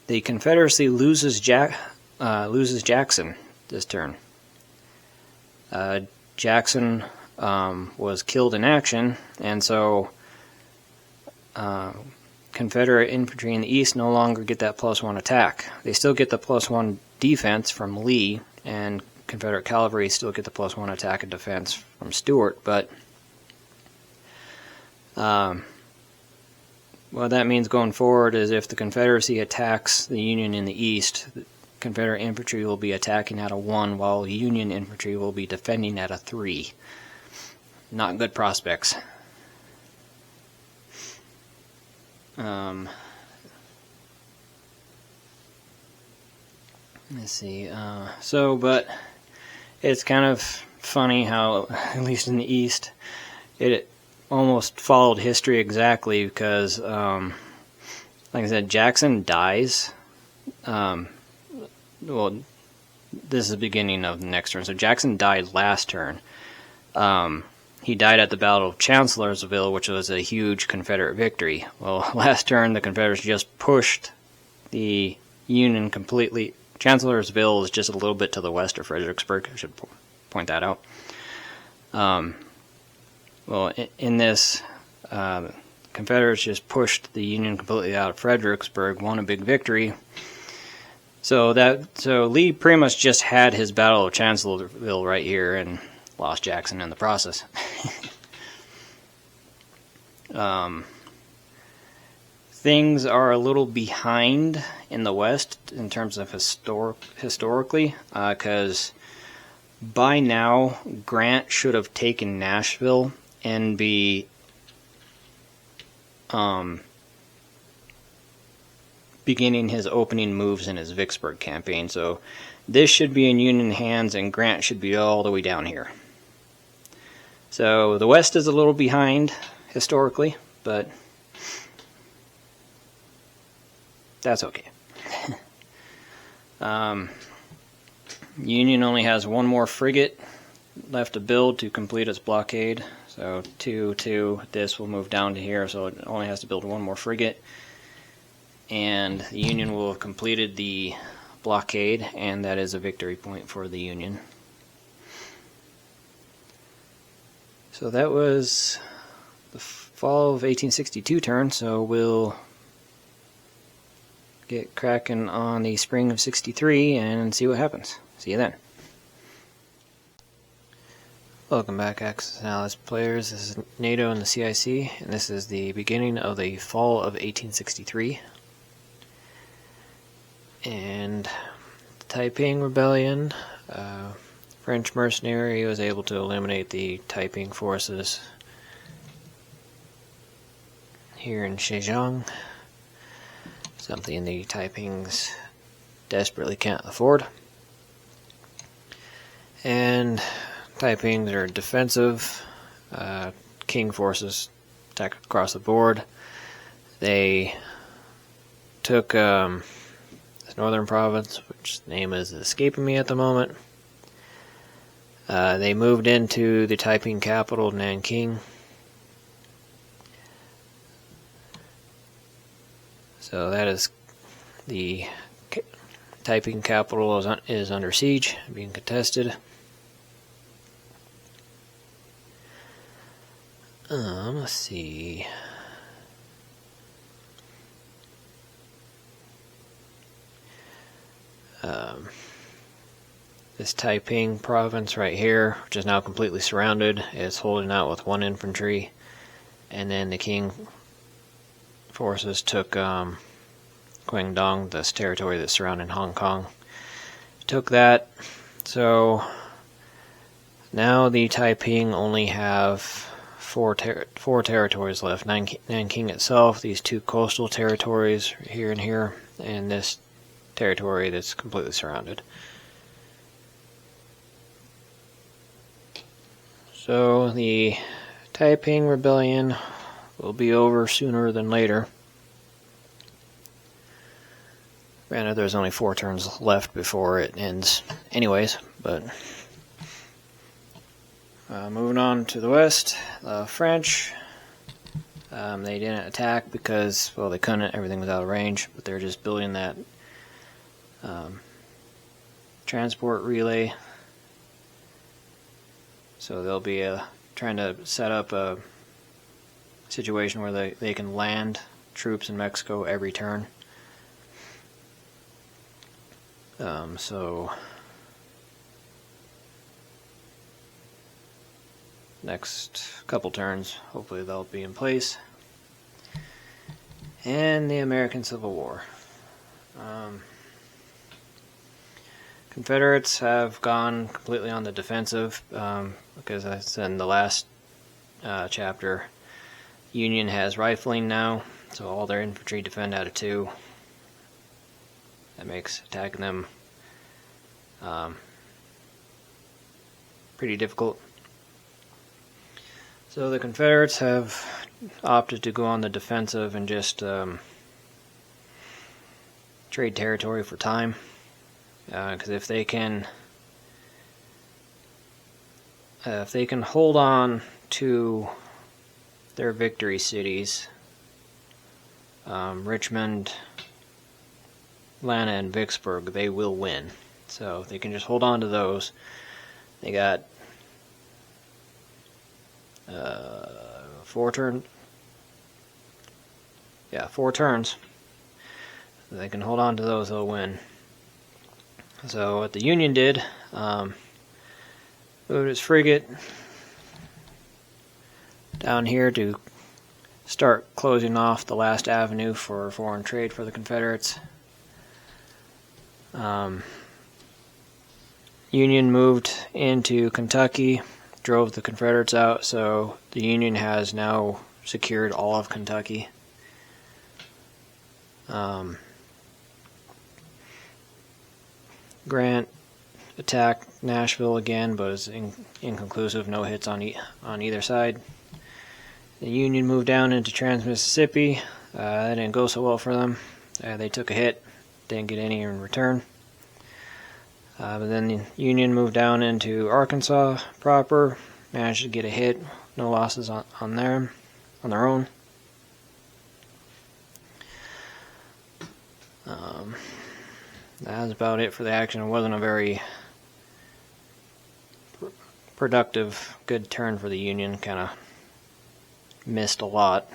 the Confederacy loses Jackson this turn. Jackson was killed in action, and so Confederate infantry in the east no longer get that +1 attack. They still get the +1 defense from Lee, and Confederate cavalry still get the +1 attack and defense from Stuart, but what that means going forward is if the Confederacy attacks the Union in the east, Confederate infantry will be attacking at a 1, while Union infantry will be defending at a 3. Not good prospects. Let's see. But it's kind of funny how, at least in the east, it almost followed history exactly, because, like I said, Jackson dies. Well, this is the beginning of the next turn. So Jackson died last turn. He died at the Battle of Chancellorsville, which was a huge Confederate victory. Well, last turn the Confederates just pushed the Union completely, Chancellorsville is just a little bit to the west of Fredericksburg. I should point that out. Well, in this, Confederates just pushed the Union completely out of Fredericksburg, won a big victory. So Lee pretty much just had his Battle of Chancellorsville right here and lost Jackson in the process. Things are a little behind in the West in terms of historically, because by now Grant should have taken Nashville and be beginning his opening moves in his Vicksburg campaign. So this should be in Union hands, and Grant should be all the way down here. So the West is a little behind historically, but that's okay. Union only has one more frigate left to build to complete its blockade. So 2, this will move down to here, so it only has to build one more frigate. And the Union will have completed the blockade, and that is a victory point for the Union. So that was the fall of 1862 turn, so we'll get cracking on the spring of 63 and see what happens. See you then. Welcome back, Axis and Allies players. This is NATO and the CIC, and this is the beginning of the fall of 1863. And the Taiping Rebellion, French mercenary was able to eliminate the Taiping forces here in Zhejiang, something the Taipings desperately can't afford. And Taipings are defensive. Qing forces attacked across the board. They took this northern province, which the name is escaping me at the moment. They moved into the Taiping capital, Nanking. So that is the Taiping capital is under siege, being contested. Let's see. This Taiping province right here, which is now completely surrounded, is holding out with 1 infantry, and then the Qing forces took Guangdong, this territory that's surrounding Hong Kong. Took that, so now the Taiping only have four territories left. Nanking itself, these 2 coastal territories here and here, and this territory that's completely surrounded. So the Taiping Rebellion will be over sooner than later. Granted, there's only 4 turns left before it ends anyways, but moving on to the west, the French, they didn't attack because, well, they couldn't, everything was out of range, but they're just building that transport relay. So they'll be trying to set up a situation where they can land troops in Mexico every turn. So next couple turns, hopefully they'll be in place. And the American Civil War. Confederates have gone completely on the defensive, because as I said in the last chapter, Union has rifling now, so all their infantry defend out of 2. That makes attacking them pretty difficult. So the Confederates have opted to go on the defensive and just trade territory for time. Because if they can hold on to their victory cities, Richmond, Atlanta and Vicksburg, they will win. So if they can just hold on to those. They got 4 turns. Yeah, 4 turns. If they can hold on to those, they'll win. So what the Union did, moved its frigate down here to start closing off the last avenue for foreign trade for the Confederates. Union moved into Kentucky, drove the Confederates out, so the Union has now secured all of Kentucky. Grant attacked Nashville again, but was inconclusive, no hits on either side. The Union moved down into Trans-Mississippi. That didn't go so well for them. They took a hit, didn't get any in return. But then the Union moved down into Arkansas proper, managed to get a hit, no losses on their own. That was about it for the action. It wasn't a very productive, good turn for the Union. Kind of missed a lot.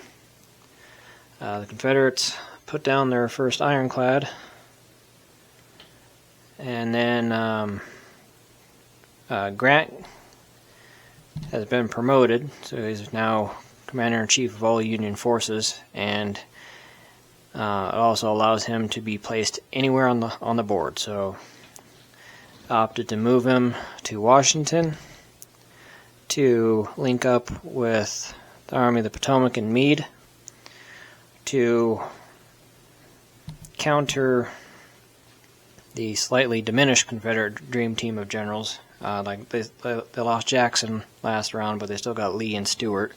The Confederates put down their first ironclad, and then Grant has been promoted, so he's now Commander-in-Chief of all Union forces, and it also allows him to be placed anywhere on the board. So opted to move him to Washington to link up with the Army of the Potomac and Meade to counter the slightly diminished Confederate dream team of generals. Like they lost Jackson last round, but they still got Lee and Stewart.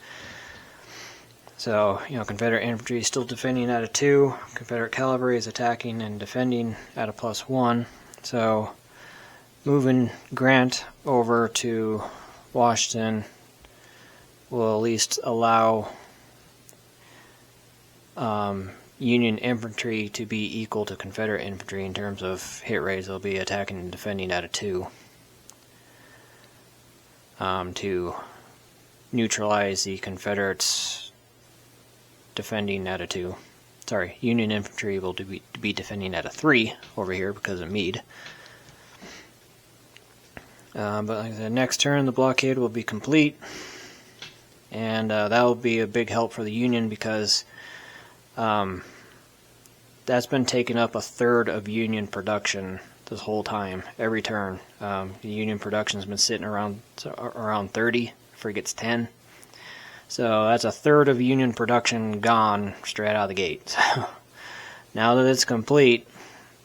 So, Confederate infantry is still defending at a 2. Confederate cavalry is attacking and defending at a +1. So, moving Grant over to Washington will at least allow Union infantry to be equal to Confederate infantry in terms of hit rates. They'll be attacking and defending at a 2 to neutralize the Confederates defending at a 2. Sorry, Union infantry will be defending at a 3 over here because of Meade. But like I said, next turn the blockade will be complete, and that will be a big help for the Union because that's been taking up a third of Union production this whole time, every turn. The Union production's been sitting around 30, frigates 10. So that's a third of Union production gone straight out of the gate. So now that it's complete,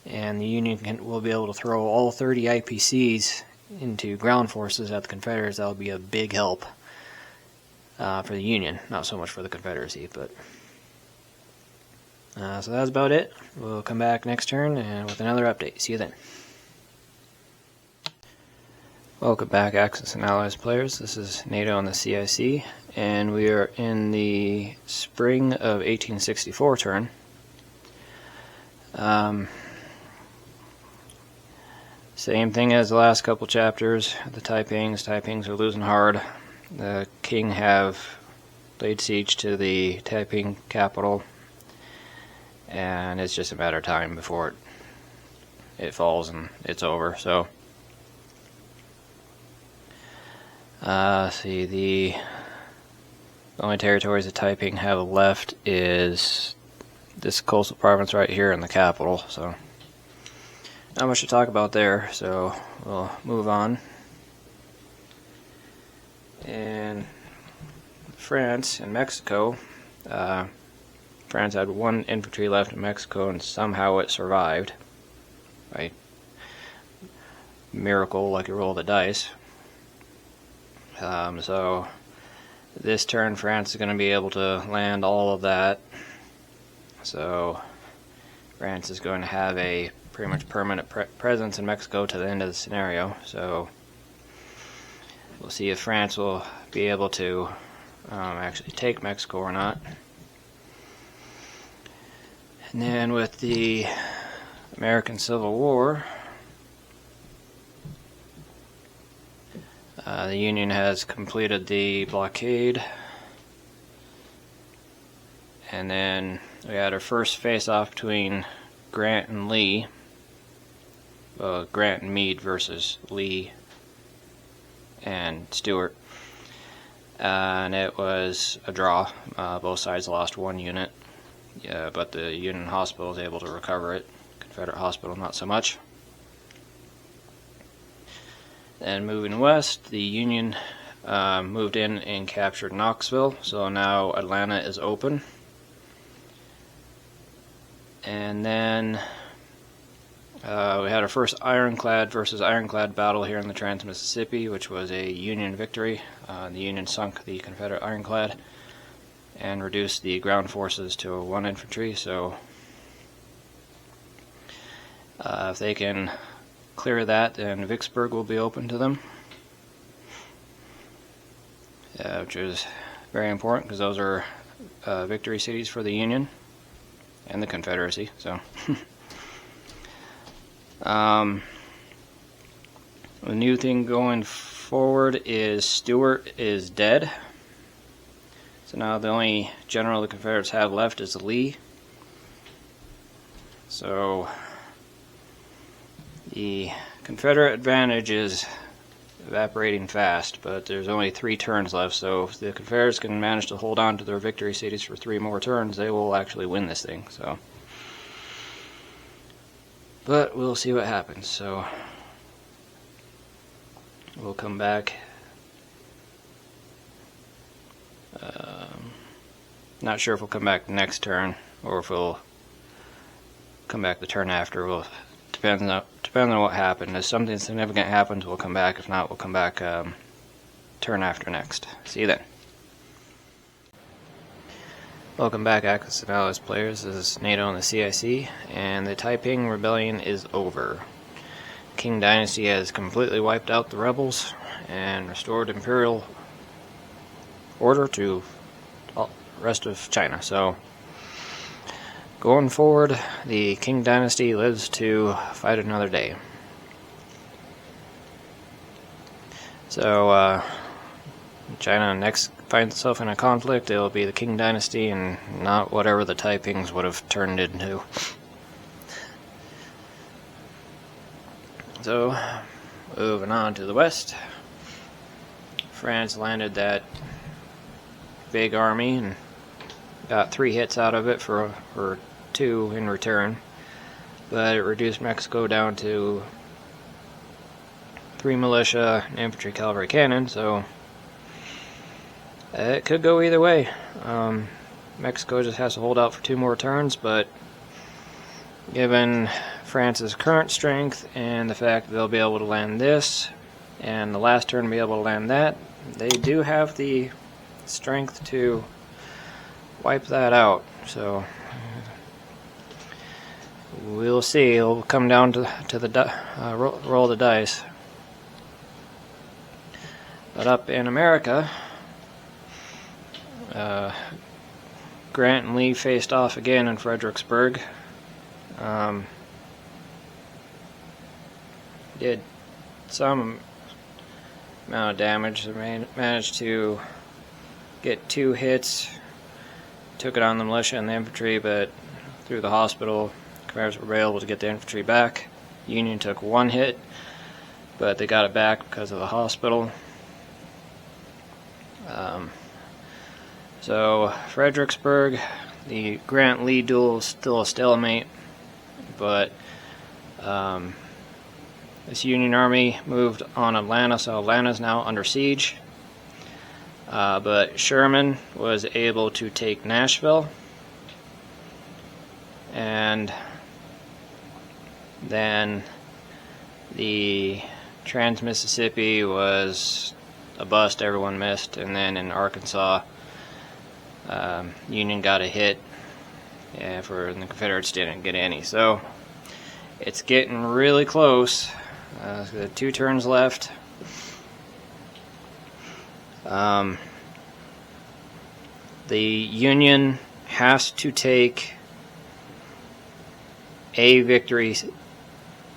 and the Union will be able to throw all 30 IPCs into ground forces at the Confederates, that'll be a big help for the Union. Not so much for the Confederacy, but so that's about it. We'll come back next turn and with another update. See you then. Welcome back, Axis and Allies players. This is NATO and the CIC, and we are in the spring of 1864 turn. Same thing as the last couple chapters. The Taipings are losing hard. The King have laid siege to the Taiping capital, and it's just a matter of time before it falls and it's over. So see, the only territories that Taiping have left is this coastal province right here in the capital, so not much to talk about there, so we'll move on. And France and Mexico, France had 1 infantry left in Mexico, and somehow it survived by miracle, like a roll of the dice. So this turn France is going to be able to land all of that, so France is going to have a pretty much permanent presence in Mexico to the end of the scenario. So we'll see if France will be able to actually take Mexico or not. And then with the American Civil War, the Union has completed the blockade, and then we had our first face-off between Grant and Lee. Grant and Meade versus Lee and Stewart, and it was a draw. Both sides lost 1 unit, but the Union hospital was able to recover it. Confederate hospital not so much. Then moving west, the Union moved in and captured Knoxville, so now Atlanta is open. And then we had our first ironclad versus ironclad battle here in the Trans-Mississippi, which was a Union victory. The Union sunk the Confederate ironclad and reduced the ground forces to 1 infantry, so if they can clear that, then Vicksburg will be open to them, which is very important because those are victory cities for the Union and the Confederacy. So the new thing going forward is Stewart is dead, so now the only general the Confederates have left is Lee. So the Confederate advantage is evaporating fast, but there's only 3 turns left, so if the Confederates can manage to hold on to their victory cities for 3 more turns, they will actually win this thing. So, but we'll see what happens. So we'll come back. Not sure if we'll come back next turn or if we'll come back the turn after. We'll depends on what happened. If something significant happens, we'll come back. If not, we'll come back turn after next. See you then. Welcome back, Axis and Allies players. This is NATO and the CIC, and the Taiping Rebellion is over. Qing Dynasty has completely wiped out the rebels and restored imperial order to the rest of China. So going forward, the Qing Dynasty lives to fight another day. So, China next finds itself in a conflict, it'll be the Qing Dynasty and not whatever the Taipings would have turned into. So, moving on to the west, France landed that big army and got 3 hits out of it for 2 in return, but it reduced Mexico down to 3 militia, an infantry, cavalry, cannon, so it could go either way. Mexico just has to hold out for 2 more turns, but given France's current strength and the fact that they'll be able to land this, and the last turn be able to land that, they do have the strength to wipe that out. So we'll see. It'll come down to the roll the dice. But up in America, Grant and Lee faced off again in Fredericksburg. Did some amount of damage. They managed to get 2 hits. Took it on the militia and the infantry, but through the hospital, Confederates were able to get the infantry back. Union took 1 hit, but they got it back because of the hospital. So Fredericksburg, the Grant-Lee duel is still a stalemate, but this Union army moved on Atlanta, so Atlanta's now under siege. But Sherman was able to take Nashville, and then the Trans-Mississippi was a bust, everyone missed, and then in Arkansas, Union got a hit, and the Confederates didn't get any. So it's getting really close. 2 turns left. The Union has to take a victory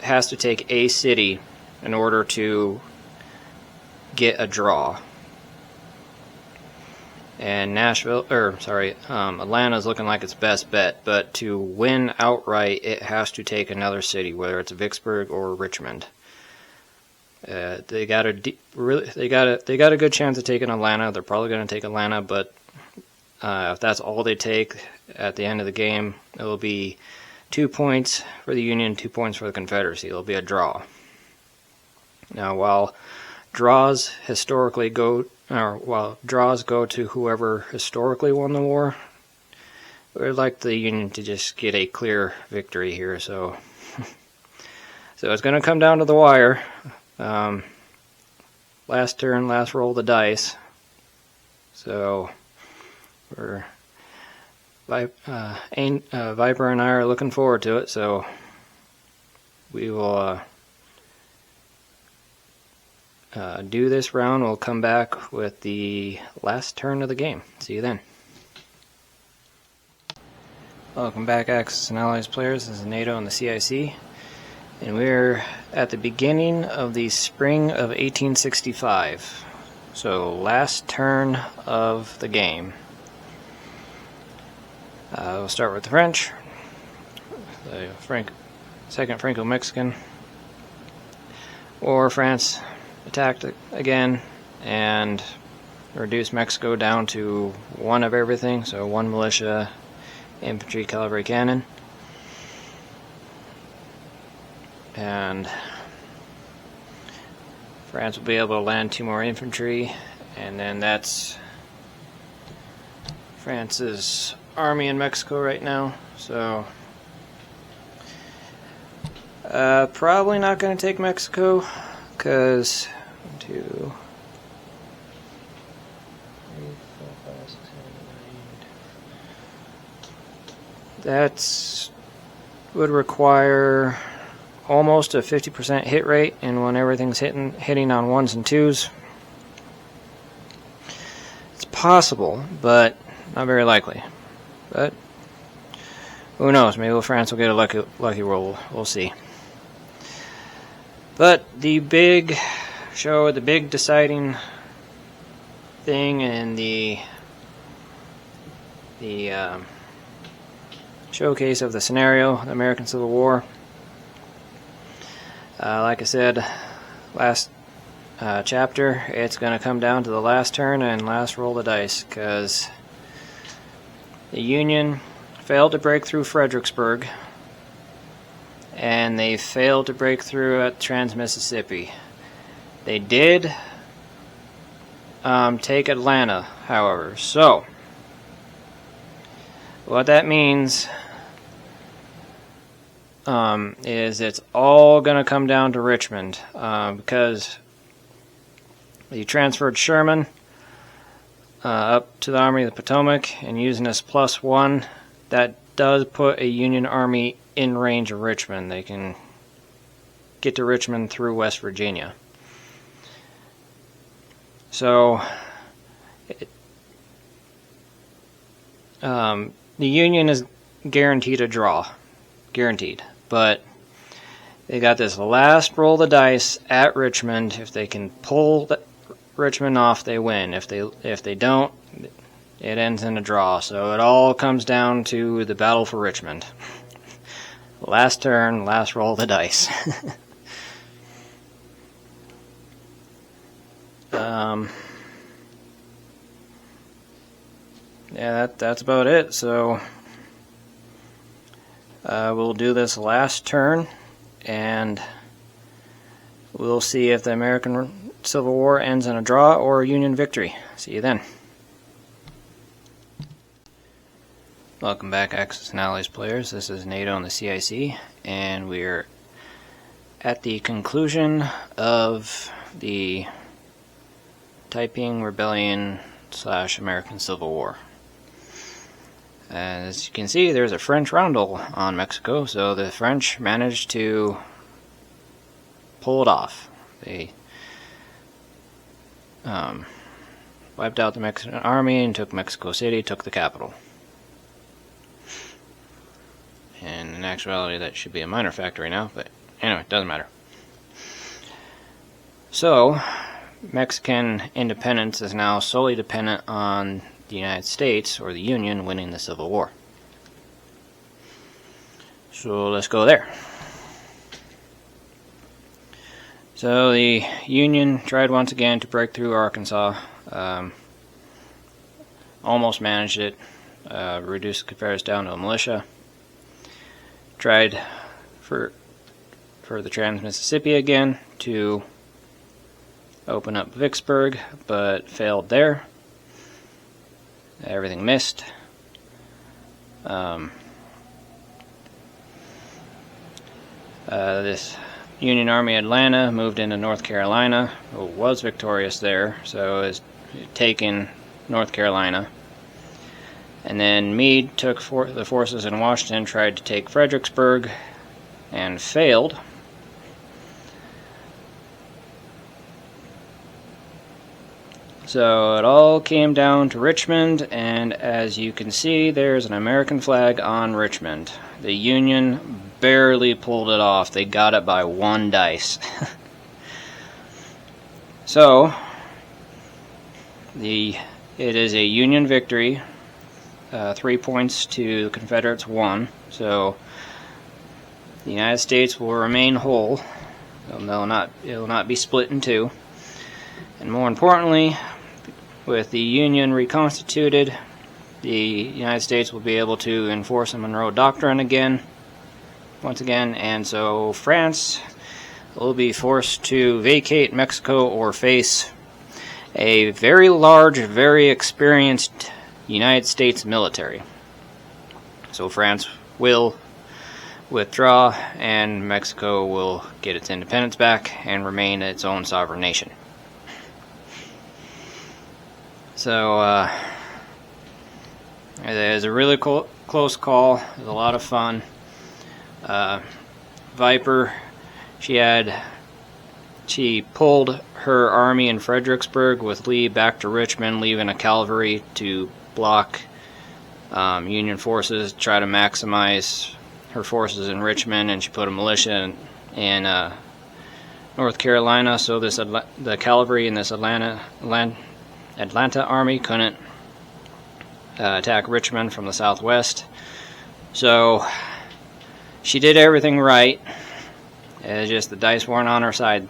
has to take a city in order to get a draw. And Atlanta's looking like its best bet, but to win outright, it has to take another city, whether it's Vicksburg or Richmond. They got a good chance of taking Atlanta. They're probably going to take Atlanta, but if that's all they take at the end of the game, it will be 2 points for the Union, 2 points for the Confederacy. It'll be a draw. Now, while draws go to whoever historically won the war, we'd like the Union to just get a clear victory here. So it's going to come down to the wire. Last turn, last roll of the dice. So Viper and I are looking forward to it. So we will do this round. We'll come back with the last turn of the game. See you then. Welcome back, Axis and Allies players. This is NATO and the CIC. And we're at the beginning of the spring of 1865. So, last turn of the game. We'll start with the French. The Second Franco-Mexican. Or France attacked again and reduced Mexico down to one of everything. So, one militia, infantry, cavalry, cannon. And France will be able to land 2 more infantry, and then that's France's army in Mexico right now. So probably not going to take Mexico, because 1, 2, 3, 4, 5, 6, 7, 8. That's would require almost a 50% hit rate, and when everything's hitting on 1s and 2s, it's possible, but not very likely. But who knows? Maybe France will get a lucky roll. We'll see. But the big show, the big deciding thing, and the showcase of the scenario, the American Civil War. Like I said, last chapter, it's going to come down to the last turn and last roll of the dice, because the Union failed to break through Fredericksburg, and they failed to break through at Trans-Mississippi. They did take Atlanta, however. So, what that means is it's all going to come down to Richmond, because they transferred Sherman up to the Army of the Potomac, and using this +1, that does put a Union army in range of Richmond. They can get to Richmond through West Virginia. So the Union is guaranteed a draw. Guaranteed. But they got this last roll of the dice at Richmond. If they can pull Richmond off, they win. If they don't, it ends in a draw. So it all comes down to the battle for Richmond. Last turn, last roll of the dice. Yeah, that's about it. So we'll do this last turn, and we'll see if the American Civil War ends in a draw or a Union victory. See you then. Welcome back, Axis and Allies players. This is NATO and the CIC, and we're at the conclusion of the Taiping Rebellion / American Civil War. As you can see, there's a French roundel on Mexico, so the French managed to pull it off. They wiped out the Mexican army and took Mexico City, took the capital. And the actuality, that should be a minor factor right now, but anyway, it doesn't matter. So, Mexican independence is now solely dependent on the United States, or the Union, winning the Civil War. So let's go there. So the Union tried once again to break through Arkansas. Almost managed it. Reduced the Confederates down to a militia. Tried for the Trans-Mississippi again to open up Vicksburg, but failed there. Everything missed. This Union Army Atlanta moved into North Carolina, was victorious there, so is taking North Carolina. And then Meade took the forces in Washington, tried to take Fredericksburg, and failed. So it all came down to Richmond, and as you can see, there's an American flag on Richmond. The Union barely pulled it off. They got it by one dice. So, it is a Union victory. 3 points to the Confederates, 1. So, the United States will remain whole. It will not be split in two. And more importantly, with the Union reconstituted, the United States will be able to enforce the Monroe Doctrine once again, and so France will be forced to vacate Mexico or face a very large, very experienced United States military. So France will withdraw, and Mexico will get its independence back and remain its own sovereign nation. So, it was a really close call. It was a lot of fun. Viper, she pulled her army in Fredericksburg with Lee back to Richmond, leaving a cavalry to block Union forces, try to maximize her forces in Richmond, and she put a militia in North Carolina, so the cavalry in this Atlanta army couldn't attack Richmond from the southwest. So she did everything right. It's just the dice weren't on her side,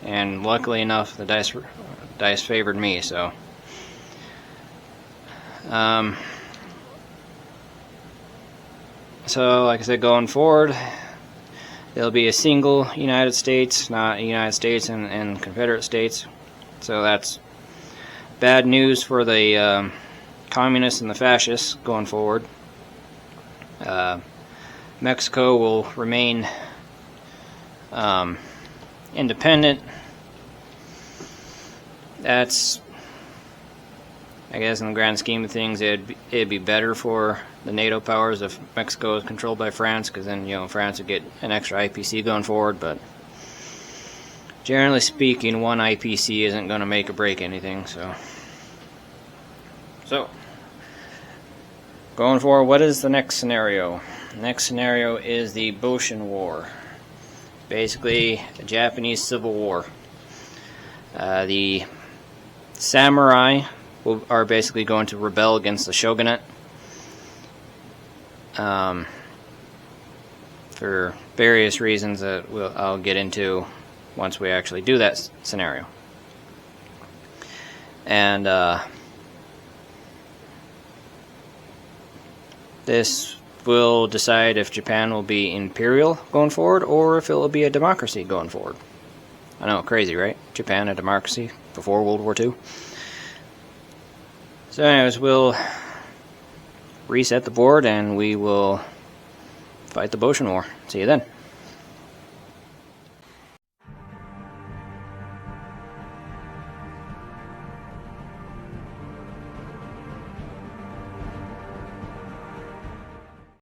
and luckily enough, the dice favored me. So, like I said, going forward, there'll be a single United States, not a United States and Confederate States. So that's bad news for the communists and the fascists going forward. Mexico will remain independent. That's, I guess, in the grand scheme of things, it'd be better for the NATO powers if Mexico is controlled by France, because then France would get an extra IPC going forward. But generally speaking, one IPC isn't going to make or break anything. So going forward, what is the next scenario? The next scenario is the Boshin War. Basically, the Japanese Civil War. The samurai are basically going to rebel against the shogunate for various reasons that I'll get into once we actually do that scenario. And this will decide if Japan will be imperial going forward or if it will be a democracy going forward. I know, crazy, right? Japan, a democracy before World War II. So anyways, we'll reset the board and we will fight the Boshin War. See you then.